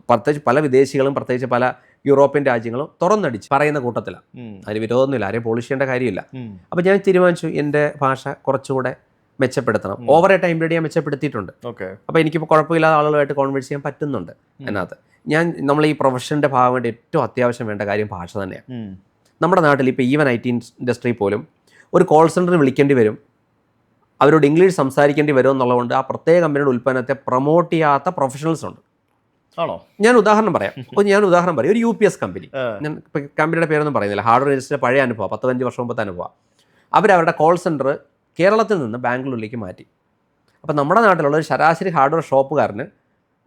പ്രത്യേകിച്ച് പല വിദേശികളും പ്രത്യേകിച്ച് പല യൂറോപ്യൻ രാജ്യങ്ങളും തുറന്നടിച്ച് പറയുന്ന കൂട്ടത്തിലാണ്. അതിന് വിരോധമൊന്നുമില്ല, ആരെയും പോളിഷ് ചെയ്യേണ്ട കാര്യമില്ല. അപ്പോൾ ഞാൻ തീരുമാനിച്ചു എൻ്റെ ഭാഷ കുറച്ചുകൂടെ മെച്ചപ്പെടുത്തണം. ഓവർ എ ടൈം പീരീഡ് ഞാൻ മെച്ചപ്പെടുത്തിയിട്ടുണ്ട്. അപ്പോൾ എനിക്കിപ്പോൾ കുഴപ്പമില്ലാത്ത ആളുകളുമായിട്ട് കോൺവേഴ്സ് ചെയ്യാൻ പറ്റുന്നുണ്ട്. അതിനകത്ത് നമ്മൾ ഈ പ്രൊഫഷൻ്റെ ഭാഗമായിട്ട് ഏറ്റവും അത്യാവശ്യം വേണ്ട കാര്യം ഭാഷ തന്നെയാണ്. നമ്മുടെ നാട്ടിൽ ഇപ്പോൾ ഈവൻ IT ഇൻഡസ്ട്രി പോലും ഒരു കോൾ സെൻറ്ററിൽ വിളിക്കേണ്ടി വരും, അവരോട് ഇംഗ്ലീഷ് സംസാരിക്കേണ്ടി വരും എന്നുള്ളതുകൊണ്ട് ആ പ്രത്യേക കമ്പനിയുടെ ഉൽപ്പന്നത്തെ പ്രൊമോട്ട് ചെയ്യാത്ത പ്രൊഫഷണൽസ് ഉണ്ട്. ഞാൻ ഉദാഹരണം പറയാം. ഒരു UPS കമ്പനി, ഞാൻ കമ്പനിയുടെ പേരൊന്നും പറയുന്നില്ല, ഹാർഡ്വെയർ രജിസ്റ്റർ പഴയ അനുഭവം, 15 വർഷം മുമ്പത്തെ അനുഭവം. അവരവരുടെ കോൾ സെൻറ്റർ കേരളത്തിൽ നിന്ന് ബാംഗ്ലൂരിലേക്ക് മാറ്റി. അപ്പോൾ നമ്മുടെ നാട്ടിലുള്ള ഒരു ശരാശരി ഹാർഡ്വെയർ ഷോപ്പുകാരന്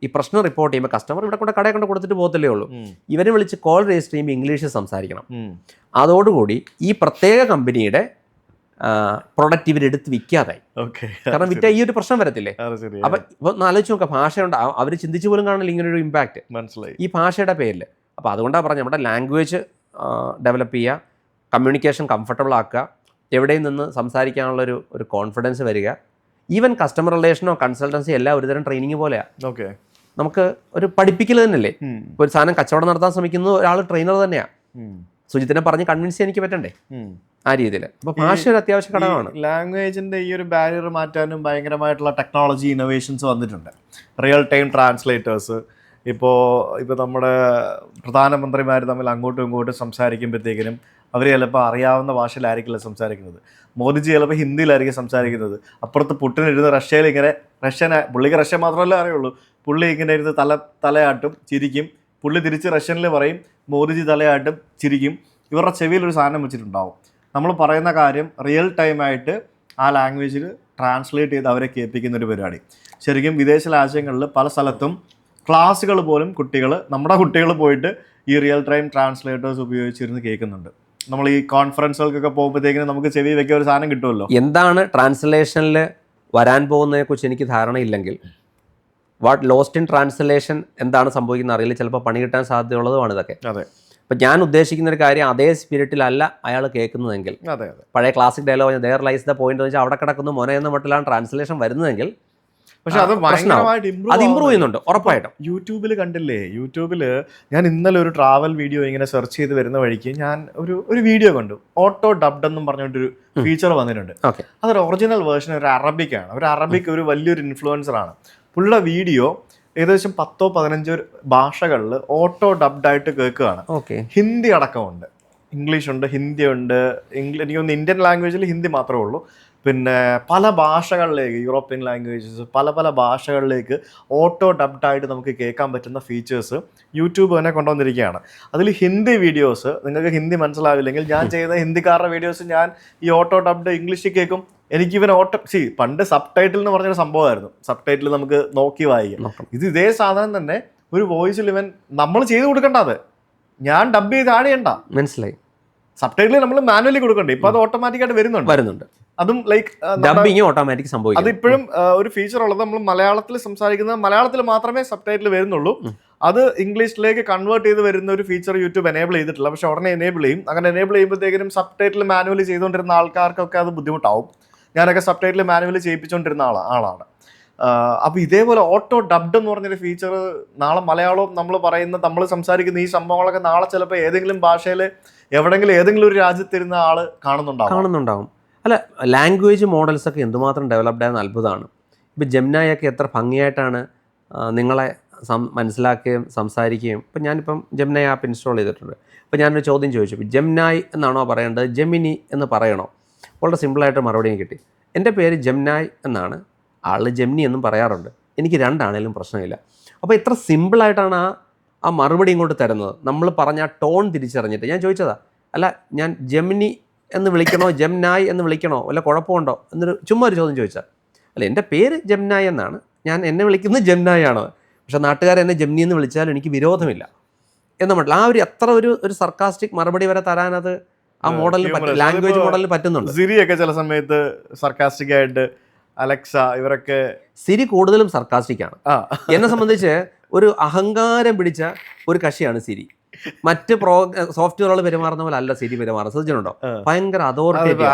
ഈ പ്രശ്നം റിപ്പോർട്ട് ചെയ്യുമ്പോൾ കസ്റ്റമർ ഇവിടെ കൊണ്ട് കടയിൽ കൊണ്ട് കൊടുത്തിട്ട് പോകത്തല്ലേ ഉള്ളൂ. ഇവരെ വിളിച്ച് കോൾ രജിസ്റ്റർ ചെയ്യുമ്പോൾ ഇംഗ്ലീഷിൽ സംസാരിക്കണം. അതോടുകൂടി ഈ പ്രത്യേക കമ്പനിയുടെ പ്രൊഡക്റ്റ് ഇവരെടുത്ത് വിൽക്കാതായി. കാരണം വിറ്റ ഈ ഒരു പ്രശ്നം വരത്തില്ലേ? അപ്പം ഇപ്പം ആലോചിച്ച് നോക്കാം, ഭാഷയുണ്ട്, അവർ ചിന്തിച്ചു പോലും കാണില്ല ഇങ്ങനൊരു ഇമ്പാക്റ്റ് ഈ ഭാഷയുടെ പേരിൽ. അപ്പോൾ അതുകൊണ്ടാണ് പറഞ്ഞത് നമ്മുടെ ലാംഗ്വേജ് ഡെവലപ്പ് ചെയ്യുക, കമ്മ്യൂണിക്കേഷൻ കംഫർട്ടബിൾ ആക്കുക, എവിടെയും നിന്ന് സംസാരിക്കാനുള്ളൊരു കോൺഫിഡൻസ് വരിക. ഈവൻ കസ്റ്റമർ റിലേഷനോ കൺസൾട്ടൻസി എല്ലാം ഒരുതരം ട്രെയിനിങ് പോലെയാണ്. നമുക്ക് ഒരു പഠിപ്പിക്കൽ തന്നെയല്ലേ. ഇപ്പോൾ ഒരു സാധനം കച്ചവടം നടത്താൻ ശ്രമിക്കുന്നത് ഒരാൾ ട്രെയിനർ തന്നെയാണ്. സുജിത്തിനെ പറഞ്ഞ് കൺവിൻസ് ചെയ്യാൻ എനിക്ക് പറ്റണ്ടേ ആ രീതിയിൽ. അപ്പോൾ ഭാഷ ഒരു അത്യാവശ്യ ഘടകമാണ്.
ലാംഗ്വേജിൻ്റെ ഈ ഒരു ബാരിയർ മാറ്റാനും ഭയങ്കരമായിട്ടുള്ള ടെക്നോളജി ഇന്നോവേഷൻസ് വന്നിട്ടുണ്ട്. റിയൽ ടൈം ട്രാൻസ്ലേറ്റേഴ്സ്, ഇപ്പോൾ നമ്മുടെ പ്രധാനമന്ത്രിമാർ തമ്മിൽ അങ്ങോട്ടും ഇങ്ങോട്ടും സംസാരിക്കുമ്പോഴത്തേക്കിനും അവർ ചിലപ്പോൾ അറിയാവുന്ന ഭാഷയിലായിരിക്കില്ല സംസാരിക്കുന്നത്. മോദിജി ചിലപ്പോൾ ഹിന്ദിയിലായിരിക്കും സംസാരിക്കുന്നത്. അപ്പുറത്ത് പുട്ടിനിരുന്ന് റഷ്യയിൽ ഇങ്ങനെ പുള്ളിക്ക് റഷ്യ മാത്രമല്ല അറിയുള്ളൂ, പുള്ളി ഇങ്ങനെ ഇരുന്ന് തലയാട്ടും ചിരിക്കും. പുള്ളി തിരിച്ച് റഷ്യനിൽ പറയും, മോദിജി തലയാട്ടും ചിരിക്കും. ഇവരുടെ ചെവിയിൽ ഒരു സാധനം വെച്ചിട്ടുണ്ടാവും. നമ്മൾ പറയുന്ന കാര്യം റിയൽ ടൈമായിട്ട് ആ ലാംഗ്വേജിൽ ട്രാൻസ്ലേറ്റ് ചെയ്ത് അവരെ കേൾപ്പിക്കുന്ന ഒരു പരിപാടി. ശരിക്കും വിദേശ രാജ്യങ്ങളിൽ പല സ്ഥലത്തും ക്ലാസ്സുകൾ പോലും നമ്മുടെ കുട്ടികൾ പോയിട്ട് ഈ റിയൽ ടൈം ട്രാൻസ്ലേറ്റേഴ്സ് ഉപയോഗിച്ചിരുന്ന് കേൾക്കുന്നുണ്ട്. നമ്മൾ ഈ കോൺഫറൻസുകൾക്കൊക്കെ പോകുമ്പോഴത്തേക്കിനും നമുക്ക് ചെവി വെക്കാൻ ഒരു സാധനം കിട്ടുമല്ലോ.
എന്താണ് ട്രാൻസ്ലേഷനിൽ വരാൻ പോകുന്നതിനെക്കുറിച്ച് എനിക്ക് ധാരണയില്ലെങ്കിൽ വാട്ട് ലോസ്റ്റ് ഇൻ ട്രാൻസ്ലേഷൻ എന്താണ് സംഭവിക്കുന്നത് അറിയില്ല. ചിലപ്പോൾ പണി കിട്ടാൻ സാധ്യതയുള്ളതുമാണ് ഇതൊക്കെ.
അതെ.
അപ്പം ഞാൻ ഉദ്ദേശിക്കുന്ന ഒരു കാര്യം അതേ സ്പിരിറ്റിലല്ല അയാൾ കേൾക്കുന്നതെങ്കിൽ,
അതെ അതെ,
പഴയ classic dialogue there lies the point എന്ന് വെച്ചാൽ അവിടെ കിടക്കുന്നു മോനെ എന്ന മട്ടിലാണ് ട്രാൻസ്ലേഷൻ വരുന്നതെങ്കിൽ,
പക്ഷെ അത് ഭയങ്കരമായിട്ട്
ഇമ്പ്രൂവ് ചെയ്യുന്നുണ്ട് ഉറപ്പായിട്ടും.
യൂട്യൂബിൽ കണ്ടില്ലേ, യൂട്യൂബിൽ ഞാൻ ഇന്നലെ ഒരു ട്രാവൽ വീഡിയോ ഇങ്ങനെ സെർച്ച് ചെയ്ത് വരുന്ന വഴിക്ക് ഞാൻ ഒരു വീഡിയോ കണ്ടു. ഓട്ടോ ഡബ്ഡ് എന്നും പറഞ്ഞിട്ടൊരു ഫീച്ചർ വന്നിട്ടുണ്ട്. അതൊരു ഒറിജിനൽ വേർഷൻ ഒരു അറബിക്കാണ്. ഒരു അറബിക് ഒരു വലിയൊരു ഇൻഫ്ലുവൻസറാണ്. പുള്ളിയുടെ വീഡിയോ ഏകദേശം 10-15 ഭാഷകളിൽ ഓട്ടോ ഡബ്ഡ് ആയിട്ട് കേൾക്കുകയാണ്. ഹിന്ദി അടക്കമുണ്ട്, ഇംഗ്ലീഷ് ഉണ്ട്, ഹിന്ദി ഉണ്ട്. എനിക്കൊന്ന് ഇന്ത്യൻ ലാംഗ്വേജിൽ ഹിന്ദി മാത്രമേ ഉള്ളൂ. പിന്നെ പല ഭാഷകളിലേക്ക്, യൂറോപ്യൻ ലാംഗ്വേജസ് പല ഭാഷകളിലേക്ക് ഓട്ടോ ഡബ്ഡായിട്ട് നമുക്ക് കേൾക്കാൻ പറ്റുന്ന ഫീച്ചേഴ്സ് യൂട്യൂബ് തന്നെ കൊണ്ടുവന്നിരിക്കുകയാണ്. അതിൽ ഹിന്ദി വീഡിയോസ്, നിങ്ങൾക്ക് ഹിന്ദി മനസ്സിലാവില്ലെങ്കിൽ ഞാൻ ചെയ്യുന്ന ഹിന്ദിക്കാരുടെ വീഡിയോസ് ഞാൻ ഈ ഓട്ടോ ഡബ്ഡ് ഇംഗ്ലീഷിൽ കേൾക്കും. എനിക്കിവൻ പണ്ട് സബ് ടൈറ്റിൽ എന്ന് പറഞ്ഞൊരു സംഭവമായിരുന്നു. സബ് ടൈറ്റിൽ നമുക്ക് നോക്കി വായിക്കാം. ഇതേ സാധനം തന്നെ ഒരു വോയിസിൽ ഇവൻ നമ്മൾ ചെയ്ത് കൊടുക്കേണ്ടത്, ഞാൻ ഡബ് ചെയ്ത് ആഡ് ചെയ്യണ്ട.
മനസ്സിലായി.
സബ് ടൈറ്റിൽ നമ്മൾ മാനുവലി കൊടുക്കണ്ടേ, ഇപ്പൊ അത് ഓട്ടോമാറ്റിക്കായിട്ട് വരുന്നുണ്ട്. അതും ലൈക്ക്
ഡബിങ് ഓട്ടോമാറ്റിക് സംഭവിക്കും.
അതിപ്പോഴും ഒരു ഫീച്ചർ ഉള്ളത്, നമ്മൾ മലയാളത്തിൽ സംസാരിക്കുന്നത് മലയാളത്തിൽ മാത്രമേ സബ് ടൈറ്റിൽ വരുന്നുള്ളൂ. അത് ഇംഗ്ലീഷിലേക്ക് കൺവേർട്ട് ചെയ്ത് വരുന്ന ഒരു ഫീച്ചർ യൂട്യൂബ് എനേബിൾ ചെയ്തിട്ടില്ല. പക്ഷെ ഉടനെ എനേബിൾ ചെയ്യും. അങ്ങനെ എനേബിൾ ചെയ്യുമ്പോഴത്തേക്കും സബ് ടൈറ്റിൽ മാനുവലി ചെയ്തുകൊണ്ടിരുന്ന ആൾക്കാർക്കൊക്കെ അത് ബുദ്ധിമുട്ടാവും. ഞാനൊക്കെ സബ് ടൈറ്റിൽ മാനുവലി ചെയ്യിപ്പിച്ചുകൊണ്ടിരുന്ന ആളാണ്. അപ്പോൾ ഇതേപോലെ ഓട്ടോ ഡബ്ഡ് എന്ന് പറഞ്ഞൊരു ഫീച്ചർ നാളെ മലയാളം നമ്മൾ സംസാരിക്കുന്ന ഈ സംഭവങ്ങളൊക്കെ നാളെ ചിലപ്പോൾ ഏതെങ്കിലും ഭാഷയിൽ എവിടെങ്കിലും ഏതെങ്കിലും ഒരു രാജ്യത്തിരുന്ന ആൾ കാണുന്നുണ്ടാവും.
അല്ല, ലാംഗ്വേജ് മോഡൽസ് ഒക്കെ എന്തുമാത്രം ഡെവലപ്ഡ് ആയെന്ന് അത്ഭുതമാണ്. ഇപ്പോൾ ജെമിനായൊക്കെ എത്ര ഭംഗിയായിട്ടാണ് നിങ്ങളെ മനസ്സിലാക്കുകയും സംസാരിക്കുകയും. ഇപ്പം ഞാനിപ്പം ജെമിനായ് ആപ്പ് ഇൻസ്റ്റാൾ ചെയ്തിട്ടുണ്ട്. അപ്പോൾ ഞാനൊരു ചോദ്യം ചോദിച്ചു, ജെമിനായ് എന്നാണോ പറയേണ്ടത് ജെമിനി എന്ന് പറയണോ? വളരെ സിമ്പിളായിട്ട് മറുപടിയും കിട്ടി. എൻ്റെ പേര് ജെമിനായ് എന്നാണ്, ആൾ ജെമിനി എന്നും പറയാറുണ്ട്, എനിക്ക് രണ്ടാണേലും പ്രശ്നമില്ല. അപ്പോൾ ഇത്ര സിമ്പിളായിട്ടാണ് ആ മറുപടി ഇങ്ങോട്ട് തരുന്നത്. നമ്മൾ പറഞ്ഞ ടോൺ തിരിച്ചറിഞ്ഞിട്ട് ഞാൻ ചോദിച്ചതാ, അല്ല ഞാൻ ജെമിനി എന്ന് വിളിക്കണോ ജെമിനായ് എന്ന് വിളിക്കണോ, വല്ല കുഴപ്പമുണ്ടോ എന്നൊരു ചുമ്മാ ഒരു ചോദ്യം ചോദിച്ചാൽ. അല്ല, എൻ്റെ പേര് ജെമിനായ് എന്നാണ്, എന്നെ വിളിക്കുന്നത് ജെമിനായ് ആണ്, പക്ഷേ നാട്ടുകാർ എന്നെ ജെമിനി എന്ന് വിളിച്ചാൽ എനിക്ക് വിരോധമില്ല എന്ന മട്ടില്ല. ആ ചിത്ര ഒരു സർക്കാസ്റ്റിക് മറുപടി വരെ തരാനത് ആ മോഡലിന് ലാംഗ്വേജ് മോഡലിന് പറ്റുന്നുണ്ട്.
സിരിയൊക്കെ ചില സമയത്ത് സർക്കാസ്റ്റിക് ആയിട്ട്, അലക്സ ഇവരൊക്കെ,
സിരി കൂടുതലും സർക്കാസ്റ്റിക് ആണ്. എന്നെ സംബന്ധിച്ച് ഒരു അഹങ്കാരം പിടിച്ച ഒരു കക്ഷിയാണ് സിരി. മറ്റ് സോഫ്റ്റ്വെയറുകൾ പെരുമാറുന്ന പോലെ അല്ല സിരി പെരുമാറുന്നത്. ശ്രദ്ധിച്ചിട്ടുണ്ടോ? ഭയങ്കര അതോറിറ്റേറ്റീവ്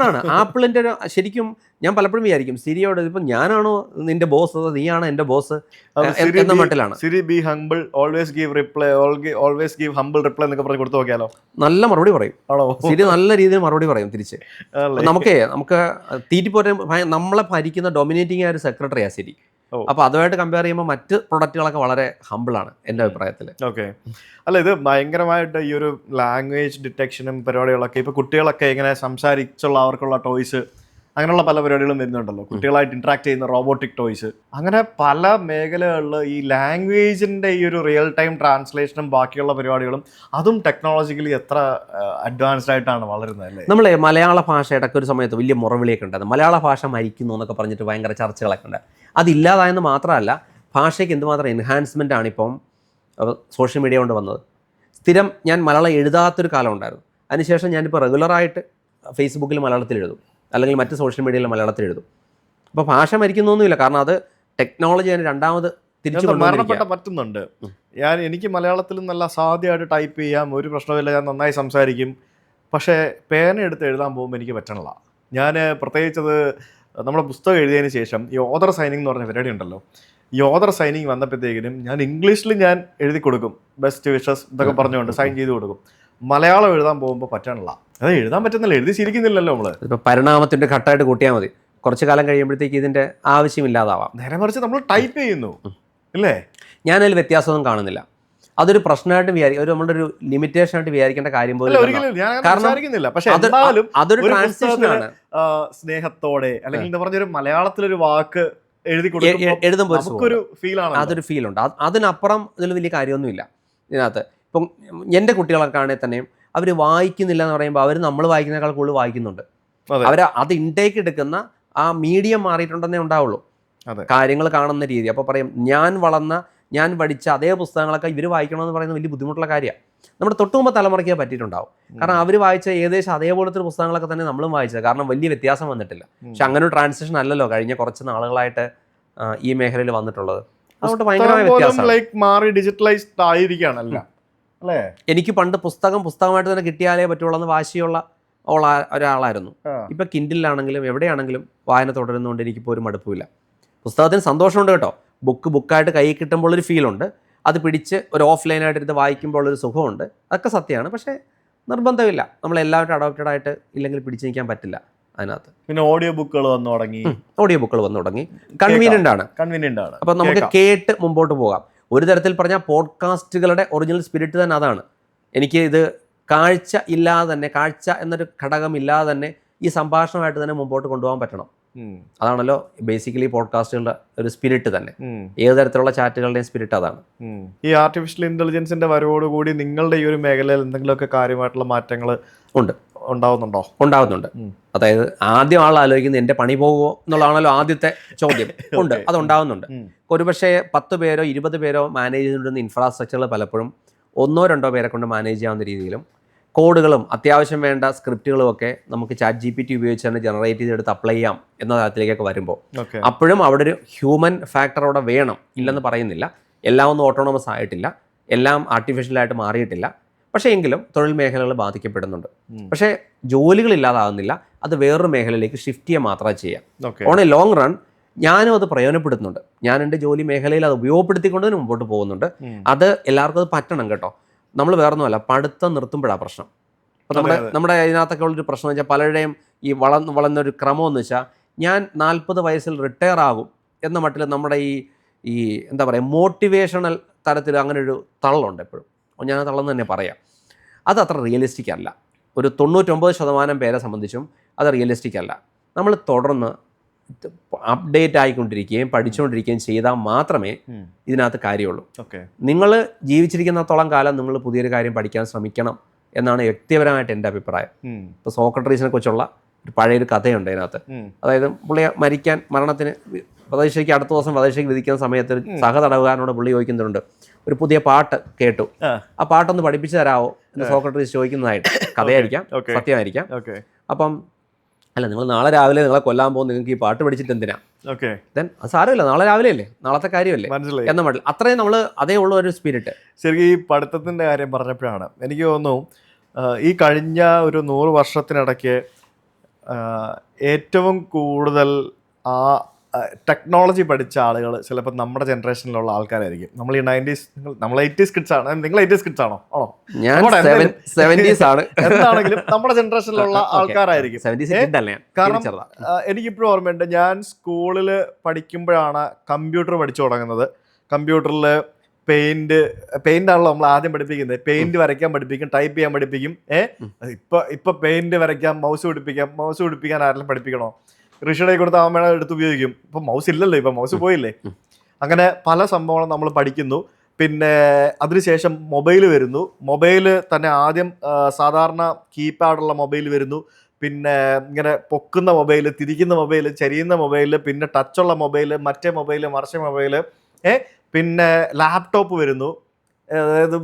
ആണ് ആപ്പിളിന്റെ. ശരിക്കും ഞാൻ പലപ്പോഴും വിചാരിക്കും സിരിയോട്, ഇപ്പം ഞാനാണോ നിന്റെ ബോസ്, നീയാണോ എന്റെ ബോസ് എന്ന മട്ടിലാണ്.
Siri be humble, always give reply, always give humble reply എന്നൊക്കെ പറഞ്ഞ് കൊടുത്തു നോക്കിയാലോ? നല്ല
മറുപടി പറയും സിരി, നല്ല രീതിയിൽ മറുപടി പറയും തിരിച്ച്. നമുക്ക് തീറ്റിപ്പോരെ നമ്മളെ ഭരിക്കുന്ന ഡൊമിനേറ്റിംഗ് ആയ ഒരു സെക്രട്ടറിയാ സിരി. അപ്പോൾ അതുമായിട്ട് കമ്പയർ ചെയ്യുമ്പോൾ മറ്റ് പ്രൊഡക്റ്റുകളൊക്കെ വളരെ ഹംബിളാണ് എൻ്റെ അഭിപ്രായത്തിൽ.
ഓക്കെ. അല്ല, ഇത് ഭയങ്കരമായിട്ട് ഈ ഒരു ലാംഗ്വേജ് ഡിറ്റക്ഷനും പരിപാടികളൊക്കെ ഇപ്പോൾ കുട്ടികളൊക്കെ ഇങ്ങനെ സംസാരിച്ചുള്ള അവർക്കുള്ള ടോയ്സ്, അങ്ങനെയുള്ള പല പരിപാടികളും വരുന്നുണ്ടല്ലോ. കുട്ടികളായിട്ട് ഇൻട്രാക്ട് ചെയ്യുന്ന റോബോട്ടിക് ടോയ്സ്, അങ്ങനെ പല മേഖലകളിൽ ഈ ലാംഗ്വേജിൻ്റെ ഈ ഒരു റിയൽ ടൈം ട്രാൻസ്ലേഷനും ബാക്കിയുള്ള പരിപാടികളും അതും ടെക്നോളജിക്കലി എത്ര അഡ്വാൻസ്ഡ് ആയിട്ടാണ് വളരുന്നത് അല്ലേ?
നമ്മളെ മലയാള ഭാഷ ഇടയ്ക്ക് ഒരു സമയത്ത് വലിയ മുറവിളിയൊക്കെ ഉണ്ടായിരുന്നു. മലയാള ഭാഷ മരിക്കുന്നു എന്നൊക്കെ പറഞ്ഞിട്ട് ഭയങ്കര ചർച്ചകളൊക്കെ ഉണ്ട്. അതില്ലാതായെന്ന് മാത്രമല്ല, ഭാഷയ്ക്ക് എന്തുമാത്രം എൻഹാൻസ്മെൻ്റ് ആണിപ്പം സോഷ്യൽ മീഡിയ കൊണ്ട് വന്നത്. സ്ഥിരം ഞാൻ മലയാളം എഴുതാത്തൊരു കാലം ഉണ്ടായിരുന്നു. അതിനുശേഷം ഞാനിപ്പോൾ റെഗുലറായിട്ട് ഫേസ്ബുക്കിൽ മലയാളത്തിൽ എഴുതും, അല്ലെങ്കിൽ മറ്റ് സോഷ്യൽ മീഡിയയിൽ മലയാളത്തിൽ എഴുതും. അപ്പോൾ ഭാഷ മരിക്കുന്നൊന്നുമില്ല, കാരണം അത് ടെക്നോളജി അതിന് രണ്ടാമത് തിരിച്ചു
പറ്റുന്നുണ്ട്. എനിക്ക് മലയാളത്തിൽ നല്ല അസാധ്യമായിട്ട് ടൈപ്പ് ചെയ്യാം, ഒരു പ്രശ്നമില്ല, ഞാൻ നന്നായി സംസാരിക്കും. പക്ഷേ പേന എടുത്ത് എഴുതാൻ പോകുമ്പോൾ എനിക്ക് പറ്റണില്ല. ഞാൻ പ്രത്യേകിച്ചത് നമ്മുടെ പുസ്തകം എഴുതിയതിന് ശേഷം ഈ ഓതർ സൈനിങ് എന്ന് പറഞ്ഞ പരിപാടി ഉണ്ടല്ലോ, ഈ ഓതർ സൈനിങ് വന്നപ്പോഴത്തേക്കിനും ഞാൻ ഇംഗ്ലീഷിൽ ഞാൻ എഴുതി കൊടുക്കും, ബെസ്റ്റ് വിഷസ് ഇതൊക്കെ പറഞ്ഞുകൊണ്ട് സൈൻ ചെയ്ത് കൊടുക്കും. മലയാളം എഴുതാൻ പോകുമ്പോൾ പറ്റണില്ല. അത് എഴുതാൻ പറ്റുന്നില്ല, എഴുതി ശീലിക്കുന്നില്ലല്ലോ നമ്മൾ.
ഇപ്പോൾ പരിണാമത്തിൻ്റെ ഘട്ടമായിട്ട് കൂട്ടിയാൽ മതി, കുറച്ച് കാലം കഴിയുമ്പോഴത്തേക്ക് ഇതിൻ്റെ ആവശ്യമില്ലാതാവാം.
നേരെ മറിച്ച് നമ്മൾ ടൈപ്പ് ചെയ്യുന്നു അല്ലേ?
ഞാനതിൽ വ്യത്യാസമൊന്നും കാണുന്നില്ല. അതൊരു പ്രശ്നമായിട്ട് നമ്മളുടെ ഒരു ലിമിറ്റേഷൻ ആയിട്ട് വിചാരിക്കേണ്ട കാര്യം പോലും.
പക്ഷേ അതൊരു ട്രാൻസ്ലേഷനാണ്. സ്നേഹത്തോടെ അല്ലെങ്കിൽ എന്താ പറഞ്ഞൊരു മലയാളത്തിലൊരു വാക്ക്
എഴുതുമ്പോൾ
അതൊരു
ഫീലുണ്ട്. അതിനപ്പുറം ഇതിൽ വലിയ കാര്യമൊന്നുമില്ല ഇതിനകത്ത്. ഇപ്പം എൻ്റെ കുട്ടികളൊക്കെ ആണെങ്കിൽ തന്നെയും അവർ വായിക്കുന്നില്ല എന്ന് പറയുമ്പോൾ അവർ നമ്മൾ വായിക്കുന്നതിനേക്കാൾ കൂടുതൽ വായിക്കുന്നുണ്ട്. അവർ അത് ഇൻടേക്ക് എടുക്കുന്ന ആ മീഡിയം മാറിയിട്ടുണ്ടെന്നേ ഉണ്ടാവുള്ളൂ, കാര്യങ്ങൾ കാണുന്ന രീതി. അപ്പോൾ പറയും ഞാൻ പഠിച്ച അതേ പുസ്തകങ്ങളൊക്കെ ഇവർ വായിക്കണമെന്ന് പറയുന്നത് വലിയ ബുദ്ധിമുട്ടുള്ള കാര്യമാണ്. നമ്മുടെ തൊട്ടുമുമ്പ് തലമുറയ്ക്ക് പറ്റിയിട്ടുണ്ടാവും. കാരണം അവർ വായിച്ച ഏകദേശം അതേപോലത്തെ പുസ്തകങ്ങളൊക്കെ തന്നെ നമ്മളും വായിച്ചത്. കാരണം വലിയ വ്യത്യാസം വന്നിട്ടില്ല. പക്ഷെ അങ്ങനെ ഒരു ട്രാൻസിഷൻ അല്ലല്ലോ കഴിഞ്ഞ കുറച്ച് നാളുകളായിട്ട് ഈ മേഖലയിൽ വന്നിട്ടുള്ളത്. അതുകൊണ്ട് ഭയങ്കരമായ വ്യത്യാസമാണ്.
മാറി ഡിജിറ്റലൈസ്ഡ് ആയിരിക്കുകയാണല്ലോ അല്ലേ?
എനിക്ക് പണ്ട് പുസ്തകമായിട്ട് തന്നെ കിട്ടിയാലേ പറ്റുള്ളൂ എന്ന് വാശിയുള്ള ഒരാളായിരുന്നു. ഇപ്പം കിൻഡിലാണെങ്കിലും എവിടെയാണെങ്കിലും വായന തുടരുന്നതുകൊണ്ട് എനിക്കിപ്പോൾ ഒരു മടുപ്പില്ല. പുസ്തകത്തിന് സന്തോഷമുണ്ട് കേട്ടോ. ബുക്കായിട്ട് കൈ കിട്ടുമ്പോൾ ഒരു ഫീലുണ്ട്. അത് പിടിച്ച് ഒരു ഓഫ്ലൈനായിട്ട് ഇരുന്ന് വായിക്കുമ്പോൾ ഒരു സുഖമുണ്ട്. അതൊക്കെ സത്യമാണ്. പക്ഷേ നിർബന്ധമില്ല, നമ്മളെല്ലാവരും അഡോപ്റ്റഡ് ആയിട്ട് ഇല്ലെങ്കിൽ പിടിച്ചു നിൽക്കാൻ പറ്റില്ല അതിനകത്ത്.
പിന്നെ ഓഡിയോ ബുക്കുകൾ വന്നു തുടങ്ങി. കൺവീനിയൻ്റ് ആണ്.
അപ്പം നമുക്ക് കേട്ട് മുമ്പോട്ട് പോകാം. ഒരു തരത്തിൽ പറഞ്ഞാൽ പോഡ്കാസ്റ്റുകളുടെ ഒറിജിനൽ സ്പിരിറ്റ് തന്നെ അതാണ്. എനിക്ക് ഇത് കാഴ്ച എന്നൊരു ഘടകമില്ലാതെ തന്നെ ഈ സംഭാഷണമായിട്ട് തന്നെ മുമ്പോട്ട് കൊണ്ടുപോകാൻ പറ്റണം. അതാണല്ലോ ബേസിക്കലി പോഡ്കാസ്റ്റുകളുടെ ഒരു സ്പിരിറ്റ് തന്നെ. ഏത് തരത്തിലുള്ള ചാറ്റുകളുടെയും സ്പിരിറ്റ് അതാണ്.
ഈ ആർട്ടിഫിഷ്യൽ ഇന്റലിജൻസിന്റെ വരവോടുകൂടി നിങ്ങളുടെ ഈ ഒരു മേഖലയിൽ എന്തെങ്കിലുമൊക്കെ കാര്യമായിട്ടുള്ള മാറ്റങ്ങൾ
ഉണ്ടാവുന്നുണ്ട്. അതായത് ആദ്യം ആൾ ആലോചിക്കുന്നത് എൻ്റെ പണി പോകുമോ എന്നുള്ളതാണല്ലോ ആദ്യത്തെ ചോദ്യം. ഉണ്ട്, അതുണ്ടാവുന്നുണ്ട്. ഒരുപക്ഷെ 10 പേരോ 20 പേരോ മാനേജ് ചെയ്തുകൊണ്ടിരുന്ന ഇൻഫ്രാസ്ട്രക്ചറുകൾ പലപ്പോഴും 1-2 പേരെ കൊണ്ട് മാനേജ് ചെയ്യാവുന്ന രീതിയിലും കോഡുകളും അത്യാവശ്യം വേണ്ട സ്ക്രിപ്റ്റുകളും ഒക്കെ നമുക്ക് ChatGPT ഉപയോഗിച്ച് തന്നെ ജനറേറ്റ് ചെയ്തെടുത്ത് അപ്ലൈ ചെയ്യാം എന്ന തരത്തിലേക്കൊക്കെ വരുമ്പോൾ അപ്പോഴും അവിടെ ഒരു ഹ്യൂമൻ ഫാക്ടർ അവിടെ വേണം, ഇല്ലെന്ന് പറയുന്നില്ല. എല്ലാം ഒന്നും ഓട്ടോണമസ് ആയിട്ടില്ല, എല്ലാം ആർട്ടിഫിഷ്യലായിട്ട് മാറിയിട്ടില്ല. പക്ഷേ എങ്കിലും തൊഴിൽ മേഖലകൾ ബാധിക്കപ്പെടുന്നുണ്ട്. പക്ഷേ ജോലികളില്ലാതാകുന്നില്ല. അത് വേറൊരു മേഖലയിലേക്ക് ഷിഫ്റ്റ് ചെയ്യുക മാത്രമേ ചെയ്യാം. ഓൺ എ ലോങ് റൺ ഞാനും അത് പ്രയോജനപ്പെടുത്തുന്നുണ്ട്. ഞാൻ എൻ്റെ ജോലി മേഖലയിൽ അത് ഉപയോഗപ്പെടുത്തിക്കൊണ്ട് മുമ്പോട്ട് പോകുന്നുണ്ട്. അത് എല്ലാവർക്കും അത് പറ്റണം കേട്ടോ. നമ്മൾ വേറൊന്നുമല്ല, പഠിത്തം നിർത്തുമ്പോഴാണ് പ്രശ്നം. അപ്പോൾ നമ്മുടെ ഇതിനകത്തൊക്കെ ഉള്ളൊരു പ്രശ്നം എന്ന് വെച്ചാൽ പലരുടെയും ഈ വളർന്നൊരു ക്രമം എന്ന് വെച്ചാൽ ഞാൻ 40 വയസ്സിൽ റിട്ടയർ ആകും എന്ന മട്ടിൽ നമ്മുടെ ഈ എന്താ പറയുക മോട്ടിവേഷണൽ തരത്തിൽ അങ്ങനെ ഒരു തള്ളുണ്ട് എപ്പോഴും. ഞാൻ ആ തള്ളെന്ന് തന്നെ പറയാം. അത് അത്ര റിയലിസ്റ്റിക് അല്ല. ഒരു 99% പേരെ സംബന്ധിച്ചും അത് റിയലിസ്റ്റിക് അല്ല. നമ്മൾ തുടർന്ന് അപ്ഡേറ്റ് ആയിക്കൊണ്ടിരിക്കുകയും പഠിച്ചുകൊണ്ടിരിക്കുകയും ചെയ്താൽ മാത്രമേ ഇതിനകത്ത് കാര്യമുള്ളൂ. നിങ്ങൾ ജീവിച്ചിരിക്കുന്നത്തോളം കാലം നിങ്ങൾ പുതിയൊരു കാര്യം പഠിക്കാൻ ശ്രമിക്കണം എന്നാണ് വ്യക്തിപരമായിട്ട് എൻ്റെ അഭിപ്രായം. ഇപ്പോൾ സോക്രട്ടീസിനെ കുറിച്ചുള്ള ഒരു പഴയൊരു കഥയുണ്ട് അതിനകത്ത്. അതായത് പുള്ളി മരണത്തിന് പ്രതീക്ഷയ്ക്ക് അടുത്ത ദിവസം പ്രതീക്ഷയ്ക്ക് വിധിക്കുന്ന സമയത്ത് ഒരു സഹതടവുകാരനോട് പുള്ളി ചോദിക്കുന്നുണ്ട്, ഒരു പുതിയ പാട്ട് കേട്ടു, ആ പാട്ടൊന്ന് പഠിപ്പിച്ചു തരാമോ എന്ന് സോക്രട്ടീസ് ചോദിക്കുന്നതായിട്ട്. കഥയായിരിക്കാം, സത്യമായിരിക്കാം. അപ്പം അല്ല, നിങ്ങൾ നാളെ രാവിലെ നിങ്ങളെ കൊല്ലാൻ പോകും, നിങ്ങൾക്ക് ഈ പാട്ട് പഠിച്ചിട്ട് എന്തിനാ? ദെൻ അത് സാരമില്ല, നാളെ രാവിലെ അല്ലേ, നാളത്തെ കാര്യമല്ലേ എന്ന മട്ടിൽ അത്രയും നമ്മൾ അതേ ഉള്ള ഒരു സ്പിരിറ്റ്.
ശരിക്കും ഈ പഠിത്തത്തിൻ്റെ കാര്യം പറഞ്ഞപ്പോഴാണ് എനിക്ക് തോന്നുന്നു ഈ കഴിഞ്ഞ ഒരു 100 വർഷത്തിനിടയ്ക്ക് ഏറ്റവും കൂടുതൽ ആ ടെക്നോളജി പഠിച്ച ആളുകൾ ചിലപ്പോൾ നമ്മുടെ ജനറേഷനിലുള്ള ആൾക്കാരായിരിക്കും. നമ്മൾ ഈ 90s, നമ്മൾ 80s കിഡ്സ് ആണ്. നിങ്ങൾ 80s കിഡ്സ് ആണോ?
ഞാൻ 70s ആണ്.
എന്താണെങ്കിലും നമ്മുടെ ജനറേഷനിലുള്ള ആൾക്കാരായിരിക്കും. കാരണം എനിക്കിപ്പോഴും ഓർമ്മയുണ്ട്, ഞാൻ സ്കൂളിൽ പഠിക്കുമ്പോഴാണ് കമ്പ്യൂട്ടർ പഠിച്ചു തുടങ്ങുന്നത്. കമ്പ്യൂട്ടറിൽ പെയിന്റ് ആണല്ലോ നമ്മൾ ആദ്യം പഠിപ്പിക്കുന്നത്. പെയിന്റ് വരയ്ക്കാൻ പഠിപ്പിക്കും, ടൈപ്പ് ചെയ്യാൻ പഠിപ്പിക്കും. ഇപ്പൊ പെയിന്റ് വരയ്ക്കാം, മൗസ് പിടിപ്പിക്കാൻ ആരെങ്കിലും പഠിപ്പിക്കണോ? ഋഷിയുടെ കൊടുത്ത് അവൻ എടുത്ത് ഉപയോഗിക്കും. ഇപ്പം മൗസ് ഇല്ലല്ലോ, ഇപ്പം മൗസ് പോയില്ലേ. അങ്ങനെ പല സംഭവങ്ങളും നമ്മൾ പഠിക്കുന്നു. പിന്നെ അതിനുശേഷം മൊബൈൽ വരുന്നു. മൊബൈൽ തന്നെ ആദ്യം സാധാരണ കീപാഡുള്ള മൊബൈൽ വരുന്നു. പിന്നെ ഇങ്ങനെ പൊക്കുന്ന മൊബൈൽ, തിരിക്കുന്ന മൊബൈൽ, ചരിയുന്ന മൊബൈൽ, പിന്നെ ടച്ചുള്ള മൊബൈൽ, മറ്റേ മൊബൈൽ, മറിച്ച മൊബൈൽ, പിന്നെ ലാപ്ടോപ്പ് വരുന്നു. അതായത്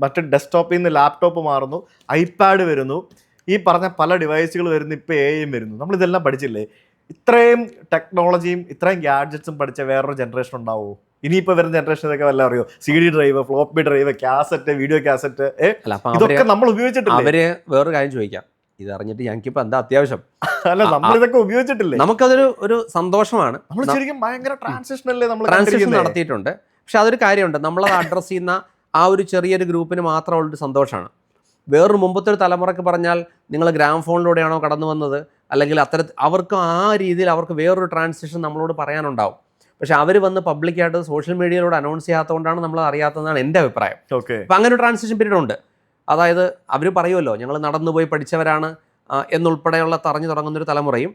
മറ്റേ ഡെസ്ക്ടോപ്പിൽ നിന്ന് ലാപ്ടോപ്പ് മാറുന്നു. ഐപാഡ് വരുന്നു. ഈ പറഞ്ഞ പല ഡിവൈസുകൾ വരുന്നു. ഇപ്പോൾ AI വരുന്നു. നമ്മളിതെല്ലാം പഠിച്ചില്ലേ? ഇത്രയും ടെക്നോളജിയും ഇത്രയും ഗാഡ്ജറ്റ്സും പഠിച്ച വേറൊരു ജനറേഷൻ ഉണ്ടാവുമോ? ഇനിയിപ്പോൾ വരുന്ന ജനറേഷൻ ഇതൊക്കെ വല്ല അറിയോ? CD drive, floppy drive, cassette, video cassette, ഇതൊക്കെ നമ്മൾ ഉപയോഗിച്ചിട്ടില്ല.
അവര് വേറൊരു കാര്യം ചോദിക്കാം, ഇത് അറിഞ്ഞിട്ട് ഞങ്ങൾക്കിപ്പോൾ എന്താ അത്യാവശ്യം?
അല്ല, നമ്മളിതൊക്കെ ഉപയോഗിച്ചിട്ടില്ലേ?
നമുക്കതൊരു ഒരു സന്തോഷമാണ്.
നമ്മൾ ശരിക്കും ഭയങ്കര ട്രാൻസിഷൻ
നടത്തിയിട്ടുണ്ട്. പക്ഷെ അതൊരു കാര്യമുണ്ട്, നമ്മളത് അഡ്രസ്സ് ചെയ്യുന്ന ആ ഒരു ചെറിയൊരു ഗ്രൂപ്പിന് മാത്രമുള്ളൊരു സന്തോഷമാണ്. വേറൊരു മുമ്പത്തെ ഒരു തലമുറയ്ക്ക് പറഞ്ഞാൽ നിങ്ങൾ ഗ്രാമഫോണിലൂടെയാണോ കടന്നു വന്നത്, അല്ലെങ്കിൽ അവർക്ക് ആ രീതിയിൽ അവർക്ക് വേറൊരു ട്രാൻസിഷൻ നമ്മളോട് പറയാനുണ്ടാവും. പക്ഷെ അവർ വന്ന് പബ്ലിക്കായിട്ട് സോഷ്യൽ മീഡിയയിലൂടെ അനൗൺസ് ചെയ്യാത്തതുകൊണ്ടാണ് നമ്മൾ അറിയാത്തതെന്നാണ് എൻ്റെ അഭിപ്രായം. അപ്പം അങ്ങനെ ഒരു ട്രാൻസിഷൻ പീരീഡ് ഉണ്ട്. അതായത് അവർ പറയുമല്ലോ, ഞങ്ങൾ നടന്നുപോയി പഠിച്ചവരാണ് എന്നുൾപ്പെടെയുള്ള പറഞ്ഞു തുടങ്ങുന്നൊരു തലമുറയും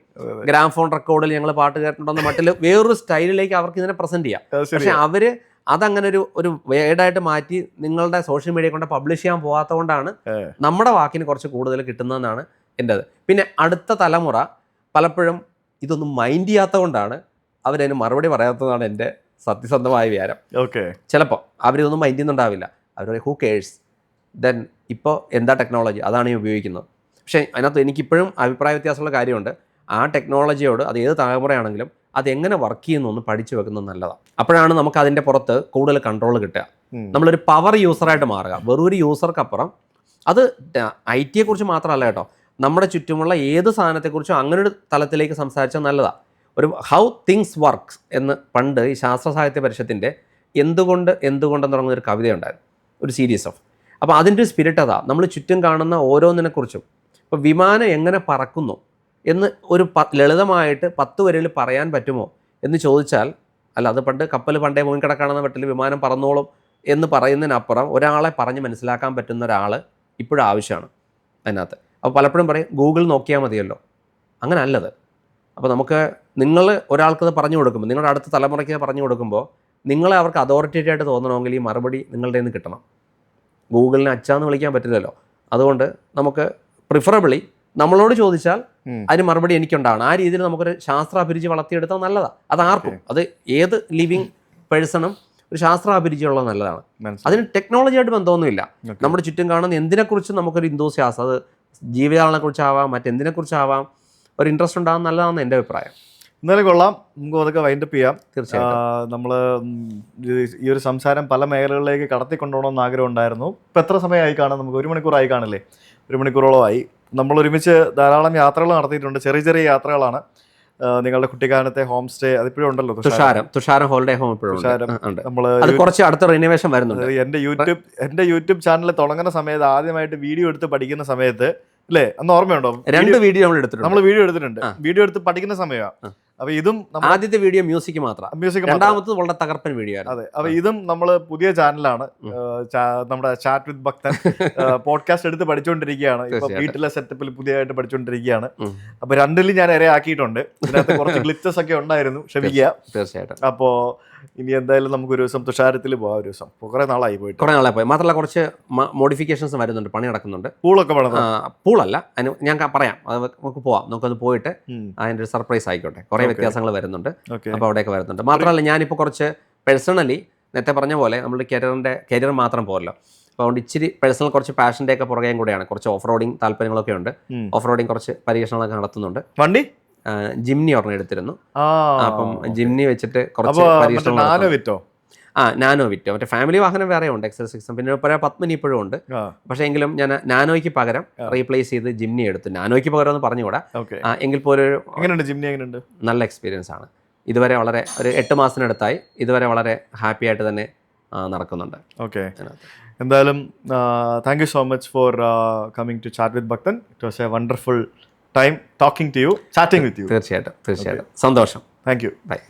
ഗ്രാമഫോൺ റെക്കോർഡിൽ ഞങ്ങൾ പാട്ട് കേട്ടിട്ടുണ്ടെന്ന മട്ടിൽ വേറൊരു സ്റ്റൈലിലേക്ക് അവർക്ക് ഇതിനെ പ്രസൻറ്റ് ചെയ്യാം. പക്ഷെ അവർ അതങ്ങനെ ഒരു വേർഡായിട്ട് മാറ്റി നിങ്ങളുടെ സോഷ്യൽ മീഡിയ കൊണ്ട് പബ്ലിഷ് ചെയ്യാൻ പോകാത്തതുകൊണ്ടാണ് നമ്മുടെ വാക്കിന് കുറച്ച് കൂടുതൽ കിട്ടുന്നതെന്നാണ് എൻ്റെത്. പിന്നെ അടുത്ത തലമുറ പലപ്പോഴും ഇതൊന്നും മൈൻഡ് ചെയ്യാത്തതുകൊണ്ടാണ് അവരതിന് മറുപടി പറയാത്തതാണ് എൻ്റെ സത്യസന്ധമായ വിചാരം. ചിലപ്പോൾ അവരിതൊന്നും മൈൻഡ് ചെയ്യുന്നുണ്ടാവില്ല. അവർ ഹൂ കേഴ്സ്, ദെൻ ഇപ്പോൾ എന്താ ടെക്നോളജി അതാണ് ഈ ഉപയോഗിക്കുന്നത്. പക്ഷേ അതിനകത്ത് എനിക്കിപ്പോഴും അഭിപ്രായ വ്യത്യാസമുള്ള കാര്യമുണ്ട്. ആ ടെക്നോളജിയോട് അത് ഏത് തലമുറയാണെങ്കിലും അതെങ്ങനെ വർക്ക് ചെയ്യുന്നു എന്ന് പഠിച്ചു വെക്കുന്നത് നല്ലതാണ്. അപ്പോഴാണ് നമുക്ക് അതിൻ്റെ പുറത്ത് കൂടുതൽ കൺട്രോൾ കിട്ടുക. നമ്മളൊരു പവർ യൂസറായിട്ട് മാറുക. വെറും ഒരു യൂസർക്കപ്പുറം അത് IT-യെക്കുറിച്ച് മാത്രമല്ല കേട്ടോ, നമ്മുടെ ചുറ്റുമുള്ള ഏത് സാധനത്തെക്കുറിച്ചും അങ്ങനെ ഒരു തലത്തിലേക്ക് സംസാരിച്ചാൽ നല്ലതാണ്. ഒരു ഹൗ തിങ്സ് വർക്ക്സ് എന്ന് പണ്ട് ഈ ശാസ്ത്ര സാഹിത്യ പരിഷത്തിൻ്റെ എന്തുകൊണ്ടെന്ന് തുടങ്ങുന്ന ഒരു കവിതയുണ്ടായിരുന്നു, ഒരു സീരീസ് ഓഫ്. അപ്പോൾ അതിൻ്റെ ഒരു സ്പിരിറ്റ് അതാ, നമ്മൾ ചുറ്റും കാണുന്ന ഓരോന്നിനെക്കുറിച്ചും. ഇപ്പോൾ വിമാനം എങ്ങനെ പറക്കുന്നു എന്ന് ഒരു ലളിതമായിട്ട് 10 വരിയിൽ പറയാൻ പറ്റുമോ എന്ന് ചോദിച്ചാൽ, അല്ല അത് കപ്പൽ പണ്ടേ മുൻകിടക്കാണെന്ന മട്ടിൽ വിമാനം പറന്നോളും എന്ന് പറയുന്നതിനപ്പുറം ഒരാളെ പറഞ്ഞ് മനസ്സിലാക്കാൻ പറ്റുന്ന ഒരാൾ ഇപ്പോഴും ആവശ്യമാണ് അതിനകത്ത്. അപ്പോൾ പലപ്പോഴും പറയും ഗൂഗിൾ നോക്കിയാൽ മതിയല്ലോ, അങ്ങനെ അല്ലത്. അപ്പോൾ നമുക്ക് നിങ്ങൾ ഒരാൾക്കത് പറഞ്ഞു കൊടുക്കുമ്പോൾ, നിങ്ങളുടെ അടുത്ത തലമുറയ്ക്ക് പറഞ്ഞു കൊടുക്കുമ്പോൾ നിങ്ങളെ അവർക്ക് അതോറിറ്റേറ്റീവ് ആയിട്ട് തോന്നണമെങ്കിൽ ഈ മറുപടി നിങ്ങളുടെ നിന്ന് കിട്ടണം. ഗൂഗിളിനെ അച്ഛാന്ന് വിളിക്കാൻ പറ്റില്ലല്ലോ. അതുകൊണ്ട് നമുക്ക് പ്രിഫറബിളി നമ്മളോട് ചോദിച്ചാൽ അതിന് മറുപടി എനിക്കുണ്ടാവണം. ആ രീതിയിൽ നമുക്കൊരു ശാസ്ത്രാഭിരുചി വളർത്തിയെടുത്താൽ നല്ലതാണ്. അതാർക്കും, അത് ഏത് ലിവിങ് പേഴ്സണും ഒരു ശാസ്ത്രാഭിരുചിയുള്ളത് നല്ലതാണ്. അതിന് ടെക്നോളജിയായിട്ട് ബന്ധമൊന്നുമില്ല. നമ്മുടെ ചുറ്റും കാണുന്ന എന്തിനെക്കുറിച്ചും നമുക്കൊരു ഇന്തൂസിയാസം, അത് ജീവിതങ്ങളെക്കുറിച്ചാവാം മറ്റെന്തിനെക്കുറിച്ചാവാം, ഒരു ഇൻട്രസ്റ്റ് ഉണ്ടാകാൻ നല്ലതാണെന്ന് എൻ്റെ അഭിപ്രായം.
എന്നാലും കൊള്ളാം, നമുക്ക് അതൊക്കെ വൈൻഡപ്പ് ചെയ്യാം.
തീർച്ചയായിട്ടും
നമ്മൾ ഈ ഒരു സംസാരം പല മേഖലകളിലേക്ക് കടത്തിക്കൊണ്ടുപോകണമെന്ന് ആഗ്രഹം ഉണ്ടായിരുന്നു. ഇപ്പം എത്ര സമയമായി കാണാം? നമുക്ക് 1 മണിക്കൂറായി കാണില്ലേ? 1 മണിക്കൂറോളമായി. നമ്മൾ ഒരുമിച്ച് ധാരാളം യാത്രകൾ നടത്തിയിട്ടുണ്ട്. ചെറിയ ചെറിയ യാത്രകളാണ്. നിങ്ങളുടെ കുട്ടിക്കാലത്തെ ഹോം സ്റ്റേ അതിപ്പോഴും ഉണ്ടല്ലോ,
തുഷാരം ഹോളിഡേ ഹോം ഇപ്പോഴും
നമ്മള്
കുറച്ച് അടുത്ത റിനോവേഷൻ വരുന്നുണ്ട്.
എന്റെ യൂട്യൂബ് ചാനൽ തുടങ്ങുന്ന സമയത്ത് ആദ്യമായിട്ട് വീഡിയോ എടുത്ത് പഠിക്കുന്ന സമയത്ത് അല്ലേ, അന്ന് ഓർമ്മയുണ്ടോ?
2 വീഡിയോ നമ്മൾ
വീഡിയോ എടുത്തിട്ടുണ്ട്. വീഡിയോ എടുത്ത് പഠിക്കുന്ന സമയമാണ്. അപ്പൊ ഇതും
ആദ്യത്തെ വീഡിയോ മ്യൂസിക് മാത്രം, രണ്ടാമത്തത് വളരെ തകർപ്പൻ വീഡിയോ ആണ്.
അതെ, അപ്പൊ ഇതും നമ്മള് പുതിയ ചാനലാണ്, നമ്മുടെ ചാറ്റ് വിത്ത് ഭക്തൻ പോഡ്കാസ്റ്റ് എടുത്ത് പഠിച്ചുകൊണ്ടിരിക്കുകയാണ്. ഇപ്പൊ വീട്ടിലെ സെറ്റപ്പിൽ പുതിയതായിട്ട് പഠിച്ചുകൊണ്ടിരിക്കുകയാണ്. അപ്പൊ 2ലും ഞാൻ ഇരയാക്കിയിട്ടുണ്ട്. ഇതിനകത്ത് കുറച്ച് ഗ്ലിച്ചസ് ഒക്കെ ഉണ്ടായിരുന്നു, ക്ഷമിക്കുക.
തീർച്ചയായിട്ടും.
അപ്പോ ഇനി എന്തായാലും നമുക്ക് ഒരു ദിവസം തുഷാരത്തിൽ പോവാം. ഒരു ദിവസം കുറെ നാളായി പോയി.
മാത്രമല്ല കുറച്ച് മോഡിഫിക്കേഷൻസ് വരുന്നുണ്ട്, പണി നടക്കുന്നുണ്ട്.
പൂളല്ല,
അതിന് ഞാൻ പറയാം, അത് നമുക്ക് പോവാം. നമുക്കത് പോയിട്ട് അതിൻ്റെ ഒരു സർപ്രൈസ് ആയിക്കോട്ടെ. കുറെ വ്യത്യാസങ്ങൾ വരുന്നുണ്ട്, അപ്പോൾ അവിടെയൊക്കെ വരുന്നുണ്ട്. മാത്രമല്ല ഞാനിപ്പോൾ കുറച്ച് പേഴ്സണലി നേരത്തെ പറഞ്ഞ പോലെ നമ്മുടെ കരിയർ മാത്രം പോരല്ലോ. അപ്പോൾ അതുകൊണ്ട് ഇച്ചിരി പേഴ്സണൽ കുറച്ച് പാഷൻ്റെ ഒക്കെ പുറകെയും കൂടെയാണ്. കുറച്ച് ഓഫ് റോഡിങ് താല്പര്യങ്ങളൊക്കെ ഉണ്ട്. ഓഫ് റോഡിങ് കുറച്ച് പരീക്ഷണങ്ങളൊക്കെ നടത്തുന്നുണ്ട്.
വണ്ടി
ജിംനി ഒരെണ്ണം എടുത്തിരുന്നു. അപ്പം ജിംനി വെച്ചിട്ട് കുറച്ച് പരീക്ഷണങ്ങൾ. നാനോ വിറ്റോ, മറ്റേ ഫാമിലി വാഹനം വേറെ ഉണ്ട്, XL6. പിന്നെ പത്മിനി ഇപ്പോഴും ഉണ്ട്. പക്ഷേ എങ്കിലും ഞാൻ നാനോയ്ക്ക് പകരം റീപ്ലേസ് ചെയ്ത് ജിംനി എടുത്തു. നാനോയ്ക്ക് പകരം ഒന്ന് പറഞ്ഞുകൂടാ, എങ്കിൽ പോലും നല്ല എക്സ്പീരിയൻസ് ആണ്. ഇതുവരെ വളരെ ഒരു 8 മാസത്തിനടുത്തായി ഇതുവരെ വളരെ ഹാപ്പി ആയിട്ട് തന്നെ നടക്കുന്നുണ്ട്.
ഓക്കെ, എന്തായാലും thank you so much for coming to chat with Bhakthan. It was a wonderful time talking to you, chatting with you.
തീർച്ചയായിട്ടും സന്തോഷം.
Thank you.
Bye.